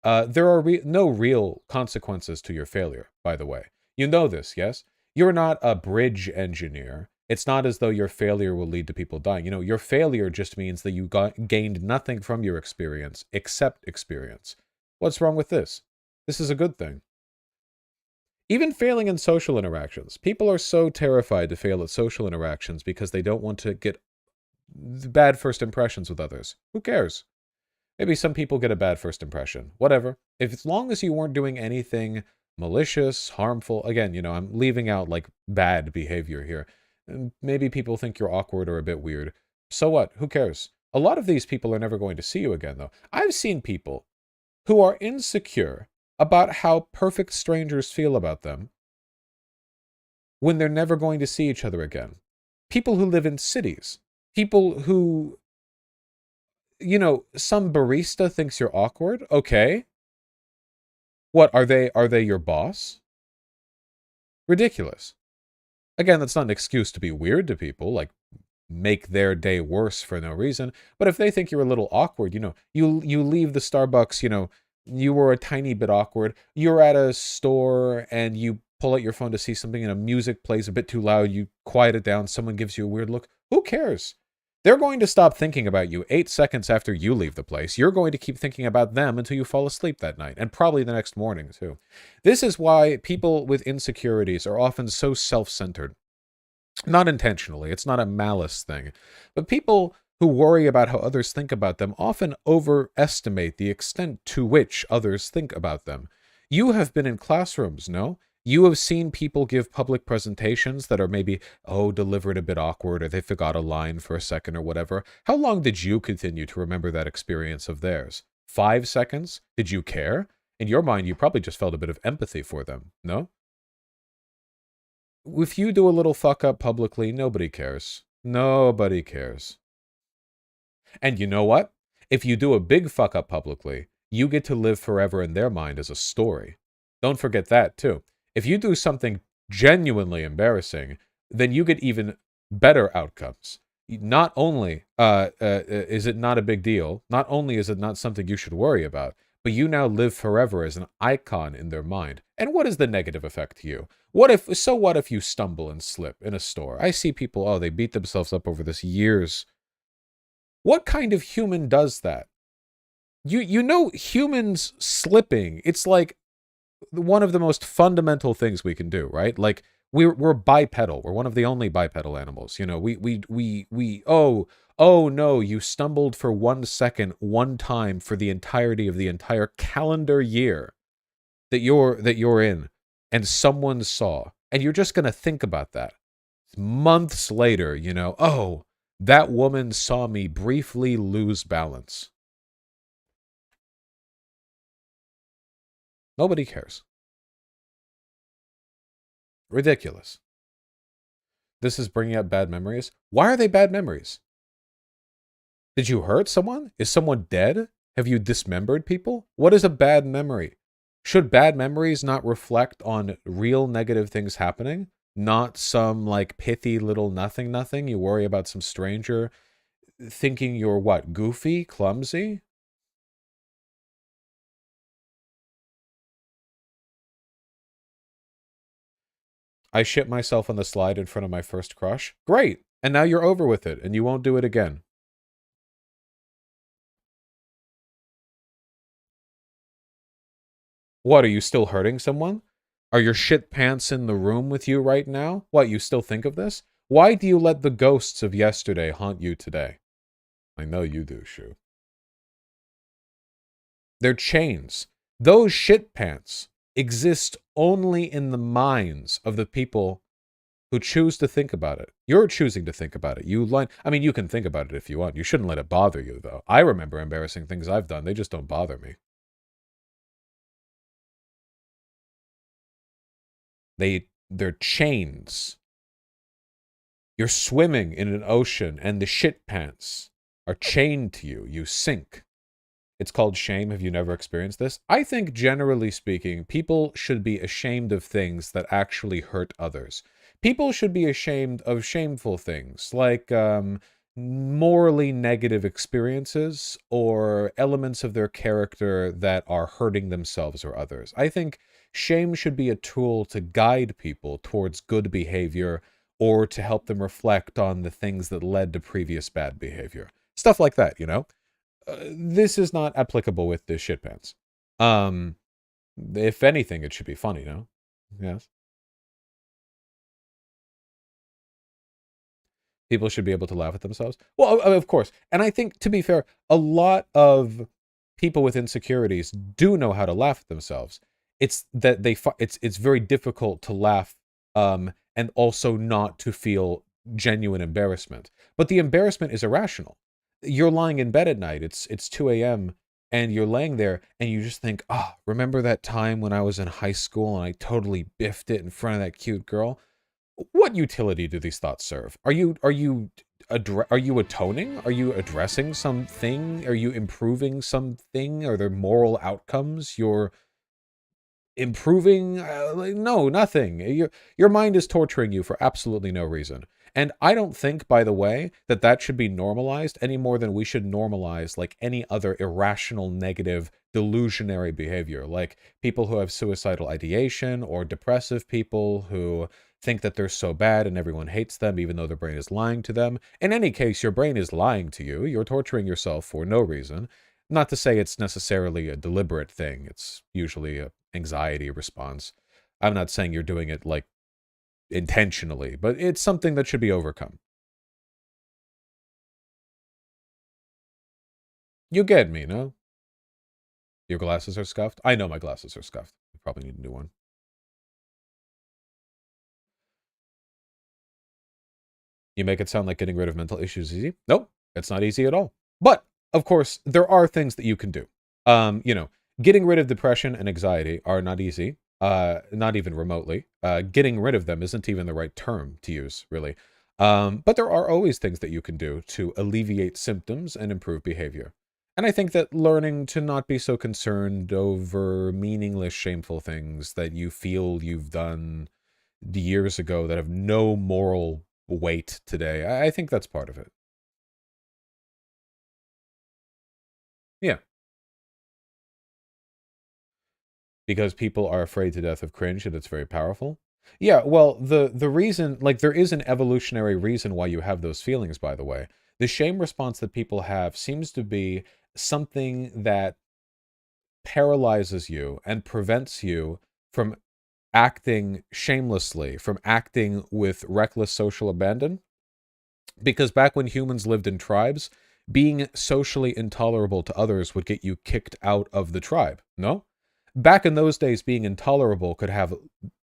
There are no real consequences to your failure, by the way. You know this, yes? You're not a bridge engineer. It's not as though your failure will lead to people dying. You know, your failure just means that you gained nothing from your experience except experience. What's wrong with this? This is a good thing. Even failing in social interactions. People are so terrified to fail at social interactions because they don't want to get bad first impressions with others. Who cares? Maybe some people get a bad first impression. Whatever. As long as you weren't doing anything malicious, harmful. Again, you know, I'm leaving out like bad behavior here. Maybe people think you're awkward or a bit weird. So what? Who cares? A lot of these people are never going to see you again, though. I've seen people who are insecure about how perfect strangers feel about them when they're never going to see each other again. people who live in cities, people who, you know, some barista thinks you're awkward. Okay. What, are they your boss? Ridiculous. Again, that's not an excuse to be weird to people, like make their day worse for no reason. But if they think you're a little awkward, you know, you leave the Starbucks, you know, you were a tiny bit awkward. You're at a store and you pull out your phone to see something and a music plays a bit too loud. You quiet it down. Someone gives you a weird look. Who cares? They're going to stop thinking about you 8 seconds after you leave the place. You're going to keep thinking about them until you fall asleep that night, and probably the next morning, too. This is why people with insecurities are often so self-centered. Not intentionally, it's not a malice thing. But people who worry about how others think about them often overestimate the extent to which others think about them. You have been in classrooms, no? You have seen people give public presentations that are maybe, delivered a bit awkward, or they forgot a line for a second or whatever. How long did you continue to remember that experience of theirs? 5 seconds? Did you care? In your mind, you probably just felt a bit of empathy for them, no? If you do a little fuck up publicly, nobody cares. Nobody cares. And you know what? If you do a big fuck up publicly, you get to live forever in their mind as a story. Don't forget that, too. If you do something genuinely embarrassing, then you get even better outcomes. Not only is it not a big deal, not only is it not something you should worry about, but you now live forever as an icon in their mind. And what is the negative effect to you? What if you stumble and slip in a store? I see people, they beat themselves up over this years. What kind of human does that? You know, humans slipping, it's like one of the most fundamental things we can do, right? Like we're bipedal. We're one of the only bipedal animals. You know, oh no, you stumbled for 1 second, one time for the entirety of the entire calendar year that you're in, and someone saw, and you're just gonna think about that. Months later, you know, that woman saw me briefly lose balance. Nobody cares. Ridiculous. This is bringing up bad memories. Why are they bad memories? Did you hurt someone? Is someone dead? Have you dismembered people? What is a bad memory? Should bad memories not reflect on real negative things happening? Not some, like, pithy little nothing you worry about some stranger thinking you're what? Goofy? Clumsy? I shit myself on the slide in front of my first crush. Great! And now you're over with it, and you won't do it again. What, are you still hurting someone? Are your shit pants in the room with you right now? What, you still think of this? Why do you let the ghosts of yesterday haunt you today? I know you do, Shu. They're chains. Those shit pants exist only in the minds of the people who choose to think about it. You're choosing to think about it. You can think about it if you want. You shouldn't let it bother you, though. I remember embarrassing things I've done. They just don't bother me. They're chains. You're swimming in an ocean, and the shit pants are chained to you. You sink. It's called shame. Have you never experienced this? I think, generally speaking, people should be ashamed of things that actually hurt others. People should be ashamed of shameful things, like morally negative experiences or elements of their character that are hurting themselves or others. I think shame should be a tool to guide people towards good behavior or to help them reflect on the things that led to previous bad behavior. Stuff like that, you know? This is not applicable with the shit pants. If anything, it should be funny, no? Yes. People should be able to laugh at themselves. Well, of course. And I think, to be fair, a lot of people with insecurities do know how to laugh at themselves. It's that it's very difficult to laugh and also not to feel genuine embarrassment. But the embarrassment is irrational. You're lying in bed at night, it's 2 a.m., and you're laying there, and you just think, remember that time when I was in high school and I totally biffed it in front of that cute girl? what utility do these thoughts serve? Are you atoning? Are you addressing something? Are you improving something? Are there moral outcomes you're improving? No, nothing. Your mind is torturing you for absolutely no reason. And I don't think, by the way, that that should be normalized any more than we should normalize like any other irrational, negative, delusionary behavior. Like people who have suicidal ideation or depressive people who think that they're so bad and everyone hates them even though their brain is lying to them. In any case, your brain is lying to you. You're torturing yourself for no reason. Not to say it's necessarily a deliberate thing. It's usually a anxiety response. I'm not saying you're doing it like intentionally, but it's something that should be overcome. You get me, no? Your glasses are scuffed? I know my glasses are scuffed. You probably need a new one. You make it sound like getting rid of mental issues is easy. Nope, it's not easy at all. But, of course, there are things that you can do. You know, getting rid of depression and anxiety are not easy. Not even remotely. Getting rid of them isn't even the right term to use, really. But there are always things that you can do to alleviate symptoms and improve behavior. And I think that learning to not be so concerned over meaningless, shameful things that you feel you've done years ago that have no moral weight today, I think that's part of it. Yeah. Because people are afraid to death of cringe and it's very powerful. Yeah, well, the reason, like, there is an evolutionary reason why you have those feelings, by the way. The shame response that people have seems to be something that paralyzes you and prevents you from acting shamelessly, from acting with reckless social abandon. Because back when humans lived in tribes, being socially intolerable to others would get you kicked out of the tribe, no? Back in those days, being intolerable could have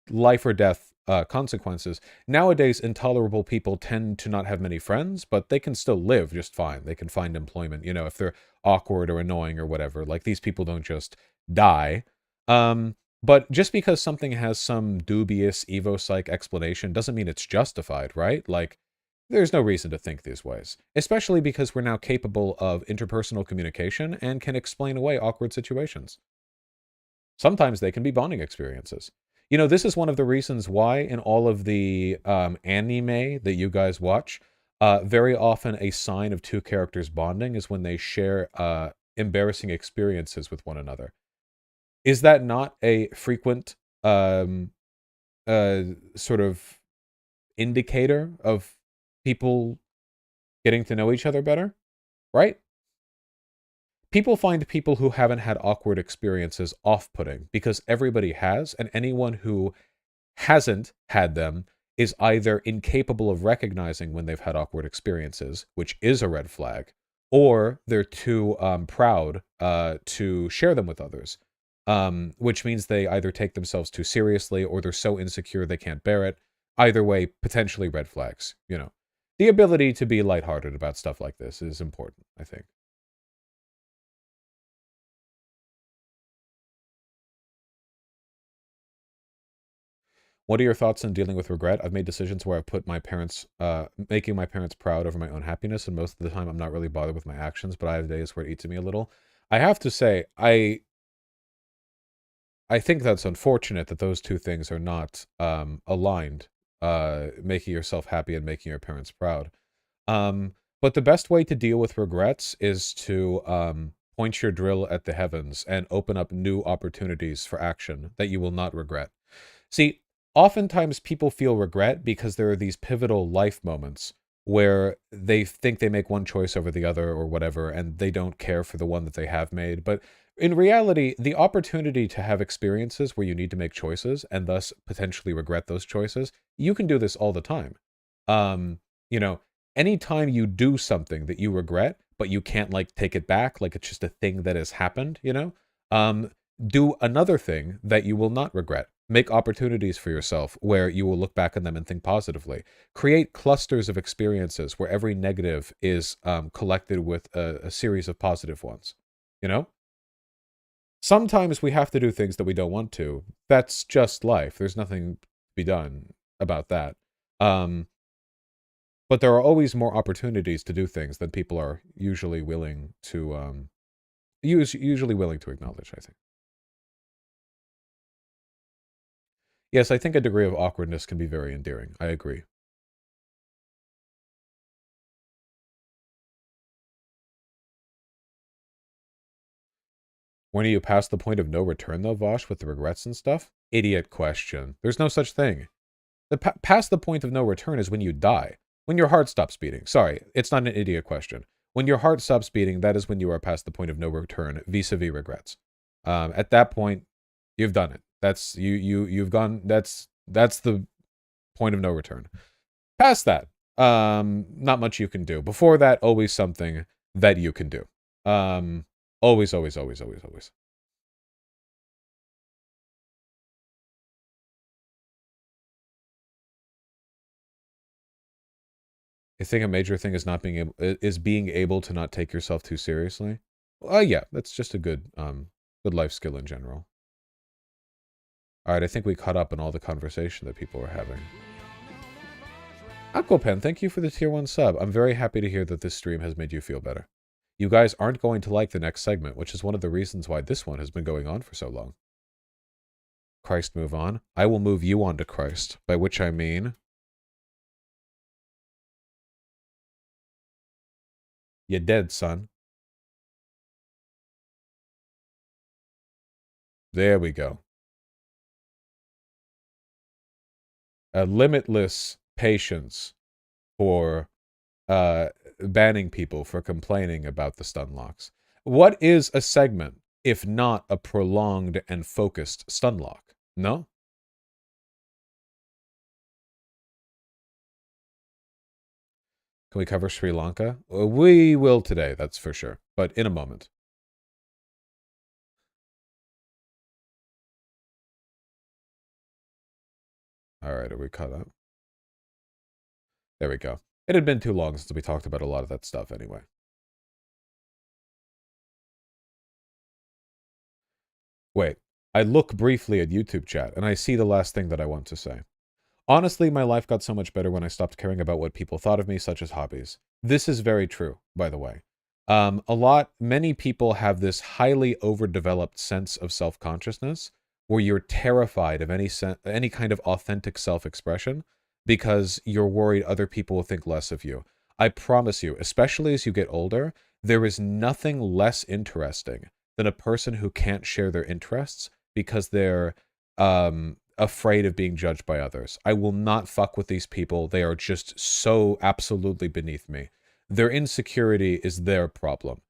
life or death consequences. Nowadays, intolerable people tend to not have many friends, but they can still live just fine. They can find employment, you know, if they're awkward or annoying or whatever. Like, these people don't just die. But just because something has some dubious evo-psych explanation doesn't mean it's justified, right? Like, there's no reason to think these ways, especially because we're now capable of interpersonal communication and can explain away awkward situations. Sometimes they can be bonding experiences. You know, this is one of the reasons why in all of the anime that you guys watch, very often a sign of two characters bonding is when they share embarrassing experiences with one another. Is that not a frequent sort of indicator of people getting to know each other better, right? People find people who haven't had awkward experiences off-putting because everybody has, and anyone who hasn't had them is either incapable of recognizing when they've had awkward experiences, which is a red flag, or they're too proud to share them with others, which means they either take themselves too seriously or they're so insecure they can't bear it. Either way, potentially red flags, you know. The ability to be lighthearted about stuff like this is important, I think. What are your thoughts on dealing with regret? I've made decisions where I've put my parents, making my parents proud over my own happiness, and most of the time I'm not really bothered with my actions, but I have days where it eats at me a little. I have to say, I think that's unfortunate that those two things are not aligned, making yourself happy and making your parents proud. But the best way to deal with regrets is to point your drill at the heavens and open up new opportunities for action that you will not regret. See, oftentimes people feel regret because there are these pivotal life moments where they think they make one choice over the other or whatever, and they don't care for the one that they have made. But in reality, the opportunity to have experiences where you need to make choices and thus potentially regret those choices, you can do this all the time. You know, anytime you do something that you regret, but you can't like take it back, like it's just a thing that has happened, you know, do another thing that you will not regret. Make opportunities for yourself where you will look back on them and think positively. Create clusters of experiences where every negative is collected with a series of positive ones. You know? Sometimes we have to do things that we don't want to. That's just life. There's nothing to be done about that. But there are always more opportunities to do things than people are usually willing to usually willing to acknowledge, I think. Yes, I think a degree of awkwardness can be very endearing. I agree. When are you past the point of no return, though, Vosh, with the regrets and stuff? Idiot question. There's no such thing. Past the point of no return is when you die. When your heart stops beating. Sorry, it's not an idiot question. When your heart stops beating, that is when you are past the point of no return, vis-a-vis regrets. At that point, you've done it. That's you've gone. That's the point of no return. Past that, not much you can do. Before that, always something that you can do. Always, always, always, always, always. I think a major thing is being able to not take yourself too seriously. Yeah, that's just a good good life skill in general. All right, I think we caught up on all the conversation that people were having. Aquapen, thank you for the tier 1 sub. I'm very happy to hear that this stream has made you feel better. You guys aren't going to like the next segment, which is one of the reasons why this one has been going on for so long. Christ, move on. I will move you on to Christ, by which I mean... you're dead, son. There we go. A limitless patience for banning people for complaining about the stun locks. What is a segment if not a prolonged and focused stun lock? No? Can we cover Sri Lanka? We will today, that's for sure. But in a moment. Alright, are we caught up? There we go. It had been too long since we talked about a lot of that stuff anyway. Wait, I look briefly at YouTube chat, and I see the last thing that I want to say. Honestly, my life got so much better when I stopped caring about what people thought of me, such as hobbies. This is very true, by the way. Many people have this highly overdeveloped sense of self-consciousness where you're terrified of any kind of authentic self-expression because you're worried other people will think less of you. I promise you, especially as you get older, there is nothing less interesting than a person who can't share their interests because they're afraid of being judged by others. I will not fuck with these people. They are just so absolutely beneath me. Their insecurity is their problem.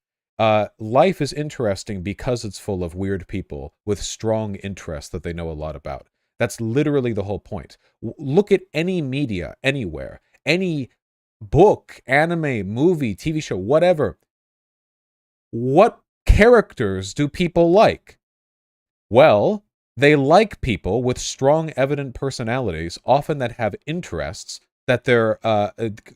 Life is interesting because it's full of weird people with strong interests that they know a lot about. That's literally the whole point. Look at any media, anywhere, any book, anime, movie, TV show, whatever. What characters do people like? Well, they like people with strong, evident personalities, often that have interests that they're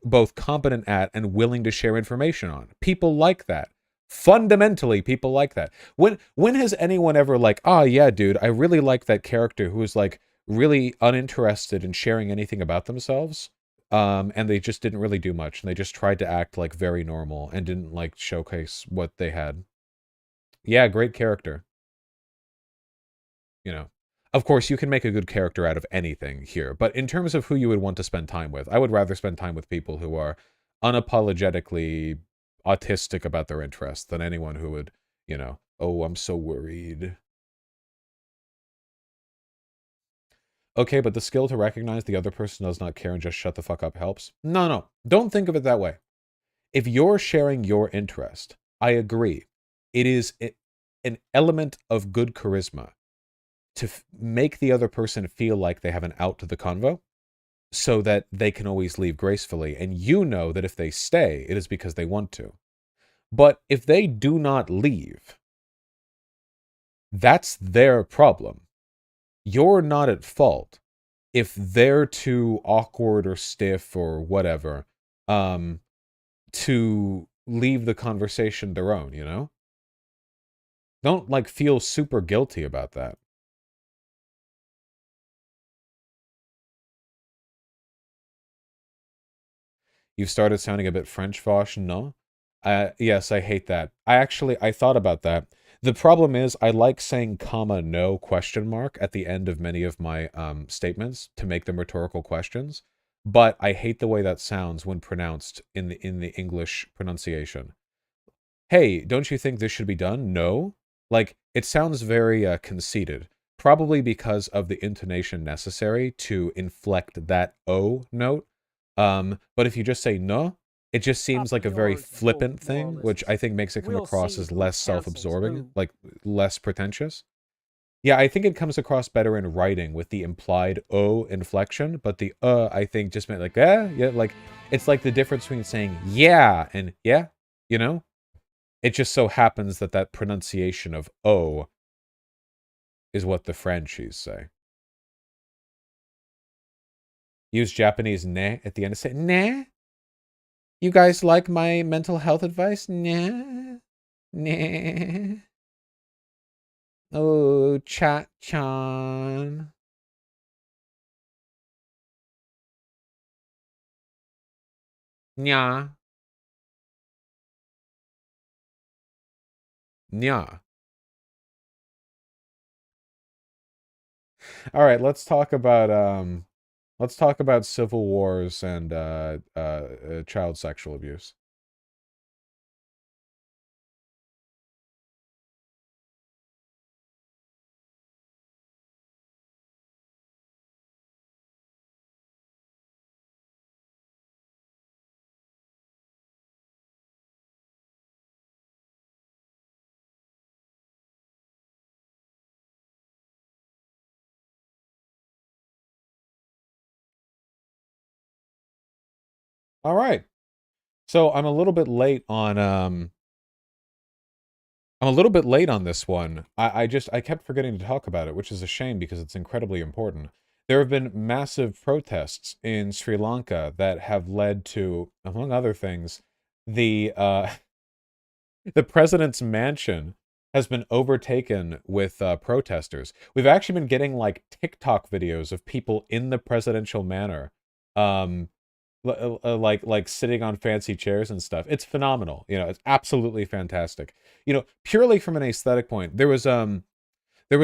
both competent at and willing to share information on. People like that. Fundamentally, people like that. When has anyone ever like, yeah, dude, I really like that character who is like really uninterested in sharing anything about themselves, and they just didn't really do much, and they just tried to act like very normal and didn't like showcase what they had. Yeah, great character. You know, of course, you can make a good character out of anything here, but in terms of who you would want to spend time with, I would rather spend time with people who are unapologetically autistic about their interests than anyone who would, you know, oh, I'm so worried. Okay, but the skill to recognize the other person does not care and just shut the fuck up helps? No, don't think of it that way. If you're sharing your interest, I agree. It is an element of good charisma to make the other person feel like they have an out to the convo so that they can always leave gracefully. And you know that if they stay, it is because they want to. But if they do not leave, that's their problem. You're not at fault if they're too awkward or stiff or whatever to leave the conversation their own, you know? Don't, like, feel super guilty about that. You've started sounding a bit French-vosh, no? Yes, I hate that. I thought about that. The problem is I like saying comma no question mark at the end of many of my statements to make them rhetorical questions, but I hate the way that sounds when pronounced in the English pronunciation. Hey, don't you think this should be done? No? Like, it sounds very conceited, probably because of the intonation necessary to inflect that O note. But if you just say no, it just seems like a very flippant thing, which I think makes it come across as less self-absorbing, like less pretentious. Yeah, I think it comes across better in writing with the implied O inflection, but the I think just meant like, yeah, like, it's like the difference between saying yeah and yeah, you know? It just so happens that that pronunciation of O is what the Frenchies say. Use Japanese ne at the end and say, ne? You guys like my mental health advice? Ne? Ne? Oh, chat-chan. Nya. Nya. All right, let's talk about civil wars and child sexual abuse. All right. So I'm a little bit late on this one. I kept forgetting to talk about it, which is a shame because it's incredibly important. There have been massive protests in Sri Lanka that have led to, among other things, the president's mansion has been overtaken with protesters. We've actually been getting like TikTok videos of people in the presidential manor, like sitting on fancy chairs and stuff. It's phenomenal. You know, it's absolutely fantastic. You know, purely from an aesthetic point, there was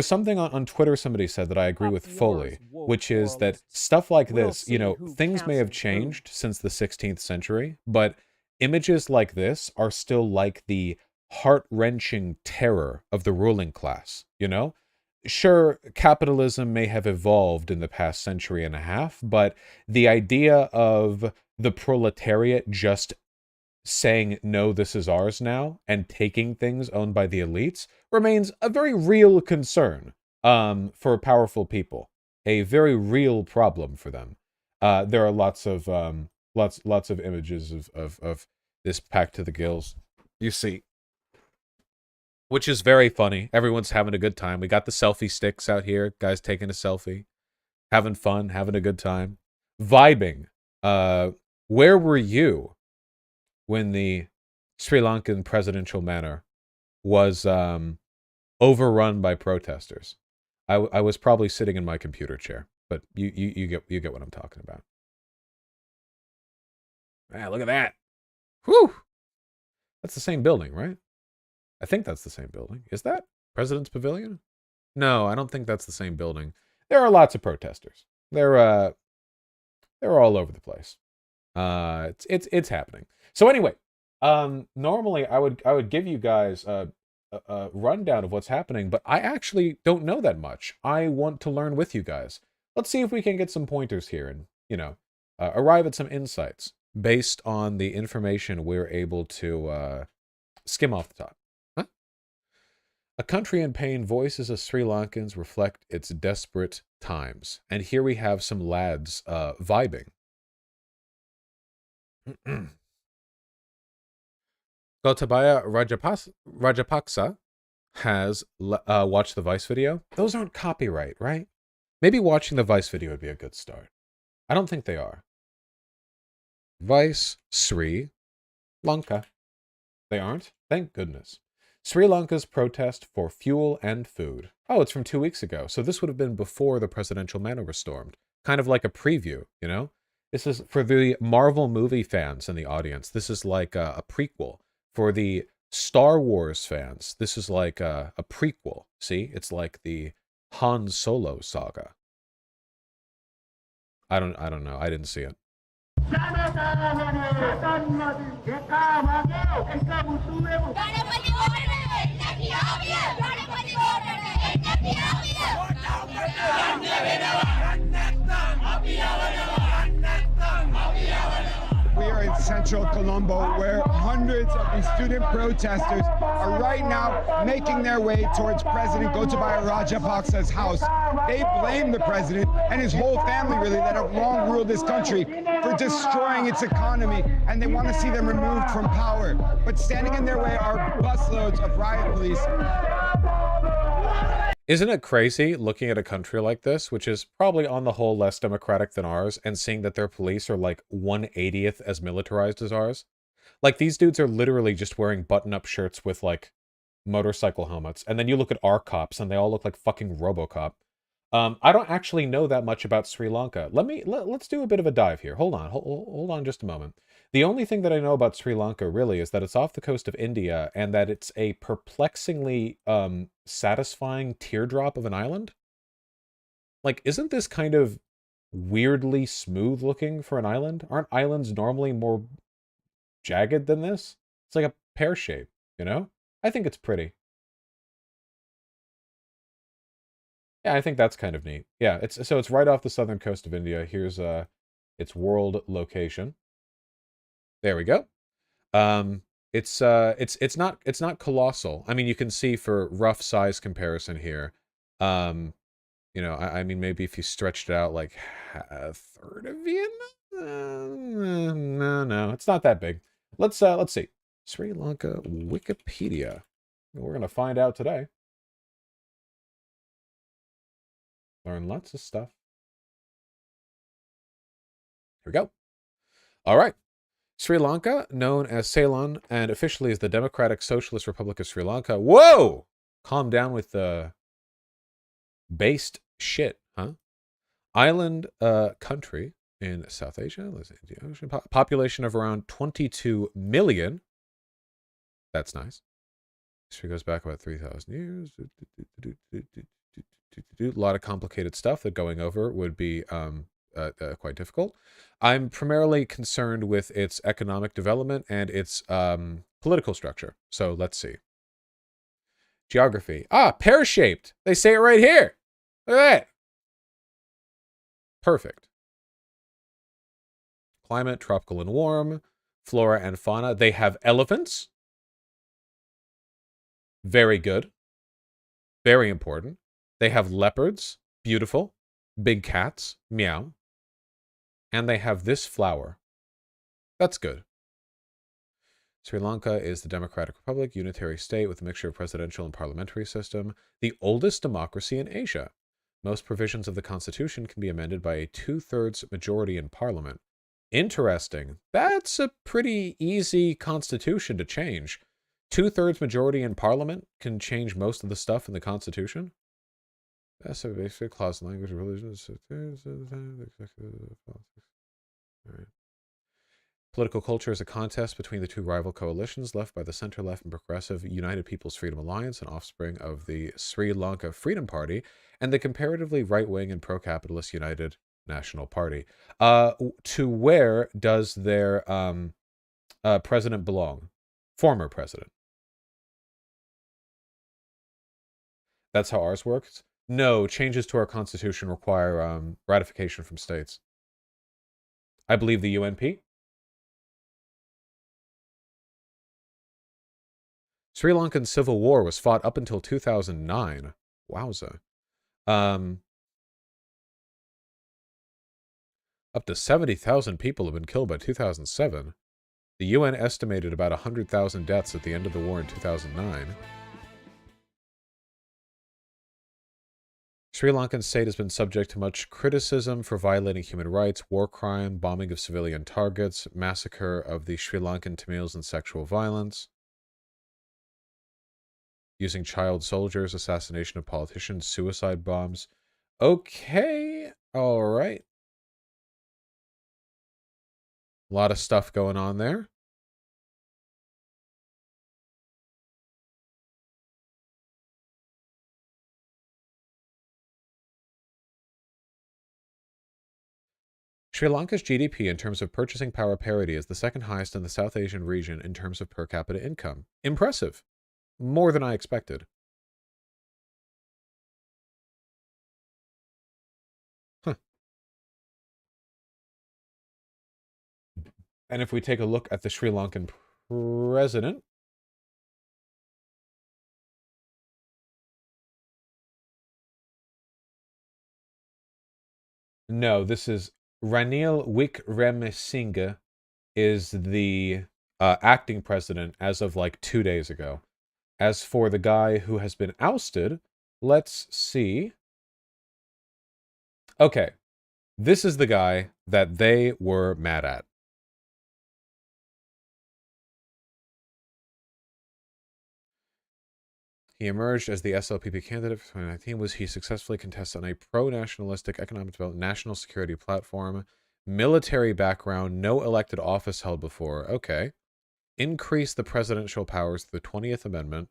something on Twitter somebody said that I agree with fully, which is that stuff like this, you know, things may have changed since the 16th century, but images like this are still like the heart-wrenching terror of the ruling class, you know? Sure, capitalism may have evolved in the past century and a half, but the idea of the proletariat just saying, no, this is ours now, and taking things owned by the elites remains a very real concern for powerful people, a very real problem for them. There are lots of images of this packed to the gills. You see, which is very funny. Everyone's having a good time. We got the selfie sticks out here, guys taking a selfie, having fun, having a good time, vibing. Where were you when the Sri Lankan presidential manor was overrun by protesters? I was probably sitting in my computer chair, but you get what I'm talking about. Ah, look at that. Whew. That's the same building, right? I think that's the same building. Is that President's Pavilion? No, I don't think that's the same building. There are lots of protesters. They're all over the place. It's happening. So anyway, normally I would give you guys a rundown of what's happening, but I actually don't know that much. I want to learn with you guys. Let's see if we can get some pointers here and, you know, arrive at some insights based on the information we're able to skim off the top. Huh? A country in pain, voices of Sri Lankans reflect its desperate times. And here we have some lads vibing. Gotabaya Rajapaksa has watched the Vice video. Those aren't copyright, right? Maybe watching the Vice video would be a good start. I don't think they are. Vice Sri Lanka. They aren't? Thank goodness. Sri Lanka's protest for fuel and food. Oh, it's from 2 weeks ago. So this would have been before the presidential manor was stormed. Kind of like a preview, you know? This is for the Marvel movie fans in the audience. This is like a prequel. For the Star Wars fans, this is like a prequel. See? It's like the Han Solo saga. I don't know. I didn't see it. We are in central Colombo, where hundreds of these student protesters are right now making their way towards President Gotabaya Rajapaksa's house. They blame the president and his whole family, really, that have long ruled this country for destroying its economy, and they want to see them removed from power. But standing in their way are busloads of riot police. Isn't it crazy looking at a country like this, which is probably on the whole less democratic than ours, and seeing that their police are like 1/80th as militarized as ours? Like, these dudes are literally just wearing button-up shirts with like motorcycle helmets, and then you look at our cops and they all look like fucking RoboCop. I don't actually know that much about Sri Lanka. Let's do a bit of a dive here. Hold on just a moment. The only thing that I know about Sri Lanka really is that it's off the coast of India and that it's a perplexingly satisfying teardrop of an island. Like, isn't this kind of weirdly smooth looking for an island? Aren't islands normally more jagged than this? It's like a pear shape, you know? I think it's pretty. Yeah, I think that's kind of neat. Yeah, it's right off the southern coast of India. Here's its world location. There we go. It's not colossal. I mean, you can see for rough size comparison here. You know, I mean, maybe if you stretched it out like a third of Vietnam. No, it's not that big. Let's see. Sri Lanka Wikipedia. We're gonna find out today. Learn lots of stuff. Here we go. All right. Sri Lanka, known as Ceylon and officially as the Democratic Socialist Republic of Sri Lanka. Whoa! Calm down with the based shit, huh? Island country in South Asia, Indian Ocean. Population of around 22 million. That's nice. History goes back about 3,000 years. A lot of complicated stuff that going over would be quite difficult. I'm primarily concerned with its economic development and its political structure. So let's see. Geography. Ah, pear-shaped. They say it right here. Look at that. Perfect. Climate, tropical and warm. Flora and fauna. They have elephants. Very good. Very important. They have leopards. Beautiful. Big cats. Meow. And they have this flower. That's good. Sri Lanka is the Democratic Republic, unitary state with a mixture of presidential and parliamentary system, the oldest democracy in Asia. Most provisions of the constitution can be amended by a 2/3 majority in parliament. Interesting. That's a pretty easy constitution to change. 2/3 majority in parliament can change most of the stuff in the constitution. That's a basic clause, language, religion. All right. Political culture is a contest between the two rival coalitions left by the center-left and progressive United People's Freedom Alliance, an offspring of the Sri Lanka Freedom Party, and the comparatively right-wing and pro-capitalist United National Party. To where does their president belong? Former president. That's how ours works? No, changes to our constitution require ratification from states. I believe the UNP. Sri Lankan Civil War was fought up until 2009. Wowza. Up to 70,000 people have been killed by 2007. The UN estimated about 100,000 deaths at the end of the war in 2009. Sri Lankan state has been subject to much criticism for violating human rights, war crime, bombing of civilian targets, massacre of the Sri Lankan Tamils, and sexual violence. Using child soldiers, assassination of politicians, suicide bombs. Okay, all right. A lot of stuff going on there. Sri Lanka's GDP in terms of purchasing power parity is the second highest in the South Asian region in terms of per capita income. Impressive. More than I expected. Huh. And if we take a look at the Sri Lankan president, no, this is Ranil Wickremesinghe is the acting president as of like 2 days ago. As for the guy who has been ousted, let's see. Okay, this is the guy that they were mad at. He emerged as the SLPP candidate for 2019. Was he successfully contested on a pro-nationalistic economic development national security platform? Military background, no elected office held before. Okay. Increase the presidential powers through the 20th Amendment.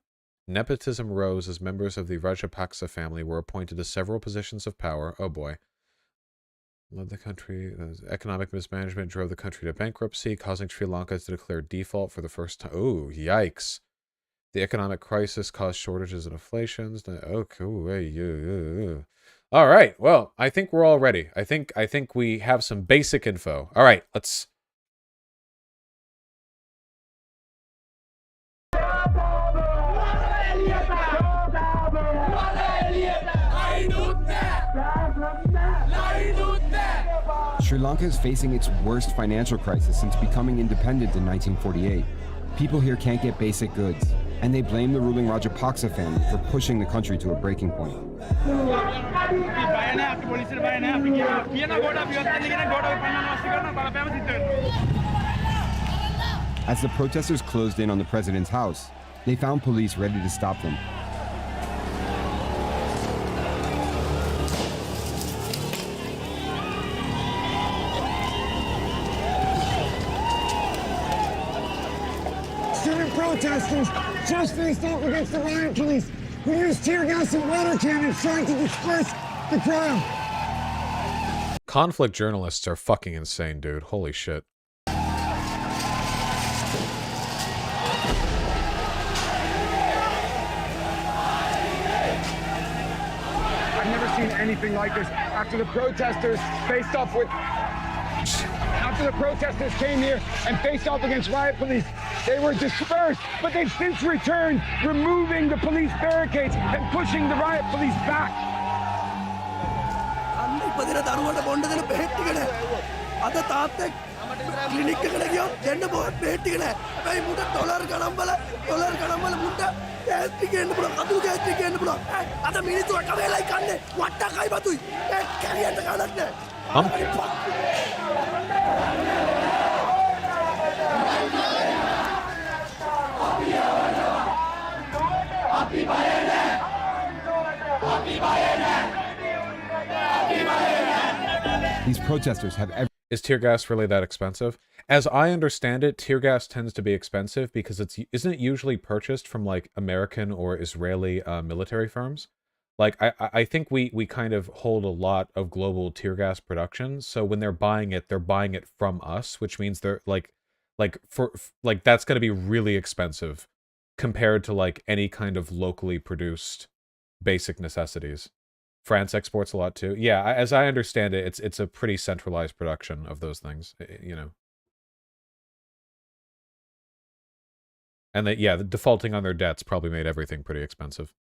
Nepotism rose as members of the Rajapaksa family were appointed to several positions of power. Oh boy. Led the country. Economic mismanagement drove the country to bankruptcy, causing Sri Lanka to declare default for the first time. Oh, yikes. The economic crisis caused shortages and inflations. Oh, cool. All right. Well, I think we're all ready. I think we have some basic info. All right, let's. Sri Lanka is facing its worst financial crisis since becoming independent in 1948. People here can't get basic goods, and they blame the ruling Rajapaksa family for pushing the country to a breaking point. As the protesters closed in on the president's house, they found police ready to stop them. Student protesters just faced off against the riot police who used tear gas and water cannons trying to disperse the crowd. Conflict journalists are fucking insane, dude. Holy shit. I've never seen anything like this. After the protesters faced off with... After the protesters came here and faced off against riot police, they were dispersed, but they've since returned, removing the police barricades and pushing the riot police back. These protesters have every... Is tear gas really that expensive? As I understand it, tear gas tends to be expensive because isn't it usually purchased from like American or Israeli military firms? Like I think we kind of hold a lot of global tear gas production, so when they're buying it from us, which means they're like that's going to be really expensive compared to like any kind of locally produced basic necessities. France exports a lot too. Yeah, as I understand it, it's a pretty centralized production of those things, you know. And that, yeah, the defaulting on their debts probably made everything pretty expensive.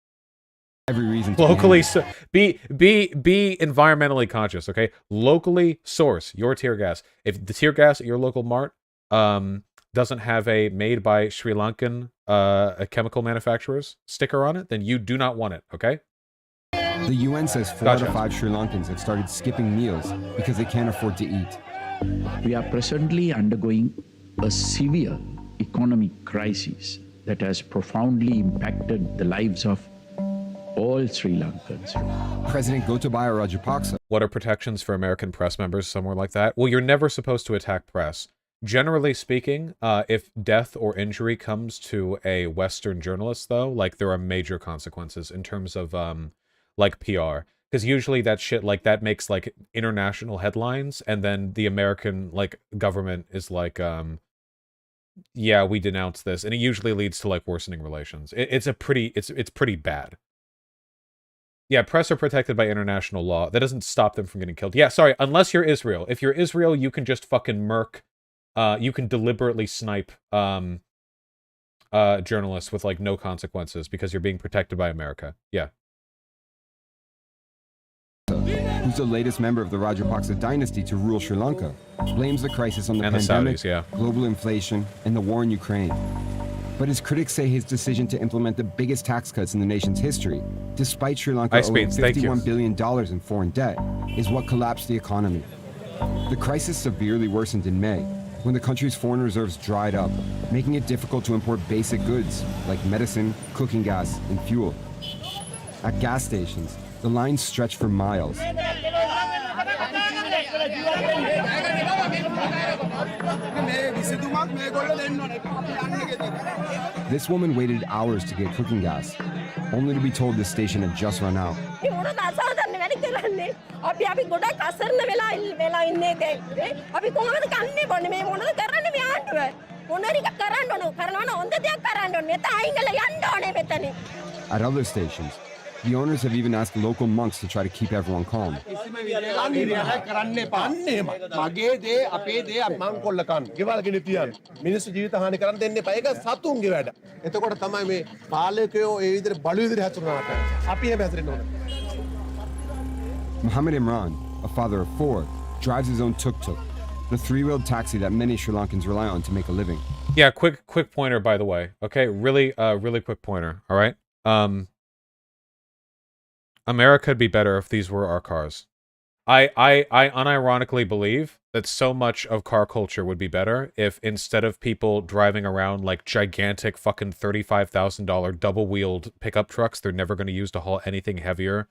Every reason to locally, so be environmentally conscious, okay? Locally source your tear gas. If the tear gas at your local mart doesn't have a made by Sri Lankan chemical manufacturers sticker on it, then you do not want it, okay? The UN says 4 out of 5 Sri Lankans have started skipping meals because they can't afford to eat. We are presently undergoing a severe economic crisis that has profoundly impacted the lives of all Sri Lankans. President Gotabaya Rajapaksa. What are protections for American press members somewhere like that? Well, you're never supposed to attack press. Generally speaking, if death or injury comes to a Western journalist, though, like, there are major consequences in terms of, like, PR. Because usually that shit, like, that makes, like, international headlines, and then the American, like, government is like, yeah, we denounce this, and it usually leads to, like, worsening relations. It's pretty bad. Yeah, press are protected by international law. That doesn't stop them from getting killed. Yeah, sorry, unless you're Israel. If you're Israel, you can just fucking murk, you can deliberately snipe, journalists with, like, no consequences because you're being protected by America. Yeah. Who's the latest member of the Rajapaksa dynasty to rule Sri Lanka, blames the crisis on the pandemic, Saudis, yeah. global inflation, and the war in Ukraine. But his critics say his decision to implement the biggest tax cuts in the nation's history, despite Sri Lanka owing $51 billion in foreign debt, is what collapsed the economy. The crisis severely worsened in May, when the country's foreign reserves dried up, making it difficult to import basic goods like medicine, cooking gas, and fuel. At gas stations, the lines stretched for miles. This woman waited hours to get cooking gas, only to be told the station had just run out. At other stations, the owners have even asked local monks to try to keep everyone calm. Mohammed Imran, a father of 4, drives his own tuk-tuk, the 3-wheeled taxi that many Sri Lankans rely on to make a living. Yeah, quick pointer, by the way. Okay, really quick pointer, all right? America'd be better if these were our cars. I unironically believe that so much of car culture would be better if instead of people driving around like gigantic fucking $35,000 double-wheeled pickup trucks they're never going to use to haul anything heavier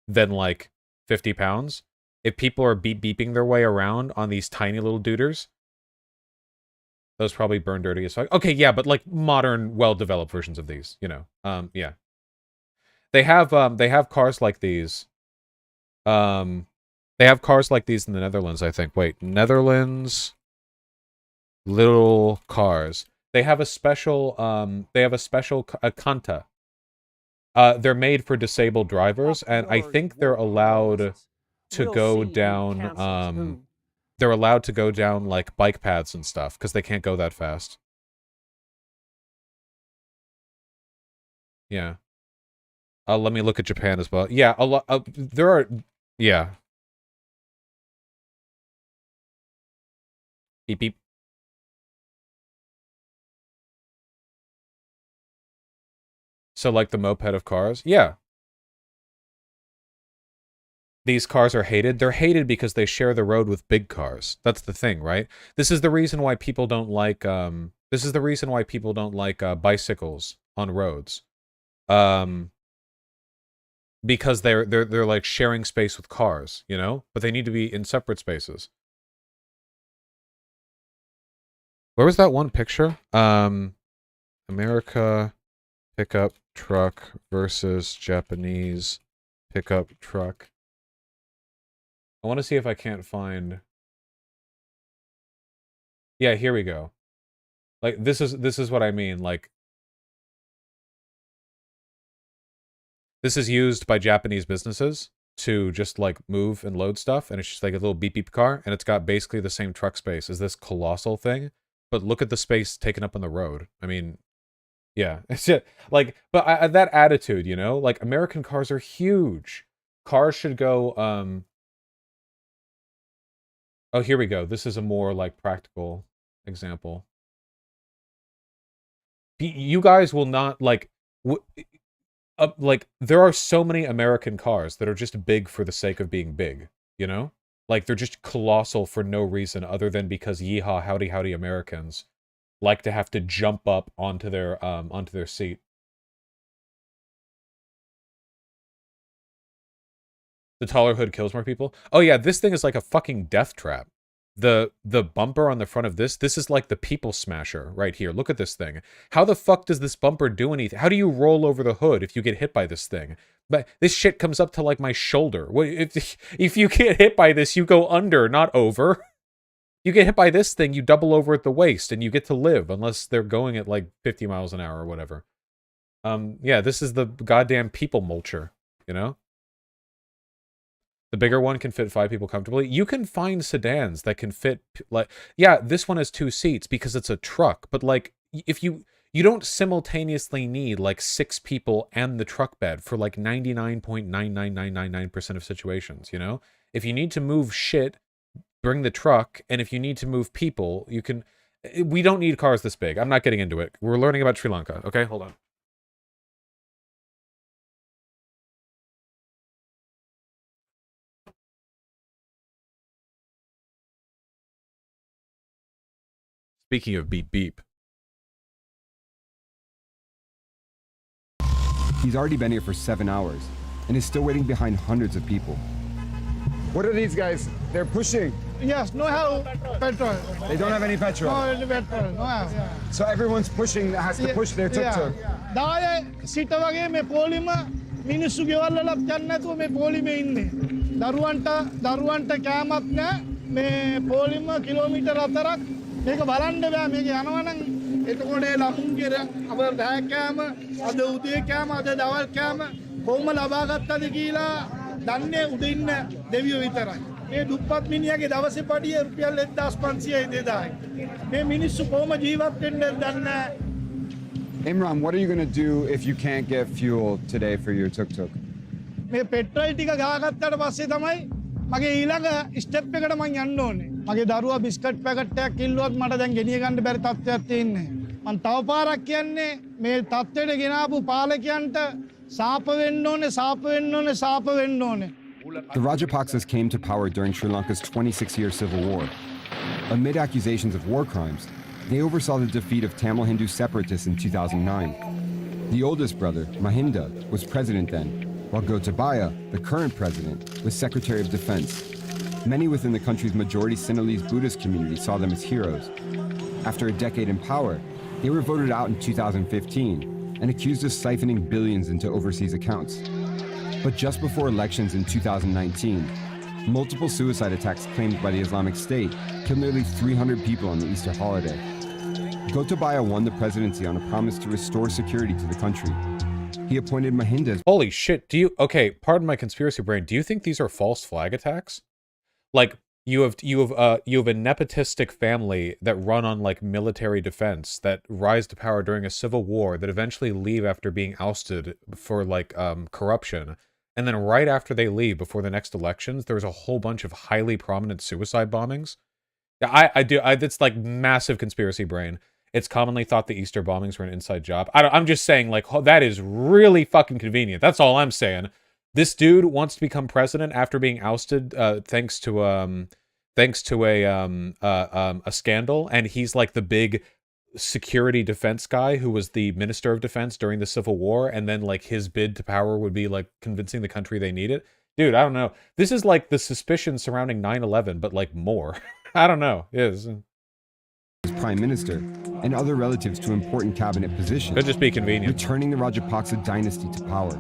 than like 50 pounds, if people are beeping their way around on these tiny little duders, those probably burn dirty as fuck. Okay, yeah, but like modern, well-developed versions of these, you know. Yeah. They have cars like these. They have cars like these in the Netherlands, I think. Wait, Netherlands little cars. They have a special Kanta. They're made for disabled drivers, and I think they're allowed to go down they're allowed to go down like bike paths and stuff because they can't go that fast. Yeah. Let me look at Japan as well. Yeah, a lot. There are. Yeah. Beep beep. So like the moped of cars. Yeah. These cars are hated. They're hated because they share the road with big cars. That's the thing, right? This is the reason why people don't like. This is the reason why people don't like bicycles on roads. Because they're like sharing space with cars, you know? But they need to be in separate spaces. Where was that one picture? America pickup truck versus Japanese pickup truck. I want to see if I can't find. Yeah, here we go. Like this is what I mean, like this is used by Japanese businesses to just like move and load stuff, and it's just like a little beep beep car, and it's got basically the same truck space as this colossal thing, but look at the space taken up on the road. I mean, yeah, it's just like, but that attitude, you know, like American cars are huge. Cars should go. Oh, here we go. This is a more like practical example. You guys will not like. Like, there are so many American cars that are just big for the sake of being big, you know? Like, they're just colossal for no reason other than because yeehaw, howdy, howdy Americans like to have to jump up onto their seat. The taller hood kills more people? Oh yeah, this thing is like a fucking death trap. the bumper on the front of this is like the people smasher right here. Look at this thing. How the fuck does this bumper do anything? How do you roll over the hood if you get hit by this thing? But this shit comes up to like my shoulder. If you get hit by this, you go under, not over. You get hit by this thing, you double over at the waist, and you get to live, unless they're going at like 50 miles an hour or whatever. Yeah, this is the goddamn people mulcher, you know? The bigger one can fit 5 people comfortably. You can find sedans that can fit, like, yeah, this one has 2 seats because it's a truck, but like, if you don't simultaneously need like 6 people and the truck bed for like 99.99999% of situations, you know? If you need to move shit, bring the truck, and if you need to move people, you can... We don't need cars this big. I'm not getting into it. We're learning about Sri Lanka, okay? Hold on. Speaking of beep beep. He's already been here for 7 hours and is still waiting behind hundreds of people. What are these guys? They're pushing. Yes, no have petrol. They don't have any petrol. No any petrol, no have. So everyone's pushing, has to push their tuk-tuk. දාය සිට වගේ මේ පොලිම මිනිස්සු ගෙවල් වලත් යන්නේ නැතුව මේ පොලිමේ ඉන්නේ. දරුවන්ට කෑමක් නැහැ. මේ පොලිම කිලෝමීටර් 4ක් මේක බලන්න බෑ මේක යනවනම් එතකොට ඒ ළමුන්ගේ අපේ රෑ කෑම අද උදේ කෑම අද දවල් කෑම කොහොම ලබා ගත්තද කියලා දන්නේ උදේ ඉන්න දෙවියෝ විතරයි. මේ දුප්පත් මිනිහාගේ දවසේ පඩිය රුපියල් 1500යි 2000යි. මේ මිනිස්සු කොහොම ජීවත් වෙන්නද දන්නේ නැහැ. Imran, what are you going to do if you can't get fuel today for your tuk-tuk? මේ පෙට්‍රල් ටික ගහගත්තට පස්සේ තමයි මගේ ඊළඟ ස්ටෙප් එකට මම යන්න ඕනේ. මගේ දරුවා බිස්කට් පැකට් එකක් කිල්ලුවත් මට දැන් ගෙනිය ගන්න බැරි තත්ත්වයක් තියෙන්නේ. මම තව පාරක් කියන්නේ මේ තත්ත්වයට ගෙනාපු පාලකයන්ට සාප වෙන්න ඕනේ. The Rajapaksas came to power during Sri Lanka's 26-year civil war. Amid accusations of war crimes, they oversaw the defeat of Tamil Hindu separatists in 2009. The oldest brother, Mahinda, was president then, while Gotabaya, the current president, was Secretary of Defense. Many within the country's majority Sinhalese Buddhist community saw them as heroes. After a decade in power, they were voted out in 2015 and accused of siphoning billions into overseas accounts. But just before elections in 2019, multiple suicide attacks claimed by the Islamic State killed nearly 300 people on the Easter holiday. Gotabaya won the presidency on a promise to restore security to the country. He appointed Mahinda as... Holy shit, okay, pardon my conspiracy brain, do you think these are false flag attacks? Like, you have a nepotistic family that run on like military defense that rise to power during a civil war that eventually leave after being ousted for like corruption, and then right after they leave before the next elections there's a whole bunch of highly prominent suicide bombings. It's like massive conspiracy brain. It's commonly thought the Easter bombings were an inside job. I'm just saying, like, that is really fucking convenient. That's all I'm saying. This dude wants to become president after being ousted thanks to a scandal, and he's like the big security defense guy who was the minister of defense during the Civil War, and then like his bid to power would be like convincing the country they need it. Dude, I don't know. This is like the suspicion surrounding 9/11, but like more. I don't know. It is. Prime Minister and other relatives to important cabinet positions. Could just be convenient. Returning the Rajapaksa dynasty to power.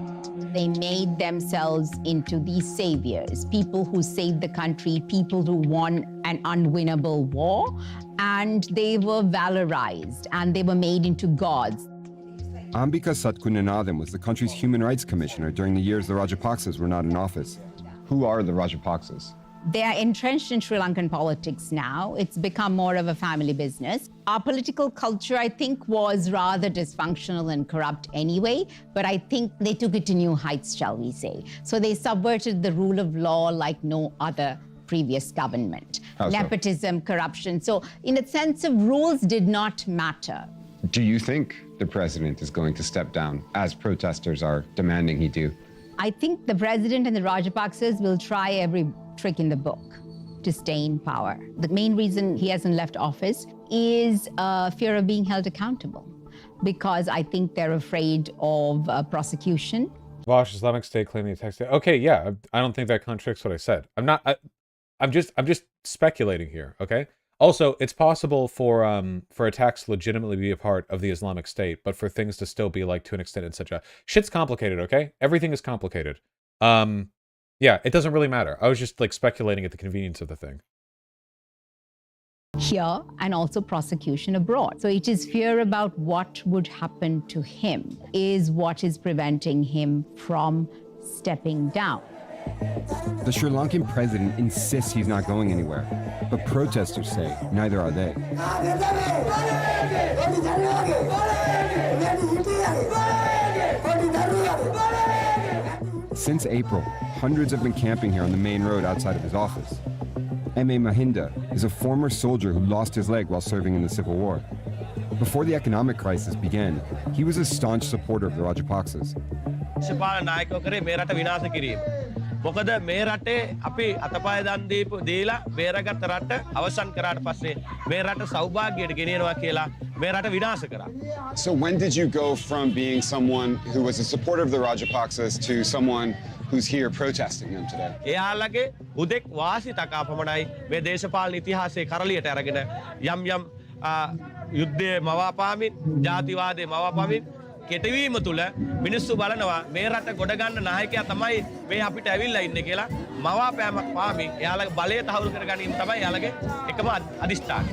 They made themselves into these saviors, people who saved the country, people who won an unwinnable war, and they were valorized and they were made into gods. Ambika Satkunanathan was the country's human rights commissioner during the years the Rajapaksas were not in office. Who are the Rajapaksas? They are entrenched in Sri Lankan politics now. It's become more of a family business. Our political culture, I think, was rather dysfunctional and corrupt anyway, but I think they took it to new heights, shall we say. So they subverted the rule of law like no other previous government. How so? Nepotism, corruption. So in a sense of rules did not matter. Do you think the president is going to step down, as protesters are demanding he do? I think the president and the Rajapaksas will try every trick in the book to stay in power. The main reason he hasn't left office is fear of being held accountable, because I think they're afraid of prosecution. Vosh, Islamic State claiming attacks. Okay, yeah, I don't think that contradicts what I said. I'm not. I'm just speculating here, okay? Also, it's possible for attacks to legitimately be a part of the Islamic State, but for things to still be like to an extent in such a shit's complicated, okay? Everything is complicated. Yeah, it doesn't really matter. I was just like speculating at the convenience of the thing. Here and also prosecution abroad. So it is fear about what would happen to him is what is preventing him from stepping down. The Sri Lankan president insists he's not going anywhere, but protesters say neither are they. Since April, hundreds have been camping here on the main road outside of his office. M.A. Mahinda is a former soldier who lost his leg while serving in the Civil War. Before the economic crisis began, he was a staunch supporter of the Rajapaksas. මොකද මේ රටේ අපි අතපය දන් දීලා බේරගත් රට අවසන් කරාට පස්සේ මේ රට සෞභාග්‍යයට ගෙනියනවා කියලා මේ රට විනාශ කරා. So when did you go from being someone who was a supporter of the Rajapaksas to someone who's here protesting them today? එයාලගේ උදෙක් වාසි තකා පමණයි මේ දේශපාලන ඉතිහාසයේ කරලියට අරගෙන යම් යුද්ධයේ මවාපාමින් ජාතිවාදයේ මවාපාමින් කෙටවීම තුළ මිනිස්සු බලනවා මේ රට ගොඩ ගන්න නායකයා තමයි මේ අපිට ඇවිල්ලා ඉන්නේ කියලා මවාපෑමක් පාමි එයාලගේ බලය තහවුරු කර ගැනීම තමයි එයාලගේ එකම අදිෂ්ඨානය.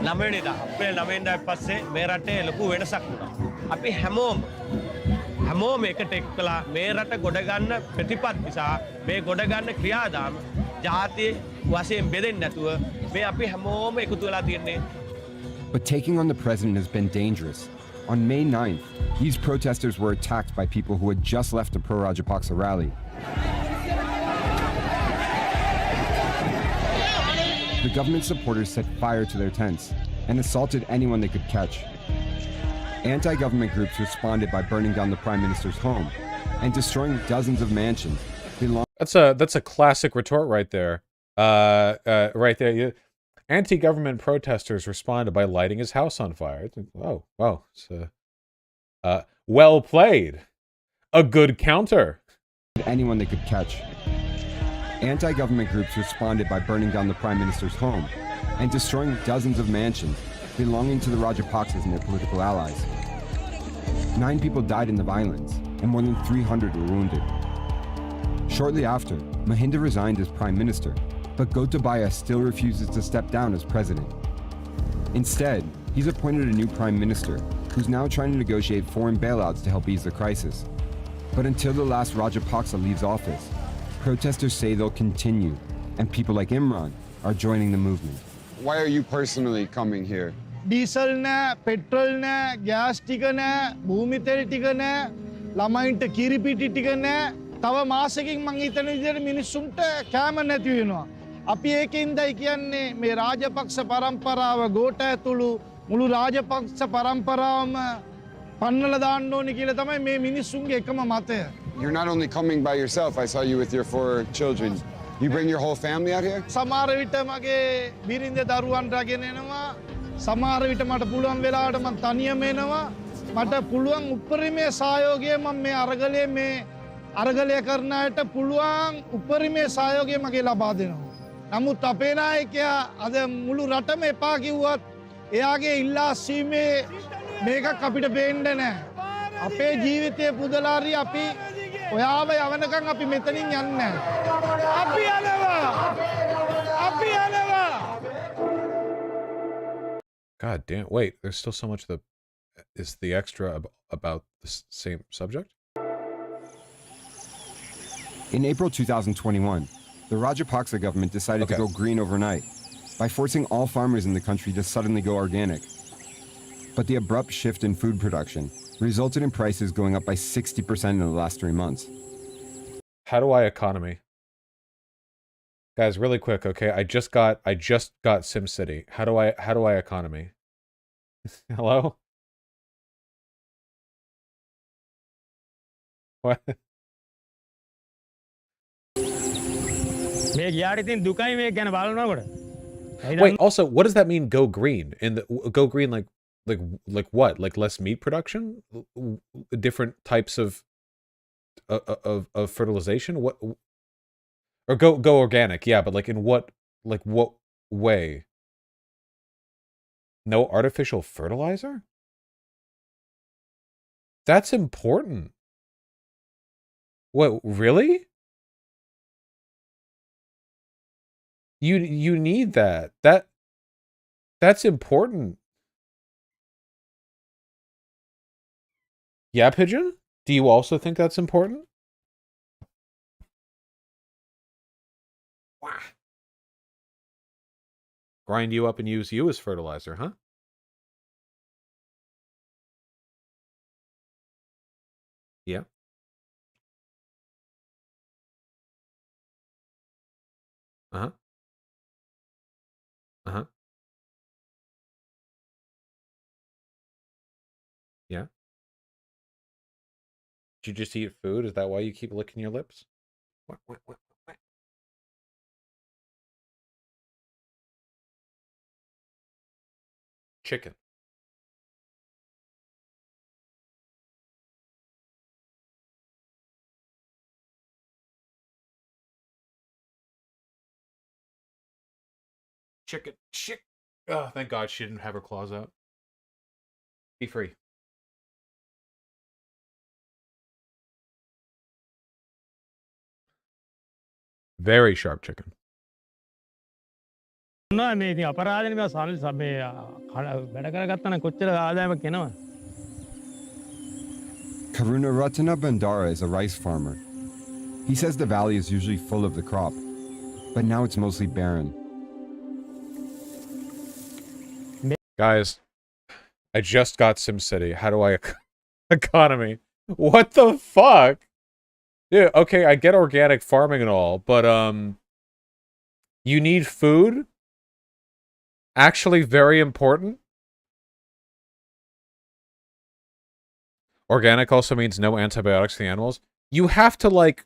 9 වෙනිදා අප්‍රේල් 9 වෙනිදා පස්සේ මේ රටේ ලොකු වෙනසක් වුණා. අපි හැමෝම එකට එක්කලා මේ රට ගොඩ ගන්න ප්‍රතිපත්ති සහ මේ ගොඩ ගන්න ක්‍රියාදාම ජාතිය වශයෙන් බෙදෙන්නේ නැතුව මේ අපි හැමෝම එකතු වෙලා තියන්නේ. But taking on the president has been dangerous. On May 9th, these protesters were attacked by people who had just left a pro-Rajapaksa rally. The government supporters set fire to their tents and assaulted anyone they could catch. Anti-government groups responded by burning down the prime minister's home and destroying dozens of mansions. That's a classic retort right there. Right there. Anti-government protesters responded by lighting his house on fire. Oh, wow. It's, well played. A good counter. Anyone they could catch. Anti-government groups responded by burning down the prime minister's home and destroying dozens of mansions belonging to the Rajapaksas and their political allies. 9 people died in the violence, and more than 300 were wounded. Shortly after, Mahinda resigned as prime minister, but Gotabaya still refuses to step down as president. Instead, he's appointed a new prime minister, who's now trying to negotiate foreign bailouts to help ease the crisis. But until the last Rajapaksa leaves office, protesters say they'll continue, and people like Imran are joining the movement. Why are you personally coming here? Diesel නෑ, petrol නෑ, gas ටික නෑ, භූමි තෙල් ටික නෑ, ළමයින්ට කිරිපිටි ටික නෑ. තව මාසෙකින් මං හිතන විදිහට මිනිස්සුන්ට කෑම නැති වෙනවා. අපි ඒකින්දයි කියන්නේ මේ රාජපක්ෂ පරම්පරාව ගෝඨ ඇතුළු මුළු රාජපක්ෂ පරම්පරාවම පන්නලා දාන්න ඕනේ කියලා තමයි මේ මිනිස්සුන්ගේ එකම මතය. You're not only coming by yourself, I saw you with your 4 children. You bring your whole family out here? සමහර විට මගේ බිරිඳ දරුවන් රැගෙන එනවා. සමහර විට මට පුළුවන් වෙලාවට මම තනියම එනවා. මට පුළුවන් උපරිමයේ සහයෝගය මම මේ අරගලය කරන අයට පුළුවන් උපරිමයේ සහයෝගය මගේ ලබා දෙනවා. නමුත් අපේ නායකයා අද මුළු රටම එපා කිව්වත් එයාගේ ඉල්ලාසීමේ මේකක් අපිට පේන්නේ නැහැ. අපේ ජීවිතය පුදලාරි අපි ඔයාව යවනකම් අපි මෙතනින් යන්නේ නැහැ. අපි යනවා. අපි යනවා. God damn. Wait, there's still so much that is the extra about the same subject? In April 2021, the Rajapaksa government decided to go green overnight by forcing all farmers in the country to suddenly go organic. But the abrupt shift in food production resulted in prices going up by 60% in the last 3 months. How do I economy? Guys, really quick, okay? I just got SimCity. How do I economy? Hello? What? Wait, also, what does that mean, go green? Go green like what? Like less meat production? Different types of of fertilization? What, or go organic? Yeah, but like in what way? No artificial fertilizer? That's important. What, really? You need that. That's important. Yeah, Pigeon? Do you also think that's important? Grind you up and use you as fertilizer, huh? Yeah. Uh-huh. Uh-huh. Yeah. Did you just eat food? Is that why you keep licking your lips? What? Chicken. Chicken. Oh, thank God she didn't have her claws out. Be free. Very sharp chicken. මේ ඉතින් අපරාධනේ මේ සල්ලි මේ වැඩ කරගත්තා නම් කොච්චර ආදායමක් එනවද? Karunaratana Bandara is a rice farmer. He says the valley is usually full of the crop, but now it's mostly barren. Guys, I just got SimCity. How do I economy? What the fuck? Dude, okay, I get organic farming and all, but you need food? Actually very important. Organic also means no antibiotics to the animals. You have to, like,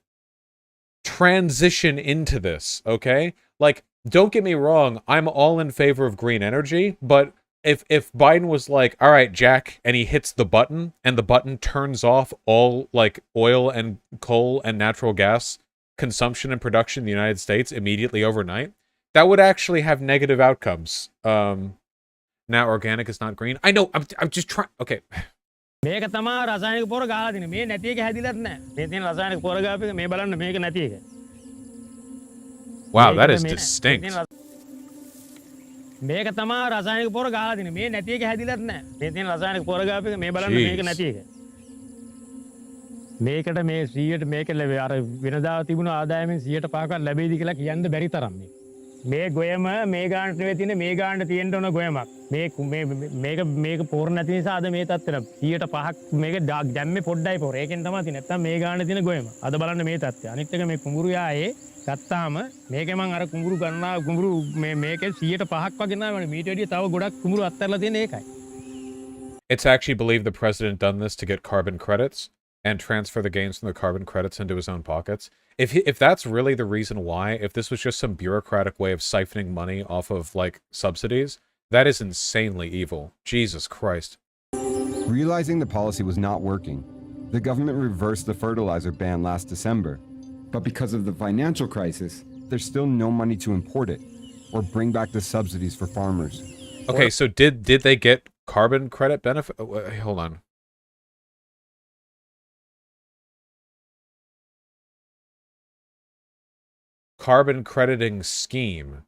transition into this, okay? Like, don't get me wrong, I'm all in favor of green energy, but if Biden was like, all right, Jack, and he hits the button, and the button turns off all, like, oil and coal and natural gas consumption and production in the United States immediately overnight, that would actually have negative outcomes. Now organic is not green. I know, I'm just trying, okay. මේක තමයි රසායනික පොර ගහලා දිනේ. මේ නැති එක හැදිලත් නැහැ. මේ තියෙන රසායනික පොර ගාපු එක මේ බලන්න මේක නැති එක. Wow, that is distinct. මේක තමයි රසායනික පොර ගහලා දිනේ. මේ නැති එක හැදිලත් නැහැ. මේ තියෙන රසායනික පොර ගාපු එක මේ බලන්න මේක නැති එක. මේකට මේ 100ට මේක ලැබෙ අර වෙනදා තිබුණු ආදායමෙන් 105ක් ලැබෙයිද කියලා කියන්න බැරි තරම් මේ. මේ ගොයම මේ ගානට නෙවෙයි තියෙන්නේ මේ ගානට තියෙන්න ඕන ගොයමක්. මේක පොර නැති නිසා අද මේ තත්ත්වෙට 105ක් මේක දැම්මේ පොඩ්ඩයි පොර. ඒකෙන් තමයි තියෙන්නේ. නැත්තම් මේ ගානට තියෙන ගොයම. අද බලන්න මේ තත්ත්වය. අනිත් එක මේ කුඹුරු යායේ ගත්තාම මේකේ මං අර කුඹුරු ගන්නවා කුඹුරු මේකේ 105ක් වගේ නෑ මීට වැඩිය තව ගොඩක් කුඹුරු අත්හැරලා තියෙන ඒකයි. It's actually believed the president done this to get carbon credits and transfer the gains from the carbon credits into his own pockets. If that's really the reason why, if this was just some bureaucratic way of siphoning money off of, like, subsidies, that is insanely evil. Jesus Christ. Realizing the policy was not working, the government reversed the fertilizer ban last December. But because of the financial crisis, there's still no money to import it or bring back the subsidies for farmers. Okay, so did they get carbon credit benefit? Hold on. Carbon crediting scheme.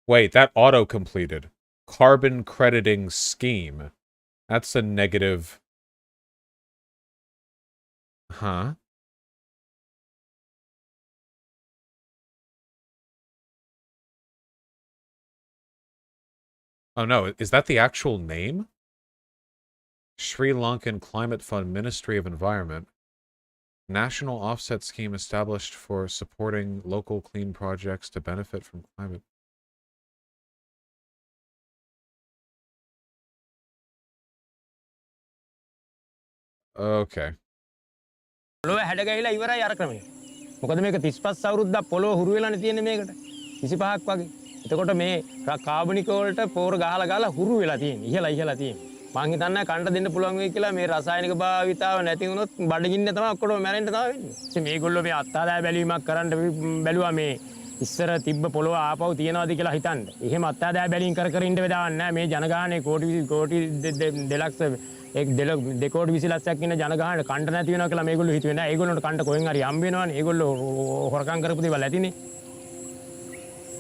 Wait, that auto-completed. Carbon crediting scheme. That's a negative. Huh? Oh no, is that the actual name? Sri Lankan Climate Fund Ministry of Environment. National offset scheme established for supporting local clean projects to benefit from climate. Okay. පොළොව හැඩගැහිලා ඉවරයි අර ක්‍රමය. මොකද මේක 35 අවුරුද්දක් පොළොව හුරු වෙලානේ තියෙන්නේ මේකට. 25ක් වගේ. එතකොට මේ කාබනික වලට පෝර ගහලා හුරු වෙලා තියෙන්නේ. ඉහලා තියෙන්නේ. මං හිතන්නේ කන්න දෙන්න පුළුවන් වෙයි කියලා මේ රසායනික භාවිතාව නැති වුණොත් බඩගින්න තමයි ඔක්කොම මැරෙන්න තමයි වෙන්නේ. ඉතින් මේගොල්ලෝ මේ අත්හදා බැලීමක් කරන්න බැලුවා මේ ඉස්සර තිබ්බ පොළොව ආපහු තියනවාද කියලා හිතන්න. එහෙම අත්හදා බැලීම් කර ඉන්න වෙලාවක් නැහැ. මේ ජනගහනේ කෝටි 2 ලක්ෂයක් ඉන්න ජනගහනට කන්න නැති වෙනවා කියලා මේගොල්ලෝ හිතුවේ නැහැ. ඒගොල්ලන්ට කන්න කොහෙන් හරි හම්බ වෙනවනේ. ඒගොල්ලෝ හොරකම් කරපු දේවල් ඇතිනේ.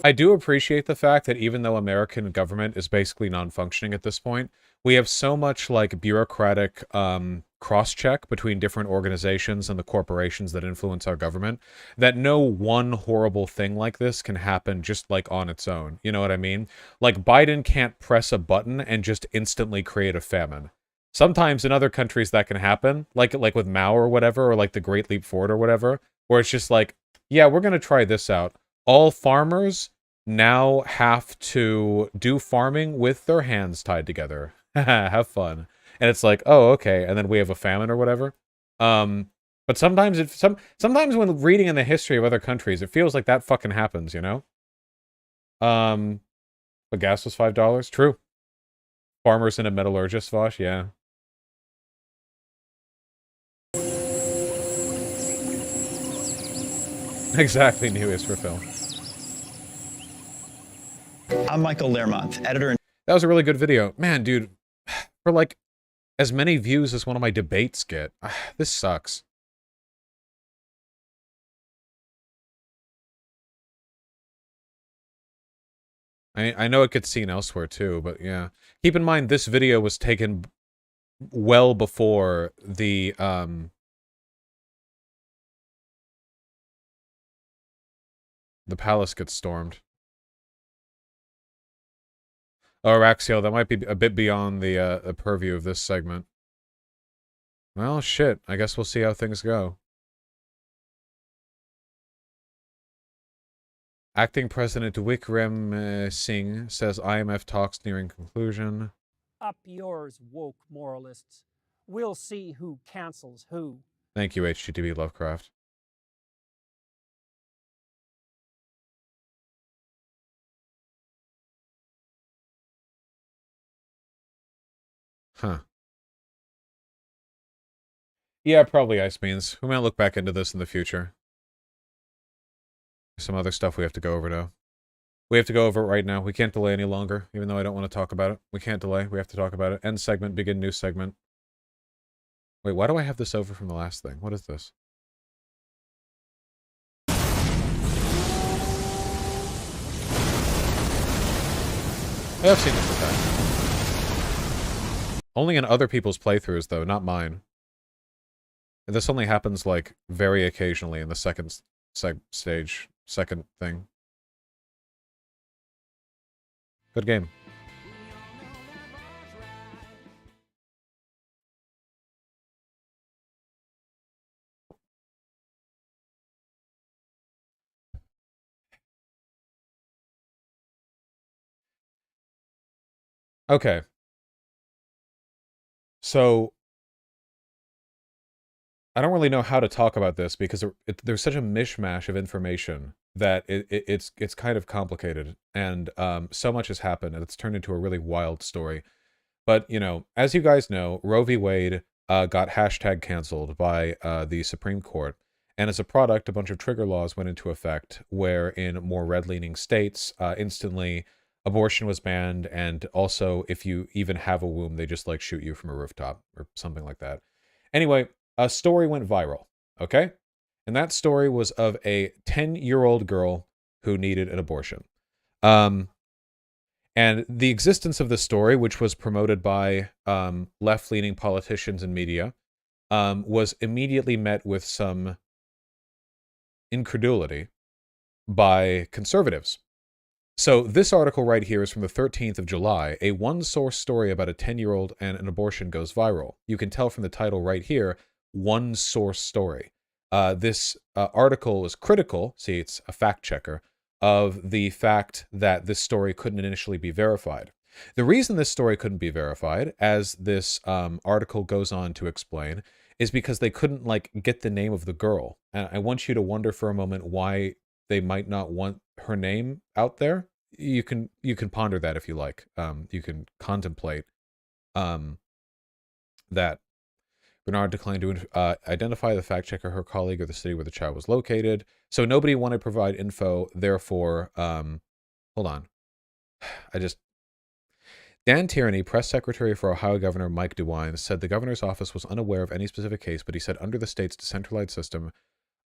I do appreciate the fact that even though American government is basically non-functioning at this point, we have so much like bureaucratic cross-check between different organizations and the corporations that influence our government that no one horrible thing like this can happen just like on its own. You know what I mean? Like Biden can't press a button and just instantly create a famine. Sometimes in other countries that can happen, like with Mao or whatever, or like the Great Leap Forward or whatever, where it's just like, yeah, we're going to try this out. All farmers now have to do farming with their hands tied together. Have fun. And it's like, oh, okay, and then we have a famine or whatever. But sometimes sometimes when reading in the history of other countries, it feels like that fucking happens, you know? But gas was $5. True. Farmers in a metallurgist, Vosh, yeah. Exactly, newest for film. I'm Michael Lermont, editor. That was a really good video. Man, dude, for like as many views as one of my debates get, this sucks. I know it gets seen elsewhere too, but yeah. Keep in mind, this video was taken well before the palace gets stormed. Oh, Raxio, that might be a bit beyond the purview of this segment. Well, shit. I guess we'll see how things go. Acting President Wickrem Singh says IMF talks nearing conclusion. Up yours, woke moralists. We'll see who cancels who. Thank you, HTTP Lovecraft. Huh. Yeah, probably Ice Beans. We might look back into this in the future. Some other stuff we have to go over now. We have to go over it right now. We can't delay any longer, even though I don't want to talk about it. We can't delay. We have to talk about it. End segment, begin new segment. Wait, why do I have this over from the last thing? What is this? I've seen this before. Only in other people's playthroughs, though, not mine. This only happens, like, very occasionally in the second second thing. Good game. Okay. So, I don't really know how to talk about this because there's such a mishmash of information that it's kind of complicated, and so much has happened, and it's turned into a really wild story. But, you know, as you guys know, Roe v. Wade got hashtag canceled by the Supreme Court, and as a product, a bunch of trigger laws went into effect where in more red-leaning states, instantly abortion was banned, and also if you even have a womb, they just like shoot you from a rooftop or something like that. Anyway, a story went viral, okay? And that story was of a 10-year-old girl who needed an abortion. And the existence of the story, which was promoted by left-leaning politicians and media, was immediately met with some incredulity by conservatives. So this article right here is from the 13th of July. A one-source story about a 10-year-old and an abortion goes viral. You can tell from the title right here, one-source story. This article is critical, see, it's a fact-checker, of the fact that this story couldn't initially be verified. The reason this story couldn't be verified, as this article goes on to explain, is because they couldn't, like, get the name of the girl. And I want you to wonder for a moment why they might not want her name out there. You can ponder that if you like. You can contemplate that Bernard declined to identify the fact checker, her colleague, or the city where the child was located. So nobody wanted to provide info. Therefore, hold on. Dan Tierney, press secretary for Ohio Governor Mike DeWine, said the governor's office was unaware of any specific case, but he said under the state's decentralized system,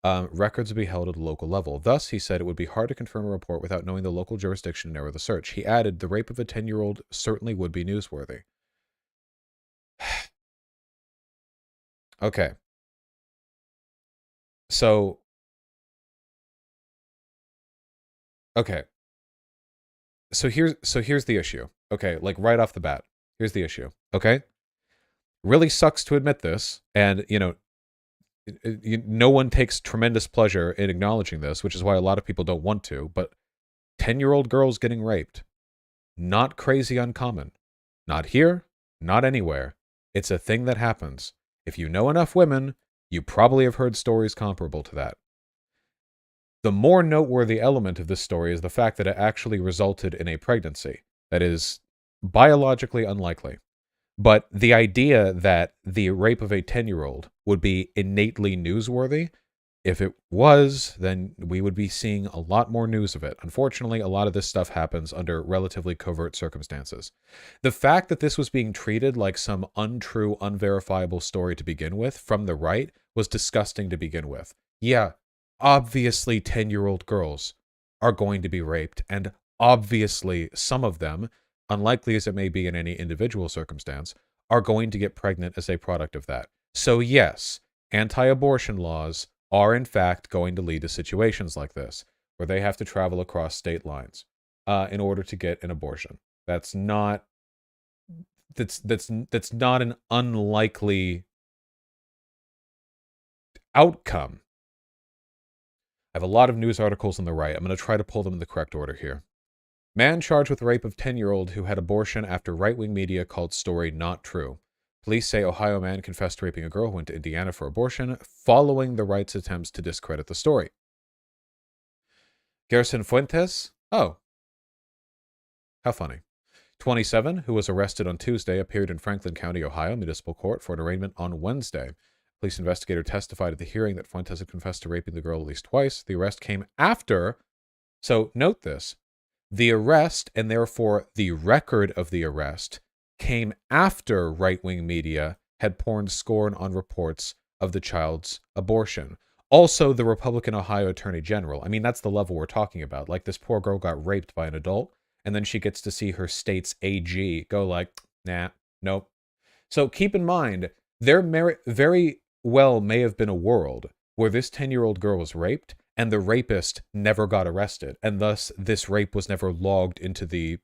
records would be held at a local level. Thus, he said it would be hard to confirm a report without knowing the local jurisdiction and narrow the search. He added, the rape of a 10-year-old certainly would be newsworthy. Okay. So, okay. So here's the issue. Okay, like right off the bat, here's the issue. Okay? Really sucks to admit this, and no one takes tremendous pleasure in acknowledging this, which is why a lot of people don't want to, but 10-year-old girls getting raped, not crazy uncommon. Not here, not anywhere. It's a thing that happens. If you know enough women, you probably have heard stories comparable to that. The more noteworthy element of this story is the fact that it actually resulted in a pregnancy. That is biologically unlikely. But the idea that the rape of a 10-year-old would be innately newsworthy, if it was, then we would be seeing a lot more news of it. Unfortunately, a lot of this stuff happens under relatively covert circumstances. The fact that this was being treated like some untrue, unverifiable story to begin with from the right was disgusting to begin with. Yeah, obviously 10-year-old girls are going to be raped, and obviously some of them, unlikely as it may be in any individual circumstance, are going to get pregnant as a product of that. So yes, anti-abortion laws are in fact going to lead to situations like this, where they have to travel across state lines in order to get an abortion. That's not an unlikely outcome. I have a lot of news articles on the right. I'm going to try to pull them in the correct order here. Man charged with rape of 10-year-old who had abortion after right-wing media called story not true. Police say Ohio man confessed to raping a girl who went to Indiana for abortion following the right's attempts to discredit the story. Gerson Fuentes? Oh. How funny. 27, who was arrested on Tuesday, appeared in Franklin County, Ohio Municipal Court for an arraignment on Wednesday. Police investigator testified at the hearing that Fuentes had confessed to raping the girl at least twice. The arrest came after, so note this, the arrest, and therefore the record of the arrest, came after right-wing media had poured scorn on reports of the child's abortion. Also, the Republican Ohio Attorney General. I mean, that's the level we're talking about. Like, this poor girl got raped by an adult, and then she gets to see her state's AG go like, nah, nope. So keep in mind, there very well may have been a world where this 10-year-old girl was raped, and the rapist never got arrested, and thus this rape was never logged into the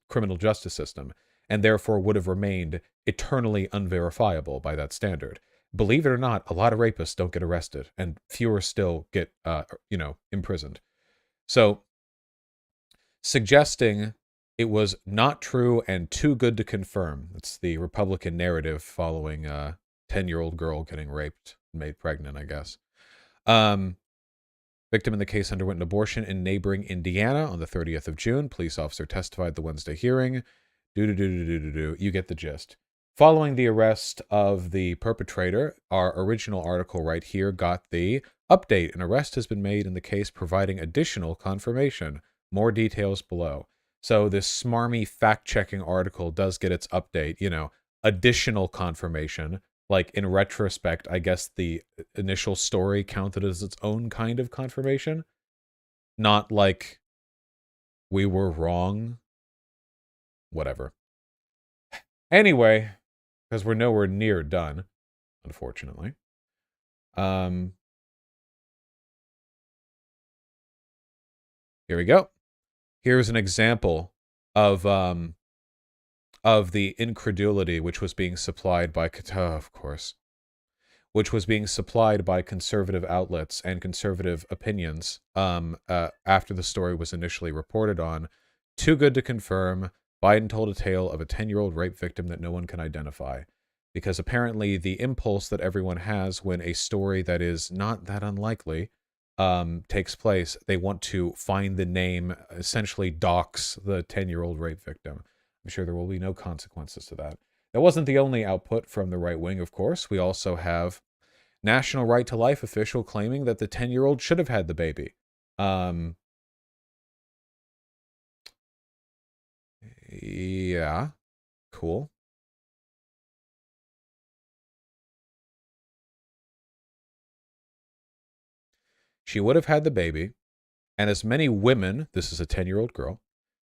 criminal justice system, and therefore would have remained eternally unverifiable by that standard. Believe it or not, a lot of rapists don't get arrested, and fewer still get, imprisoned. So, suggesting it was not true and too good to confirm. It's the Republican narrative following a 10-year-old girl getting raped, made pregnant, I guess. Victim in the case underwent an abortion in neighboring Indiana on the 30th of June. Police officer testified at the Wednesday hearing. You get the gist. Following the arrest of the perpetrator, our original article right here got the update. An arrest has been made in the case, providing additional confirmation. More details below. So this smarmy fact-checking article does get its update, additional confirmation. Like, in retrospect, I guess the initial story counted as its own kind of confirmation. Not like we were wrong. Whatever. Anyway, because we're nowhere near done, unfortunately. Here we go. Here's an example of the incredulity which was being supplied by, which was being supplied by conservative outlets and conservative opinions after the story was initially reported on. Too good to confirm. Biden told a tale of a 10-year-old rape victim that no one can identify. Because apparently the impulse that everyone has when a story that is not that unlikely takes place, they want to find the name, essentially dox the 10-year-old rape victim. I'm sure there will be no consequences to that. That wasn't the only output from the right wing, of course. We also have National Right to Life official claiming that the 10-year-old should have had the baby. Yeah, cool. She would have had the baby, and as many women, this is a 10-year-old girl,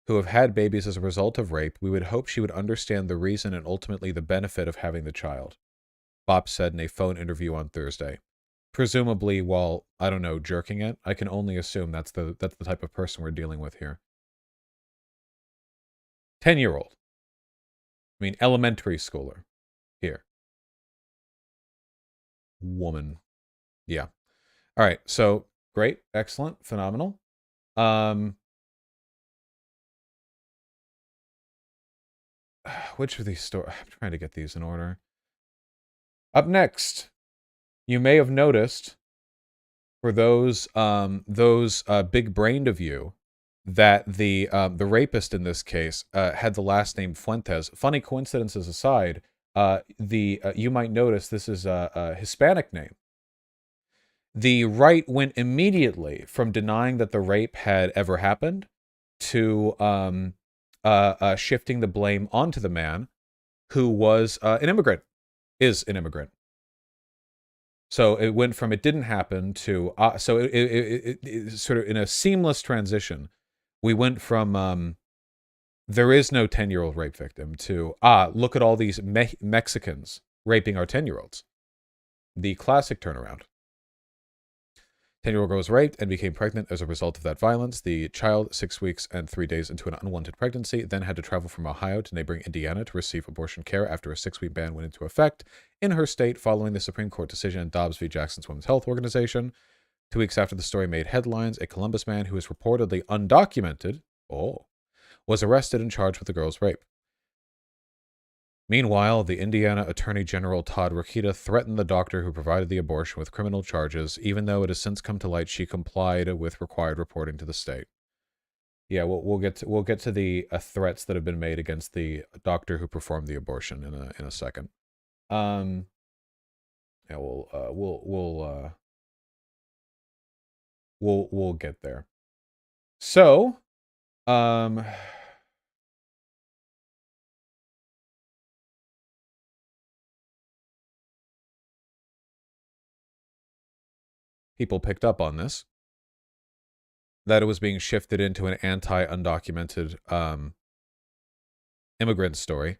who have had babies as a result of rape, we would hope she would understand the reason and ultimately the benefit of having the child, Bob said in a phone interview on Thursday. Presumably while, I don't know, jerking it. I can only assume that's the type of person we're dealing with here. 10-year-old. I mean, elementary schooler. Here. Woman. Yeah. All right, so great, excellent, phenomenal. Which of these stories? I'm trying to get these in order. Up next, you may have noticed, for those big-brained of you, that the rapist in this case had the last name Fuentes. Funny coincidences aside, you might notice this is a Hispanic name. The right went immediately from denying that the rape had ever happened to shifting the blame onto the man who was an immigrant, is an immigrant. So it went from it didn't happen to, so it sort of in a seamless transition, we went from there is no 10-year-old rape victim to, look at all these Mexicans raping our 10-year-olds. The classic turnaround. 10-year-old girl was raped and became pregnant as a result of that violence. The child, 6 weeks and 3 days into an unwanted pregnancy, then had to travel from Ohio to neighboring Indiana to receive abortion care after a 6-week ban went into effect in her state following the Supreme Court decision in Dobbs v. Jackson's Women's Health Organization. 2 weeks after the story made headlines, a Columbus man who is reportedly undocumented, was arrested and charged with the girl's rape. Meanwhile, the Indiana Attorney General Todd Rokita threatened the doctor who provided the abortion with criminal charges, even though it has since come to light she complied with required reporting to the state. Yeah, we'll get to the threats that have been made against the doctor who performed the abortion in a second. Yeah, we'll get there. So, people picked up on this, that it was being shifted into an anti-undocumented immigrant story.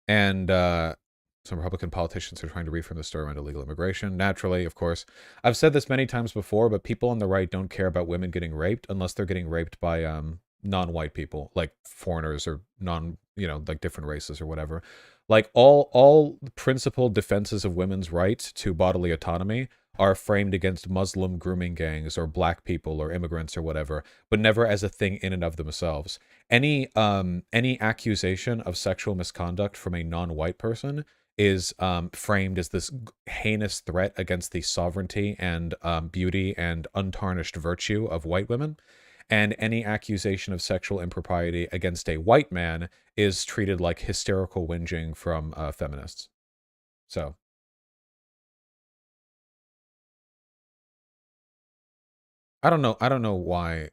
And some Republican politicians are trying to reframe the story around illegal immigration. Naturally, of course. I've said this many times before, but people on the right don't care about women getting raped unless they're getting raped by non-white people, like foreigners or like different races or whatever. Like all principled defenses of women's rights to bodily autonomy are framed against Muslim grooming gangs or black people or immigrants or whatever, but never as a thing in and of themselves. Any accusation of sexual misconduct from a non-white person is framed as this heinous threat against the sovereignty and beauty and untarnished virtue of white women. And any accusation of sexual impropriety against a white man is treated like hysterical whinging from feminists. So. I don't know why.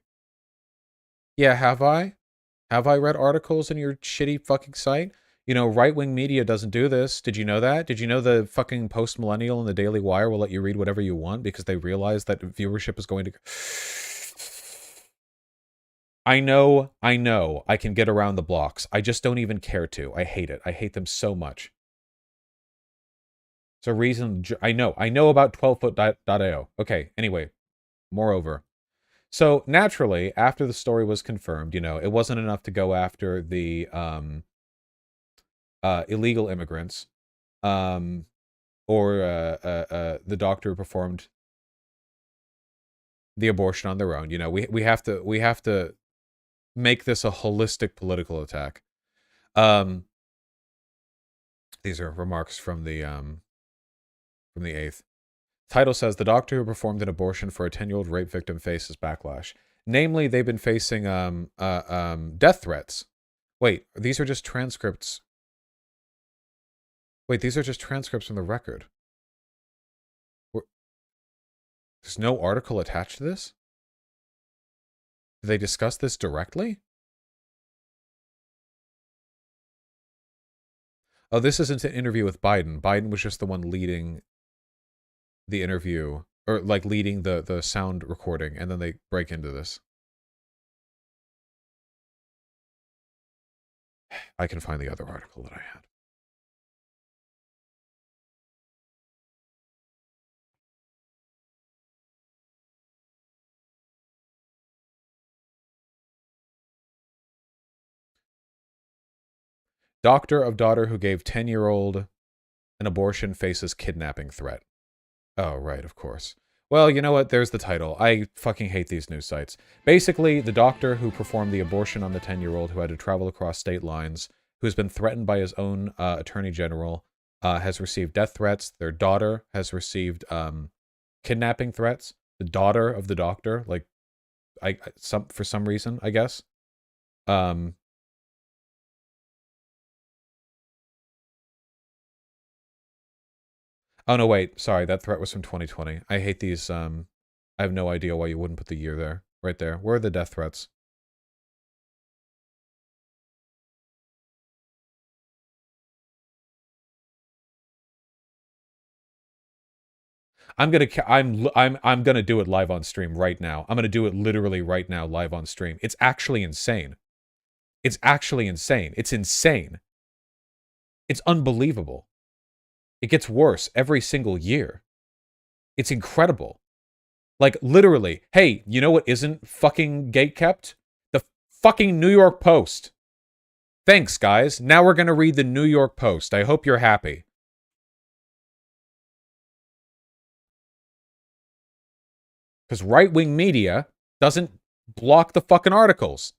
Yeah, have I? Have I read articles in your shitty fucking site? You know, right-wing media doesn't do this. Did you know that? Did you know the fucking Post-Millennial and the Daily Wire will let you read whatever you want because they realize that viewership is going to... I know, I can get around the blocks. I just don't even care to. I hate it. I hate them so much. It's a reason... I know about 12foot.io. Okay, anyway. Moreover, so naturally, after the story was confirmed, you know, it wasn't enough to go after the illegal immigrants or the doctor who performed the abortion on their own. You know, we have to make this a holistic political attack. These are remarks from the 8th. Title says, the doctor who performed an abortion for a 10-year-old rape victim faces backlash. Namely, they've been facing death threats. Wait, these are just transcripts. Wait, these are just transcripts from the record. There's no article attached to this? Did they discuss this directly? Oh, this isn't an interview with Biden. Biden was just the one leading the interview, or like leading the sound recording, and then they break into this. I can find the other article that I had. Doctor of daughter who gave 10-year-old an abortion faces kidnapping threat. Oh, right, of course. Well, you know what? There's the title. I fucking hate these news sites. Basically, the doctor who performed the abortion on the 10-year-old who had to travel across state lines, who's been threatened by his own attorney general, has received death threats. Their daughter has received kidnapping threats. The daughter of the doctor, like, for some reason, I guess. Oh, no, wait. Sorry, that threat was from 2020. I hate these. I have no idea why you wouldn't put the year there. Right there. Where are the death threats? I'm gonna do it live on stream right now. I'm gonna do it literally right now live on stream. It's actually insane. It's actually insane. It's insane. It's unbelievable. It gets worse every single year. It's incredible. Like, literally, hey, you know what isn't fucking gatekept? The fucking New York Post. Thanks, guys. Now we're going to read the New York Post. I hope you're happy. Because right-wing media doesn't block the fucking articles.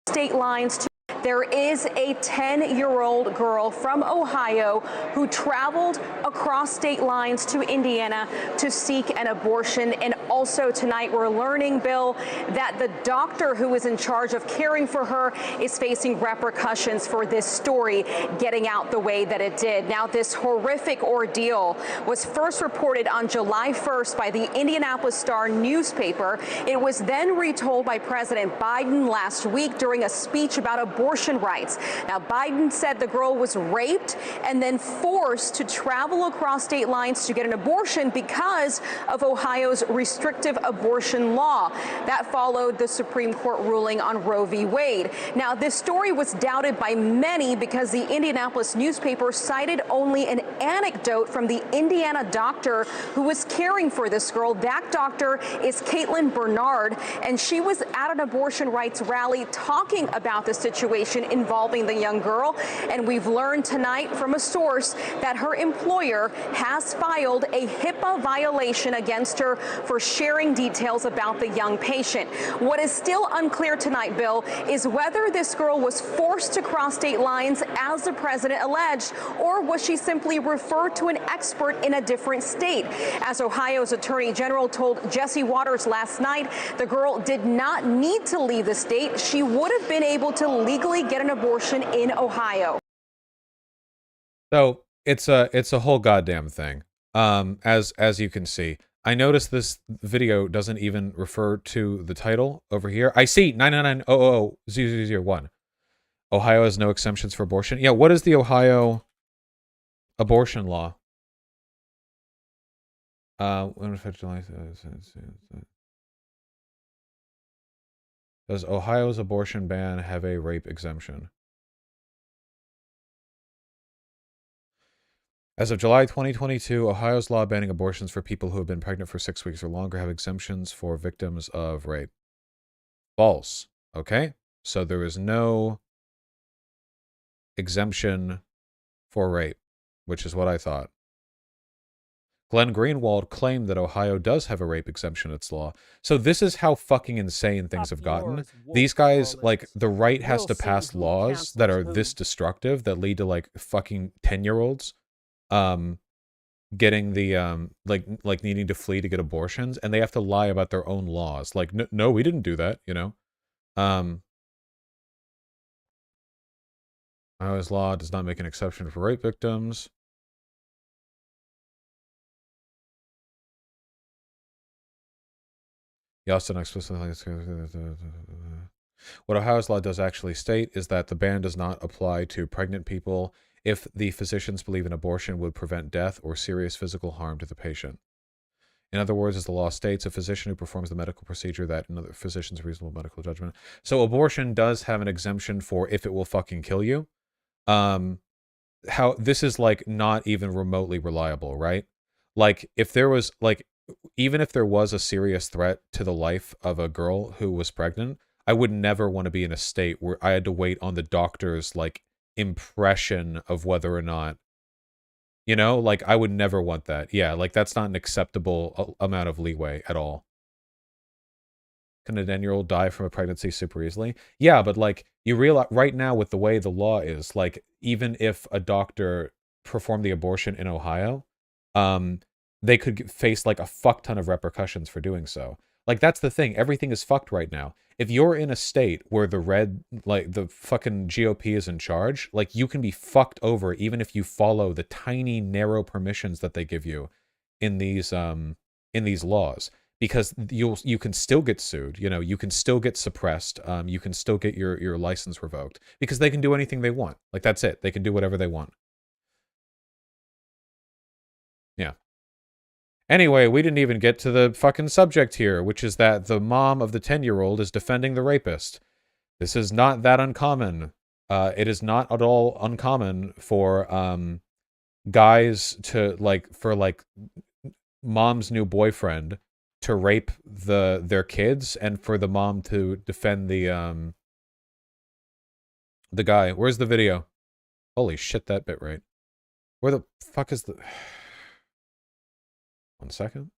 State lines. There is a 10-year-old girl from Ohio who traveled across state lines to Indiana to seek an abortion. And also tonight we're learning, Bill, that the doctor who is in charge of caring for her is facing repercussions for this story getting out the way that it did. Now, this horrific ordeal was first reported on July 1st by the Indianapolis Star newspaper. It was then retold by President Biden last week during a speech about abortion rights. Now, Biden said the girl was raped and then forced to travel across state lines to get an abortion because of Ohio's restrictive abortion law. That followed the Supreme Court ruling on Roe v. Wade. Now, this story was doubted by many because the Indianapolis newspaper cited only an anecdote from the Indiana doctor who was caring for this girl. That doctor is Caitlin Bernard, and she was at an abortion rights rally talking about the situation involving the young girl. And we've learned tonight from a source that her employer has filed a HIPAA violation against her for sharing details about the young patient. What is still unclear tonight, Bill, is whether this girl was forced to cross state lines as the president alleged, or was she simply referred to an expert in a different state. As Ohio's attorney general told Jesse Waters last night, the girl did not need to leave the state. She would have been able to legally get an abortion in Ohio. So it's a whole goddamn thing. As you can see, I noticed this video doesn't even refer to the title over here. I see 999000001. Ohio has no exemptions for abortion. Yeah, what is the Ohio abortion law? Does Ohio's abortion ban have a rape exemption? As of July 2022, Ohio's law banning abortions for people who have been pregnant for 6 weeks or longer have exemptions for victims of rape. False. Okay? So there is no exemption for rape, which is what I thought. Glenn Greenwald claimed that Ohio does have a rape exemption in its law. So this is how fucking insane things have gotten. These guys, like, the right has to pass laws that are this destructive, that lead to, like, fucking 10-year-olds getting the, like needing to flee to get abortions, and they have to lie about their own laws. Like, no, we didn't do that, you know? Ohio's law does not make an exception for rape victims. He also explicitly. What Ohio's law does actually state is that the ban does not apply to pregnant people if the physicians believe an abortion would prevent death or serious physical harm to the patient. In other words, as the law states, a physician who performs the medical procedure that another physician's reasonable medical judgment. So abortion does have an exemption for if it will fucking kill you. How this is like not even remotely reliable, right? Like if there was like, even if there was a serious threat to the life of a girl who was pregnant, I would never want to be in a state where I had to wait on the doctor's like impression of whether or not, you know, like I would never want that. Yeah, like that's not an acceptable amount of leeway at all. Can a 10-year-old die from a pregnancy super easily? Yeah, but like you realize right now with the way the law is, like even if a doctor performed the abortion in Ohio, they could face like a fuck ton of repercussions for doing so. Like that's the thing. Everything is fucked right now. If you're in a state where the fucking GOP is in charge, like you can be fucked over even if you follow the tiny narrow permissions that they give you in these laws. Because you can still get sued, you know, you can still get suppressed, you can still get your license revoked because they can do anything they want. Like that's it. They can do whatever they want. Yeah. Anyway, we didn't even get to the fucking subject here, which is that the mom of the 10-year-old is defending the rapist. This is not that uncommon. It is not at all uncommon for guys to for mom's new boyfriend to rape their kids and for the mom to defend the guy. Where's the video? Holy shit, that bit right. Where the fuck is the... 1 second.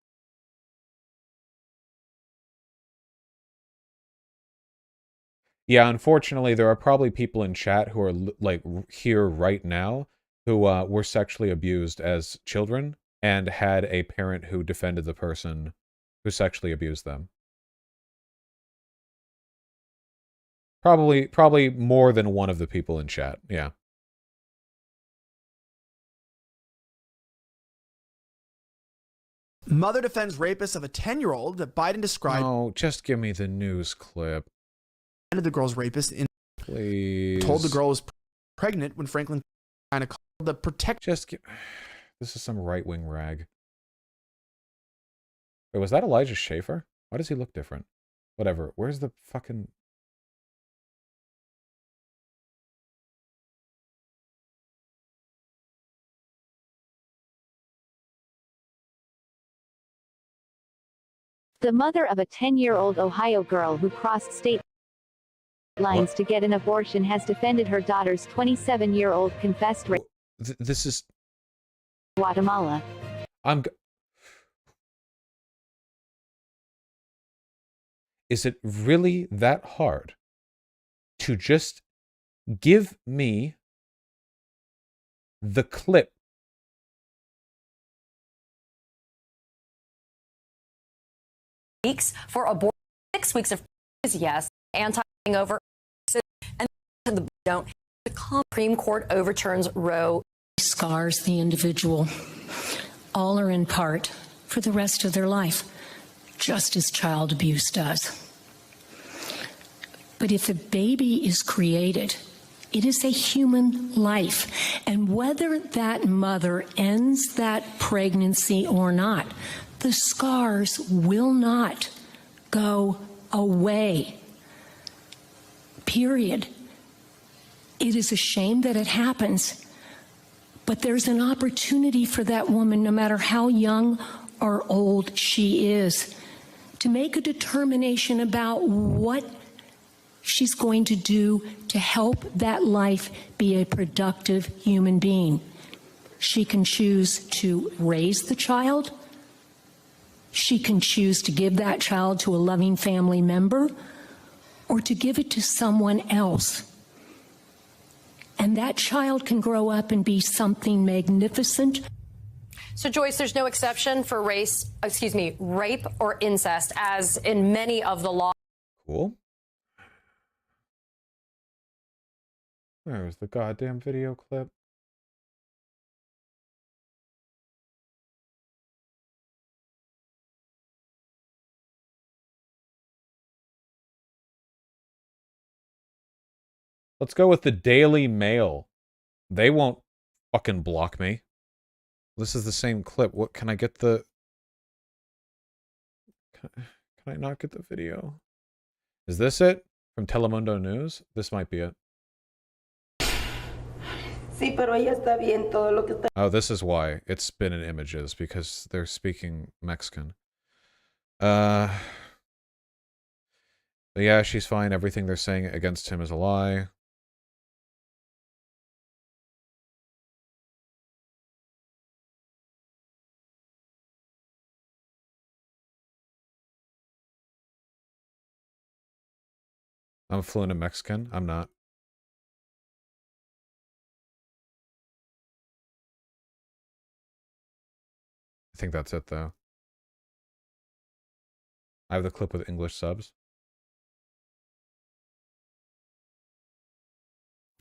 Yeah, unfortunately, there are probably people in chat who are like here right now who were sexually abused as children and had a parent who defended the person who sexually abused them. Probably more than one of the people in chat. Yeah. Mother defends rapist of a 10-year-old that Biden described. Oh, just give me the news clip. The girl's rapist please told the girl was pregnant when Franklin kind of called the protect. Just give. This is some right-wing rag. Wait, was that Elijah Schaefer? Why does he look different? Whatever. Where's the fucking... The mother of a 10-year-old Ohio girl who crossed state lines to get an abortion has defended her daughter's 27-year-old confessed rape. This is... Guatemala. Is it really that hard to just give me the clip? Weeks for abortion, 6 weeks of is yes, anti-over, and the don't. The Supreme Court overturns Roe. Scars the individual, all or in part, for the rest of their life, just as child abuse does. But if a baby is created, it is a human life, and whether that mother ends that pregnancy or not, the scars will not go away. Period. It is a shame that it happens, but there's an opportunity for that woman, no matter how young or old she is, to make a determination about what she's going to do to help that life be a productive human being. She can choose to raise the child. She can choose to give that child to a loving family member or to give it to someone else. And that child can grow up and be something magnificent. So, Joyce, there's no exception for rape or incest, as in many of the laws. Cool. Where's the goddamn video clip? Let's go with the Daily Mail. They won't fucking block me. This is the same clip. What can I get the... Can I not get the video? Is this it? From Telemundo News? This might be it. Oh, this is why it's been in images, because they're speaking Mexican. But yeah, she's fine. Everything they're saying against him is a lie. I'm fluent in Mexican. I'm not. I think that's it, though. I have the clip with English subs.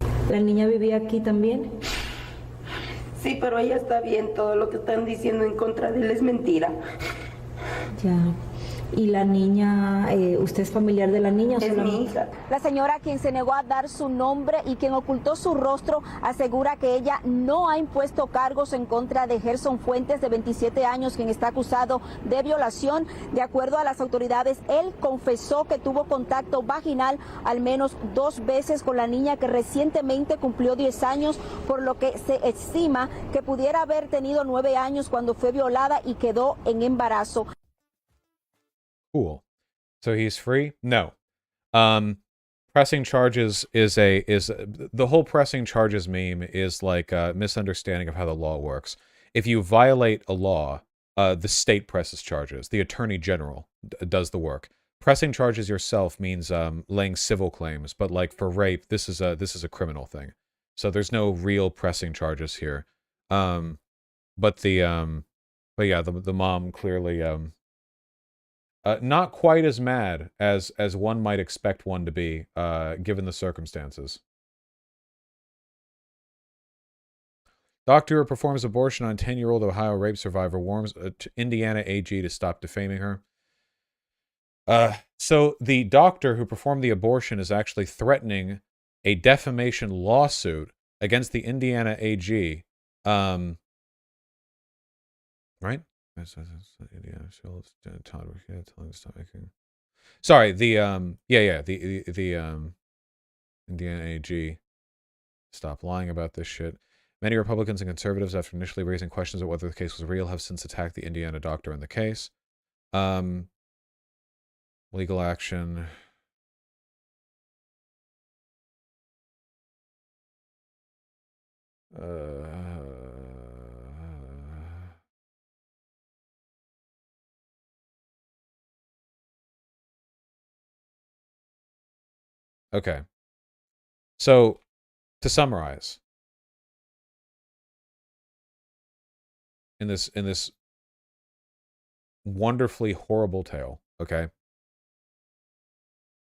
¿La niña vivía aquí también? Sí, pero ella está bien. Todo lo que están diciendo en contra de él es mentira. Ya. ¿Y la niña, usted es familiar de la niña? Es mi hija. La señora, quien se negó a dar su nombre y quien ocultó su rostro, asegura que ella no ha impuesto cargos en contra de Gerson Fuentes, de 27 años, quien está acusado de violación. De acuerdo a las autoridades, él confesó que tuvo contacto vaginal al menos 2 veces con la niña, que recientemente cumplió 10 años, por lo que se estima que pudiera haber tenido 9 años cuando fue violada y quedó en embarazo. Cool. So he's free? No. Pressing charges is the whole pressing charges meme is like a misunderstanding of how the law works. If you violate a law, the state presses charges. The attorney general does the work. Pressing charges yourself means laying civil claims, but like for rape, this is a criminal thing. So there's no real pressing charges here. But yeah, the mom clearly not quite as mad as one might expect one to be, given the circumstances. Doctor who performs abortion on 10-year-old Ohio rape survivor warns Indiana AG to stop defaming her. So the doctor who performed the abortion is actually threatening a defamation lawsuit against the Indiana AG. Right? Sorry, the Indiana AG. Stop lying about this shit. Many Republicans and conservatives, after initially raising questions about whether the case was real, have since attacked the Indiana doctor in the case. Legal action. Okay. So, to summarize, in this wonderfully horrible tale, okay?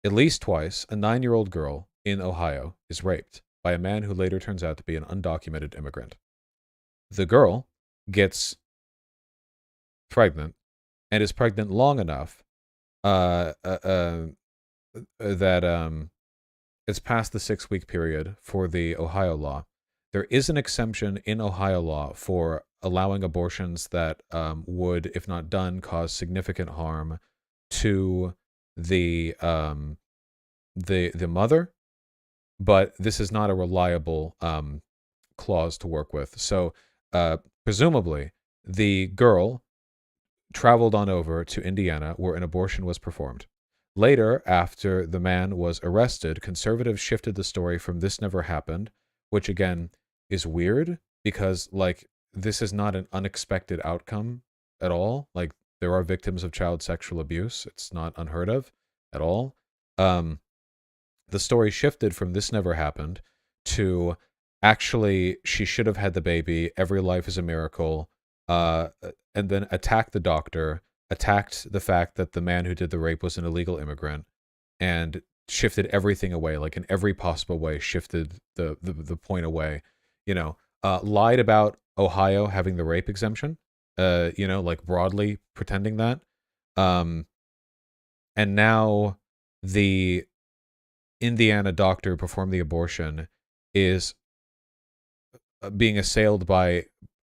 At least twice, a 9-year-old girl in Ohio is raped by a man who later turns out to be an undocumented immigrant. The girl gets pregnant and is pregnant long enough that it's past the 6-week period for the Ohio law. There is an exemption in Ohio law for allowing abortions that would, if not done, cause significant harm to the mother, but this is not a reliable clause to work with. So presumably the girl traveled on over to Indiana where an abortion was performed. Later, after the man was arrested, conservatives shifted the story from "this never happened," which again is weird because like this is not an unexpected outcome at all. Like there are victims of child sexual abuse. It's not unheard of at all. The story shifted from "this never happened" to actually she should have had the baby. Every life is a miracle. And then attacked the doctor, attacked the fact that the man who did the rape was an illegal immigrant, and shifted everything away, like in every possible way, shifted the point away. Lied about Ohio having the rape exemption. Like broadly pretending that. And now the Indiana doctor who performed the abortion is being assailed by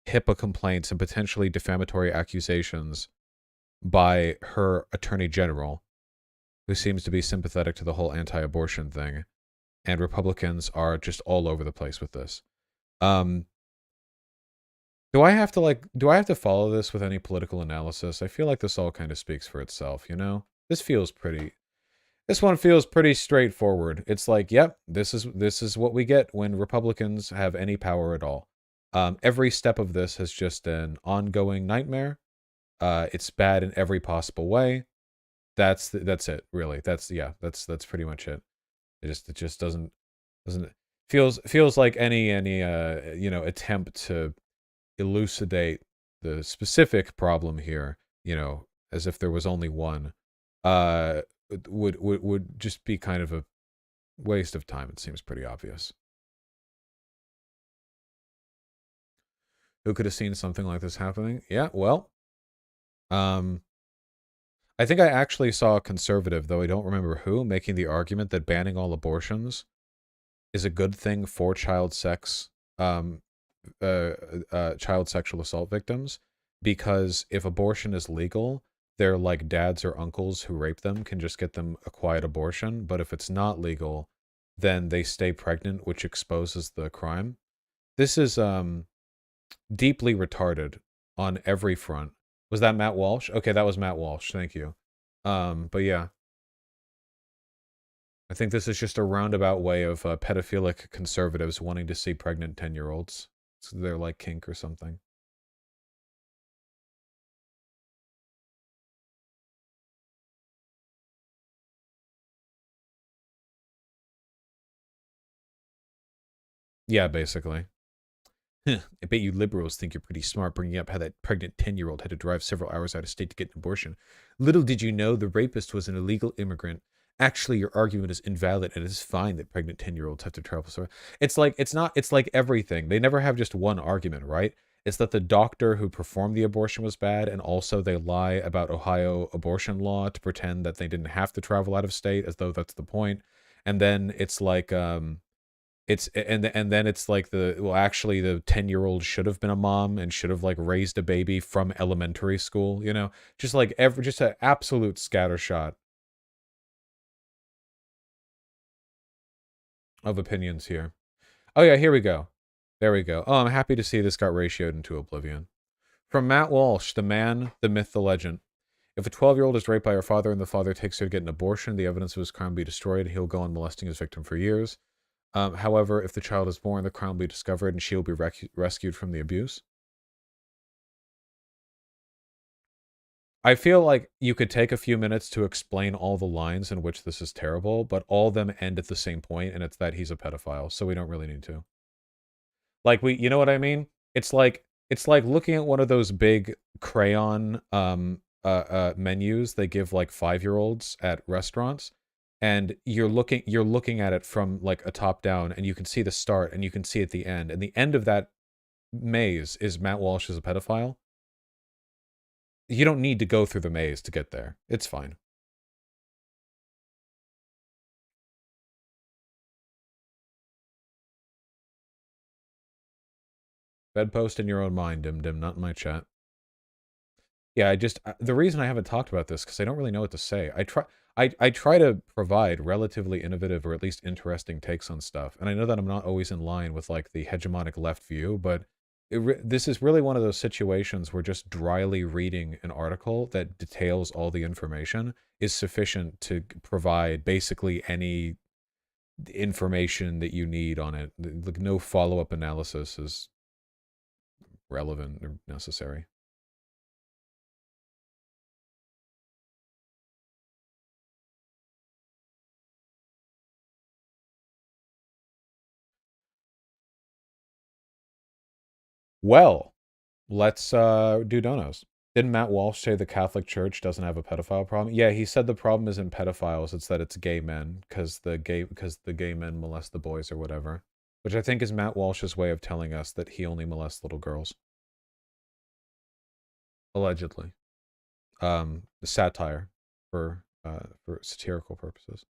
HIPAA complaints and potentially defamatory accusations by her attorney general, who seems to be sympathetic to the whole anti-abortion thing. And Republicans are just all over the place with this. Do I have to follow this with any political analysis? I feel like this all kind of speaks for itself, This one feels pretty straightforward. It's like, yep, this is what we get when Republicans have any power at all. Every step of this has just an ongoing nightmare. It's bad in every possible way. That's it, really. That's pretty much it. It just doesn't feels like any attempt to elucidate the specific problem here, as if there was only one, would just be kind of a waste of time. It seems pretty obvious. Who could have seen something like this happening? Yeah, well, I think I actually saw a conservative, though I don't remember who, making the argument that banning all abortions is a good thing for child sexual assault victims, because if abortion is legal, their like dads or uncles who rape them can just get them a quiet abortion. But if it's not legal, then they stay pregnant, which exposes the crime. This is deeply retarded on every front. Was that Matt Walsh? Okay, that was Matt Walsh. Thank you. But yeah. I think this is just a roundabout way of pedophilic conservatives wanting to see pregnant 10-year-olds. So they're like kink or something. Yeah, basically. I bet you liberals think you're pretty smart bringing up how that pregnant 10-year-old had to drive several hours out of state to get an abortion. Little did you know the rapist was an illegal immigrant. Actually, your argument is invalid, and it is fine that pregnant 10-year-olds have to travel. So it's like everything. They never have just one argument, right? It's that the doctor who performed the abortion was bad, and also they lie about Ohio abortion law to pretend that they didn't have to travel out of state, as though that's the point. And then it's like, and then it's like actually the 10-year-old should have been a mom and should have like raised a baby from elementary school, just like just an absolute scattershot of opinions here. Oh yeah, here we go. There we go. Oh, I'm happy to see this got ratioed into oblivion. From Matt Walsh, the man, the myth, the legend. If a 12-year-old is raped by her father and the father takes her to get an abortion, the evidence of his crime will be destroyed and he'll go on molesting his victim for years. However, if the child is born, the crime will be discovered and she will be rescued from the abuse. I feel like you could take a few minutes to explain all the lines in which this is terrible, but all of them end at the same point, and it's that he's a pedophile, so we don't really need to. Like, you know what I mean? It's like looking at one of those big crayon menus they give like 5-year-olds at restaurants, and you're looking at it from like a top down, and you can see the start and you can see at the end, and the end of that maze is Matt Walsh is a pedophile. You don't need to go through the maze to get there. It's fine. Bedpost in your own mind, Dim, not in my chat. Yeah, the reason I haven't talked about this, because I don't really know what to say. I try to provide relatively innovative or at least interesting takes on stuff, and I know that I'm not always in line with like the hegemonic left view, but this is really one of those situations where just dryly reading an article that details all the information is sufficient to provide basically any information that you need on it. Like, no follow-up analysis is relevant or necessary. Well, let's do donos. Didn't Matt Walsh say the Catholic Church doesn't have a pedophile problem? Yeah, he said the problem isn't pedophiles, it's that it's gay men, because the gay men molest the boys or whatever. Which I think is Matt Walsh's way of telling us that he only molests little girls. Allegedly. Satire for satirical purposes.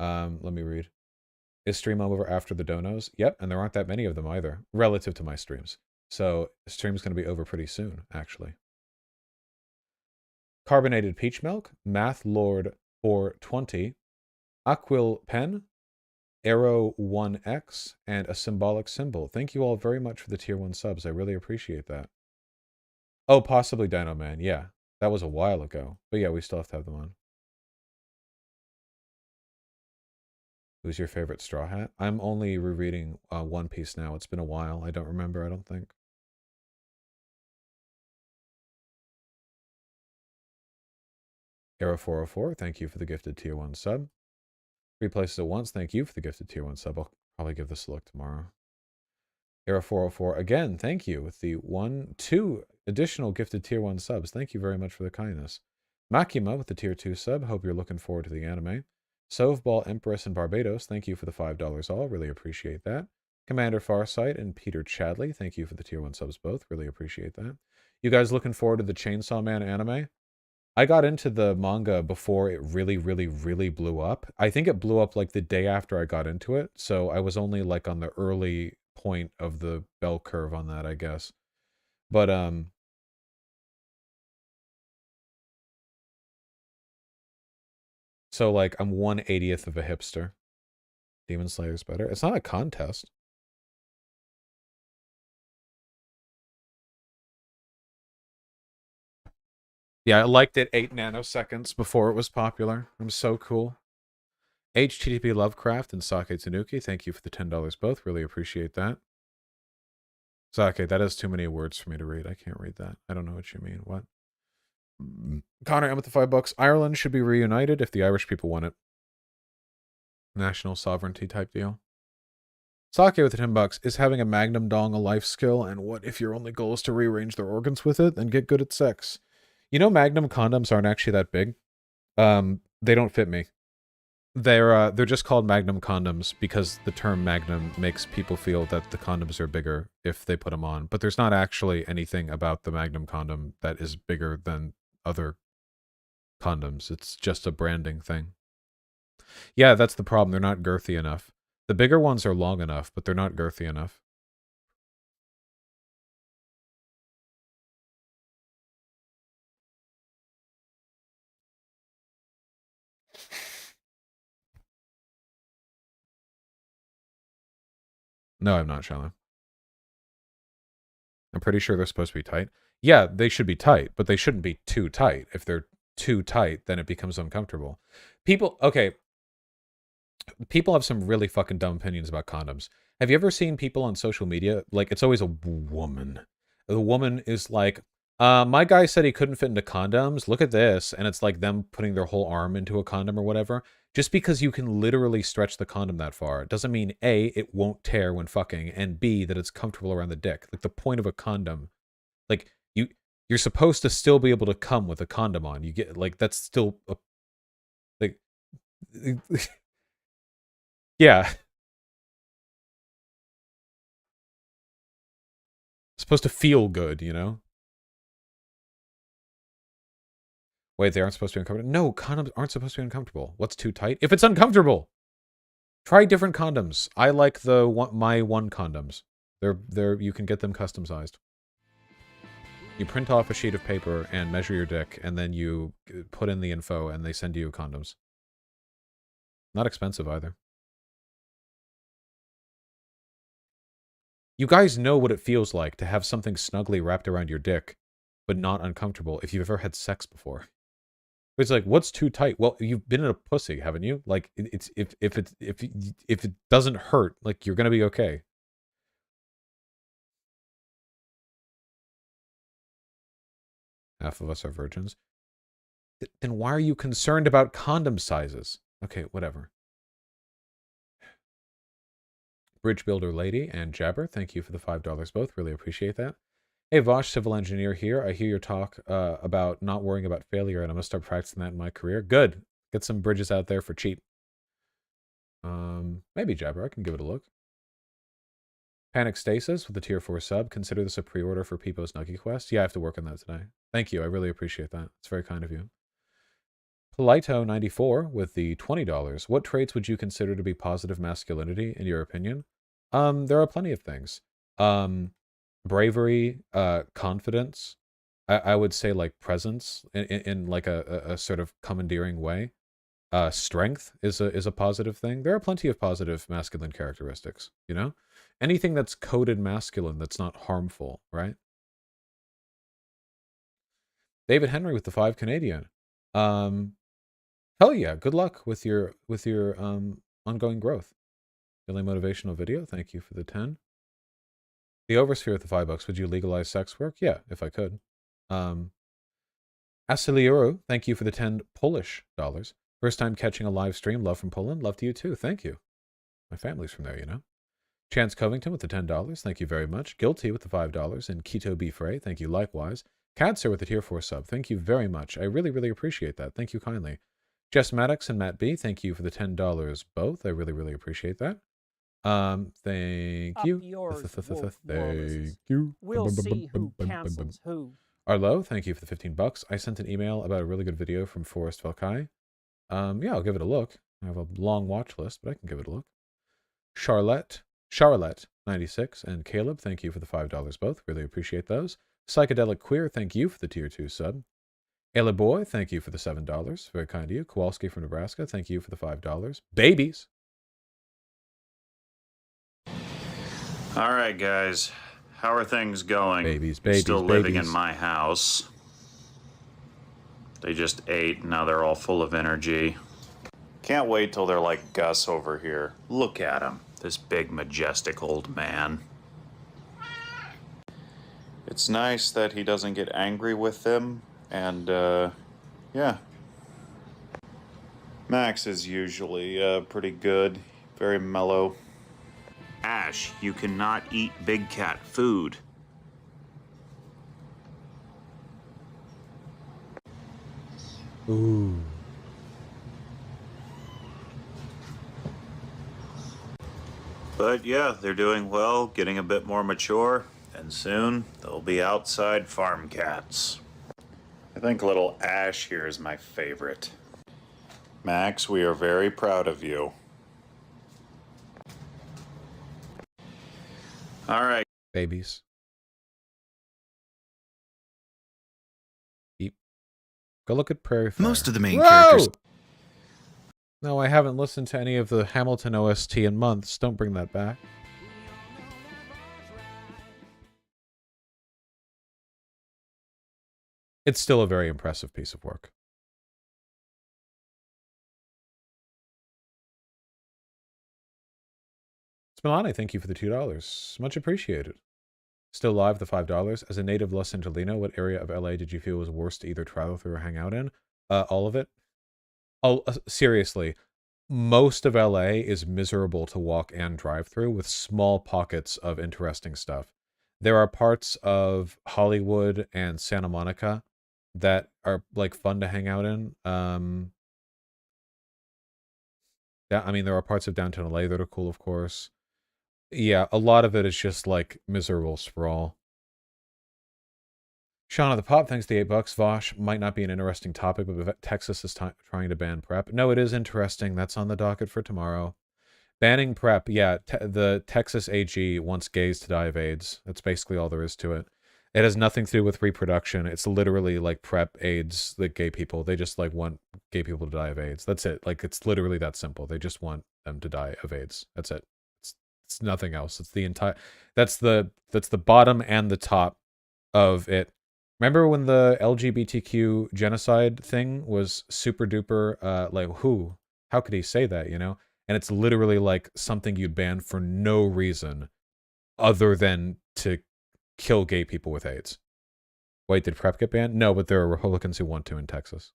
Let me read. Is stream over after the donos? Yep, and there aren't that many of them either, relative to my streams. So the stream's going to be over pretty soon, actually. Carbonated peach milk, Math Lord 420, Aquil Pen, Arrow 1X, and a symbolic symbol. Thank you all very much for the tier 1 subs. I really appreciate that. Oh, possibly Dino Man. Yeah, that was a while ago. But yeah, we still have to have them on. Who's your favorite Straw Hat? I'm only rereading One Piece now. It's been a while. I don't remember, I don't think. Arrow 404, thank you for the gifted tier 1 sub. 3 places at once, thank you for the gifted tier 1 sub. I'll probably give this a look tomorrow. Arrow 404, again, thank you with the 2 additional gifted tier 1 subs. Thank you very much for the kindness. Makima with the tier 2 sub. Hope you're looking forward to the anime. Soveball Empress in Barbados, thank you for the $5 all. Really appreciate that. Commander Farsight and Peter Chadley, thank you for the tier 1 subs both. Really appreciate that. You guys looking forward to the Chainsaw Man anime? I got into the manga before it really, really, really blew up. I think it blew up like the day after I got into it. So I was only like on the early point of the bell curve on that, I guess. But, so like I'm 1/80th of a hipster. Demon Slayer's better. It's not a contest. Yeah, I liked it 8 nanoseconds before it was popular. I'm so cool. HTTP Lovecraft and Sake Tanuki, thank you for the $10 both. Really appreciate that. Sake, that is too many words for me to read. I can't read that. I don't know what you mean. What? Connor, I'm with the $5. Ireland should be reunited if the Irish people want it. National sovereignty type deal. Sake with the $10. Is having a magnum dong a life skill? And what if your only goal is to rearrange their organs with it and get good at sex? You know, magnum condoms aren't actually that big. They don't fit me. They're just called magnum condoms because the term magnum makes people feel that the condoms are bigger if they put them on. But there's not actually anything about the magnum condom that is bigger than other condoms. It's just a branding thing. Yeah, that's the problem. They're not girthy enough. The bigger ones are long enough, but they're not girthy enough. No, I'm not, Shallow. I'm pretty sure they're supposed to be tight. Yeah, they should be tight, but they shouldn't be too tight. If they're too tight, then it becomes uncomfortable. People have some really fucking dumb opinions about condoms. Have you ever seen people on social media? Like, it's always a woman. The woman is like, my guy said he couldn't fit into condoms. Look at this. And it's like them putting their whole arm into a condom or whatever. Just because you can literally stretch the condom that far doesn't mean A, it won't tear when fucking, and B, that it's comfortable around the dick. Like, the point of a condom, like, you're supposed to still be able to come with a condom on. You get, like, that's still a, like, yeah. It's supposed to feel good, you know? Wait, they aren't supposed to be uncomfortable? No, condoms aren't supposed to be uncomfortable. What's too tight? If it's uncomfortable! Try different condoms. I like the My One condoms. They're you can get them custom-sized. You print off a sheet of paper and measure your dick, and then you put in the info, and they send you condoms. Not expensive either. You guys know what it feels like to have something snugly wrapped around your dick, but not uncomfortable if you've ever had sex before. It's like, what's too tight? Well, you've been in a pussy, haven't you? Like, it's if it doesn't hurt, like, you're gonna be okay. Half of us are virgins. Then why are you concerned about condom sizes? Okay, whatever. Bridge Builder Lady and Jabber, thank you for the $5 both. Really appreciate that. Hey Vosh, civil engineer here. I hear your talk about not worrying about failure, and I'm gonna start practicing that in my career. Good. Get some bridges out there for cheap. Maybe Jabber. I can give it a look. Panic Stasis with the tier 4 sub. Consider this a pre-order for Peepo's Nuggy Quest. Yeah, I have to work on that today. Thank you. I really appreciate that. It's very kind of you. Polito94 with the $20. What traits would you consider to be positive masculinity, in your opinion? There are plenty of things. Bravery, confidence. I would say like presence in like a sort of commandeering way. Strength is a positive thing. There are plenty of positive masculine characteristics, you know? Anything that's coded masculine that's not harmful, right? David Henry with the 5 Canadian. Hell yeah, good luck with your ongoing growth. Really motivational video. Thank you for the 10. The Oversphere with the $5. Would you legalize sex work? Yeah, if I could. Asiliuru, thank you for the 10 Polish dollars. First time catching a live stream. Love from Poland. Love to you too. Thank you. My family's from there, you know. Chance Covington with the $10. Thank you very much. Guilty with the $5. And Keto Beef Ray. Thank you likewise. Cadser with the tier 4 sub. Thank you very much. I really, really appreciate that. Thank you kindly. Jess Maddox and Matt B. Thank you for the $10 both. I really, really appreciate that. Thank you. Thank you. We'll see who cancels who. Arlo, thank you for the $15. I sent an email about a really good video from Forrest Valkai. Yeah, I'll give it a look. I have a long watch list, but I can give it a look. Charlotte 96 and Caleb, thank you for the $5 both. Really appreciate those. Psychedelic Queer, thank you for the tier 2 sub. Ayla Boy, thank you for the $7. Very kind of you. Kowalski from Nebraska, thank you for the $5. Babies. All right, guys. How are things going? Babies, Still living babies. in my house. They just ate, now they're all full of energy. Can't wait till they're like Gus over here. Look at him, this big, majestic old man. It's nice that he doesn't get angry with them, and, yeah. Max is usually pretty good, very mellow. Ash, you cannot eat big cat food. Ooh. But yeah, they're doing well, getting a bit more mature, and soon they'll be outside farm cats. I think little Ash here is my favorite. Max, we are very proud of you. All right. Babies. Eep. Go look at Prairie Fire. Most of the main characters. No, I haven't listened to any of the Hamilton OST in months. Don't bring that back. It's still a very impressive piece of work. Milani, thank you for the $2. Much appreciated. Still live, the $5. As a native Los Angelino, what area of LA did you feel was worst to either travel through or hang out in? All of it. Oh, seriously. Most of LA is miserable to walk and drive through with small pockets of interesting stuff. There are parts of Hollywood and Santa Monica that are like fun to hang out in. Yeah, I mean, there are parts of downtown LA that are cool, of course. Yeah, a lot of it is just like miserable sprawl. Sean of the Pop, thanks to the $8. Vosh, might not be an interesting topic, but Texas is trying to ban PrEP. No, it is interesting. That's on the docket for tomorrow. Banning PrEP, yeah, the Texas AG wants gays to die of AIDS. That's basically all there is to it. It has nothing to do with reproduction. It's literally like PrEP AIDS, like gay people. They just like want gay people to die of AIDS. That's it. Like, it's literally that simple. They just want them to die of AIDS. That's it. It's nothing else. It's the entire, that's the bottom and the top of it. Remember when the LGBTQ genocide thing was super duper, like, how could he say that, you know? And it's literally like something you'd ban for no reason other than to kill gay people with AIDS. Wait, did PrEP get banned? No, but there are Republicans who want to in Texas.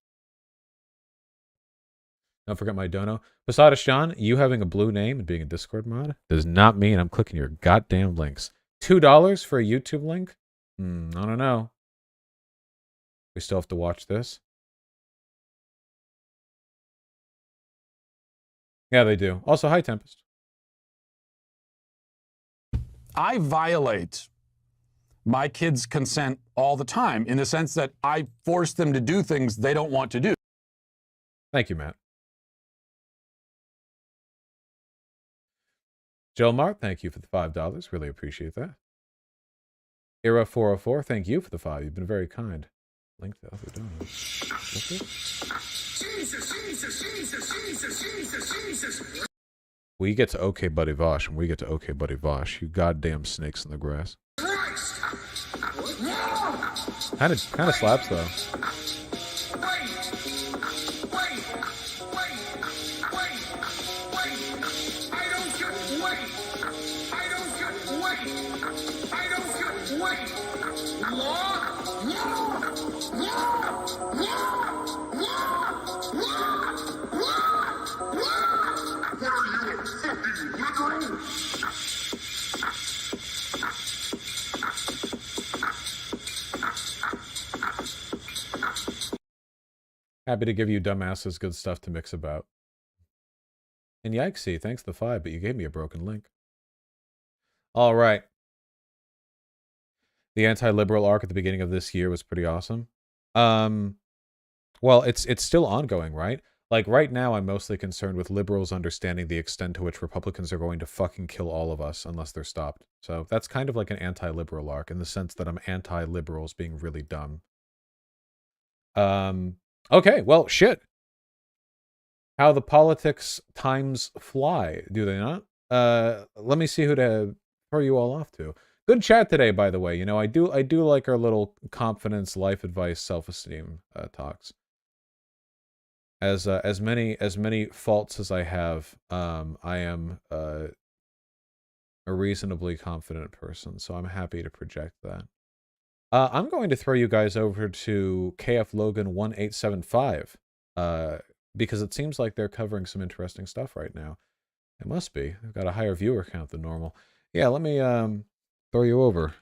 Don't forget my dono. Posada Sean, you having a blue name and being a Discord mod does not mean I'm clicking your goddamn links. $2 for a YouTube link? I don't know. We still have to watch this. Yeah, they do. Also, hi, Tempest. I violate my kids' consent all the time in the sense that I force them to do things they don't want to do. Thank you, Matt. Jomar, thank you for the $5. Really appreciate that. Era404, thank you for the 5. You've been very kind. Link the other donor. We get to OK Buddy Vosh, and we get to OK Buddy Vosh. You goddamn snakes in the grass. Kind of slaps though. Happy to give you dumbasses good stuff to mix about. And yikesy, thanks the 5, but you gave me a broken link. All right. The anti-liberal arc at the beginning of this year was pretty awesome. Well, it's still ongoing, right? Like right now, I'm mostly concerned with liberals understanding the extent to which Republicans are going to fucking kill all of us unless they're stopped. So that's kind of like an anti-liberal arc in the sense that I'm anti-liberals being really dumb. Okay, well, shit. How the politics times fly, do they not? Let me see who to throw you all off to. Good chat today, by the way. You know, I do like our little confidence, life advice, self-esteem talks. As many faults as I have, I am a reasonably confident person, so I'm happy to project that. I'm going to throw you guys over to KF Logan 1875 because it seems like they're covering some interesting stuff right now. It must be. They've got a higher viewer count than normal. Yeah, let me throw you over.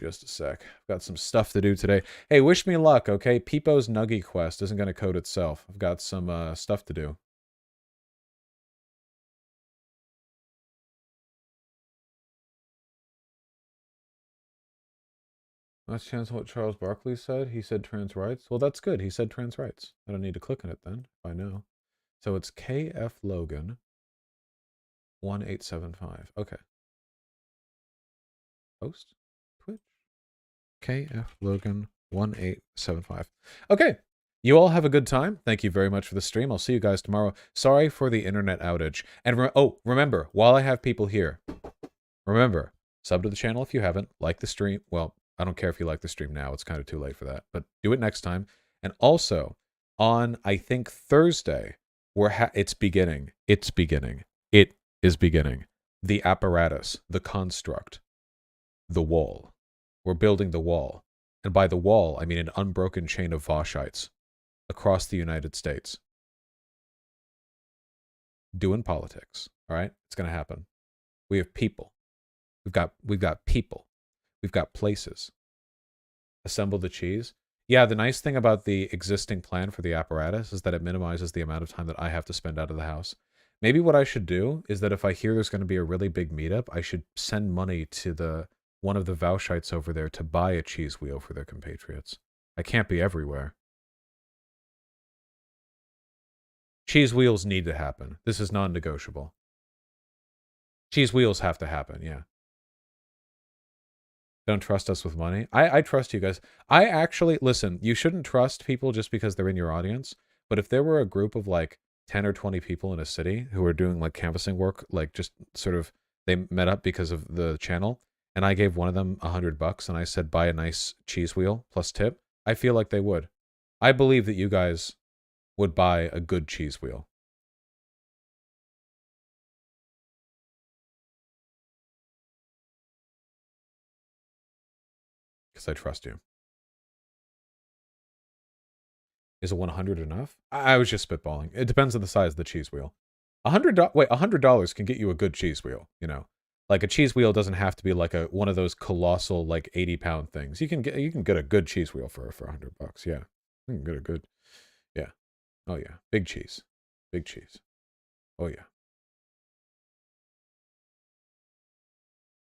Just a sec. I've got some stuff to do today. Hey, wish me luck, okay? Peepo's Nuggy Quest isn't going to code itself. I've got some stuff to do. Let's chance what Charles Barkley said. He said trans rights. Well, that's good. He said trans rights. I don't need to click on it then, if I know. So it's KF Logan 1875. Okay. Post. Twitch. KF Logan 1875. Okay. You all have a good time. Thank you very much for the stream. I'll see you guys tomorrow. Sorry for the internet outage. And remember, while I have people here, remember, sub to the channel if you haven't. Like the stream. Well, I don't care if you like the stream now. It's kind of too late for that. But do it next time. And also, on, I think, Thursday, it's beginning. It's beginning. It is beginning. The apparatus, the construct, the wall. We're building the wall. And by the wall, I mean an unbroken chain of Voshites across the United States. Doing politics. All right? It's going to happen. We have people. We've got people. We've got places. Assemble the cheese. Yeah, the nice thing about the existing plan for the apparatus is that it minimizes the amount of time that I have to spend out of the house. Maybe what I should do is that if I hear there's going to be a really big meetup, I should send money to one of the Voshites over there to buy a cheese wheel for their compatriots. I can't be everywhere. Cheese wheels need to happen. This is non-negotiable. Cheese wheels have to happen, yeah. Don't trust us with money. I trust you guys. I actually, listen, you shouldn't trust people just because they're in your audience. But if there were a group of like 10 or 20 people in a city who are doing like canvassing work, like just sort of, they met up because of the channel, and I gave one of them $100 and I said, buy a nice cheese wheel plus tip, I feel like they would. I believe that you guys would buy a good cheese wheel. Because I trust you. Is a 100 enough? I was just spitballing. It depends on the size of the cheese wheel. $100 can get you a good cheese wheel, you know. Like a cheese wheel doesn't have to be like one of those colossal like 80-pound things. You can get a good cheese wheel for $100. Yeah, you can get a good. Yeah. Oh yeah, big cheese, big cheese. Oh yeah.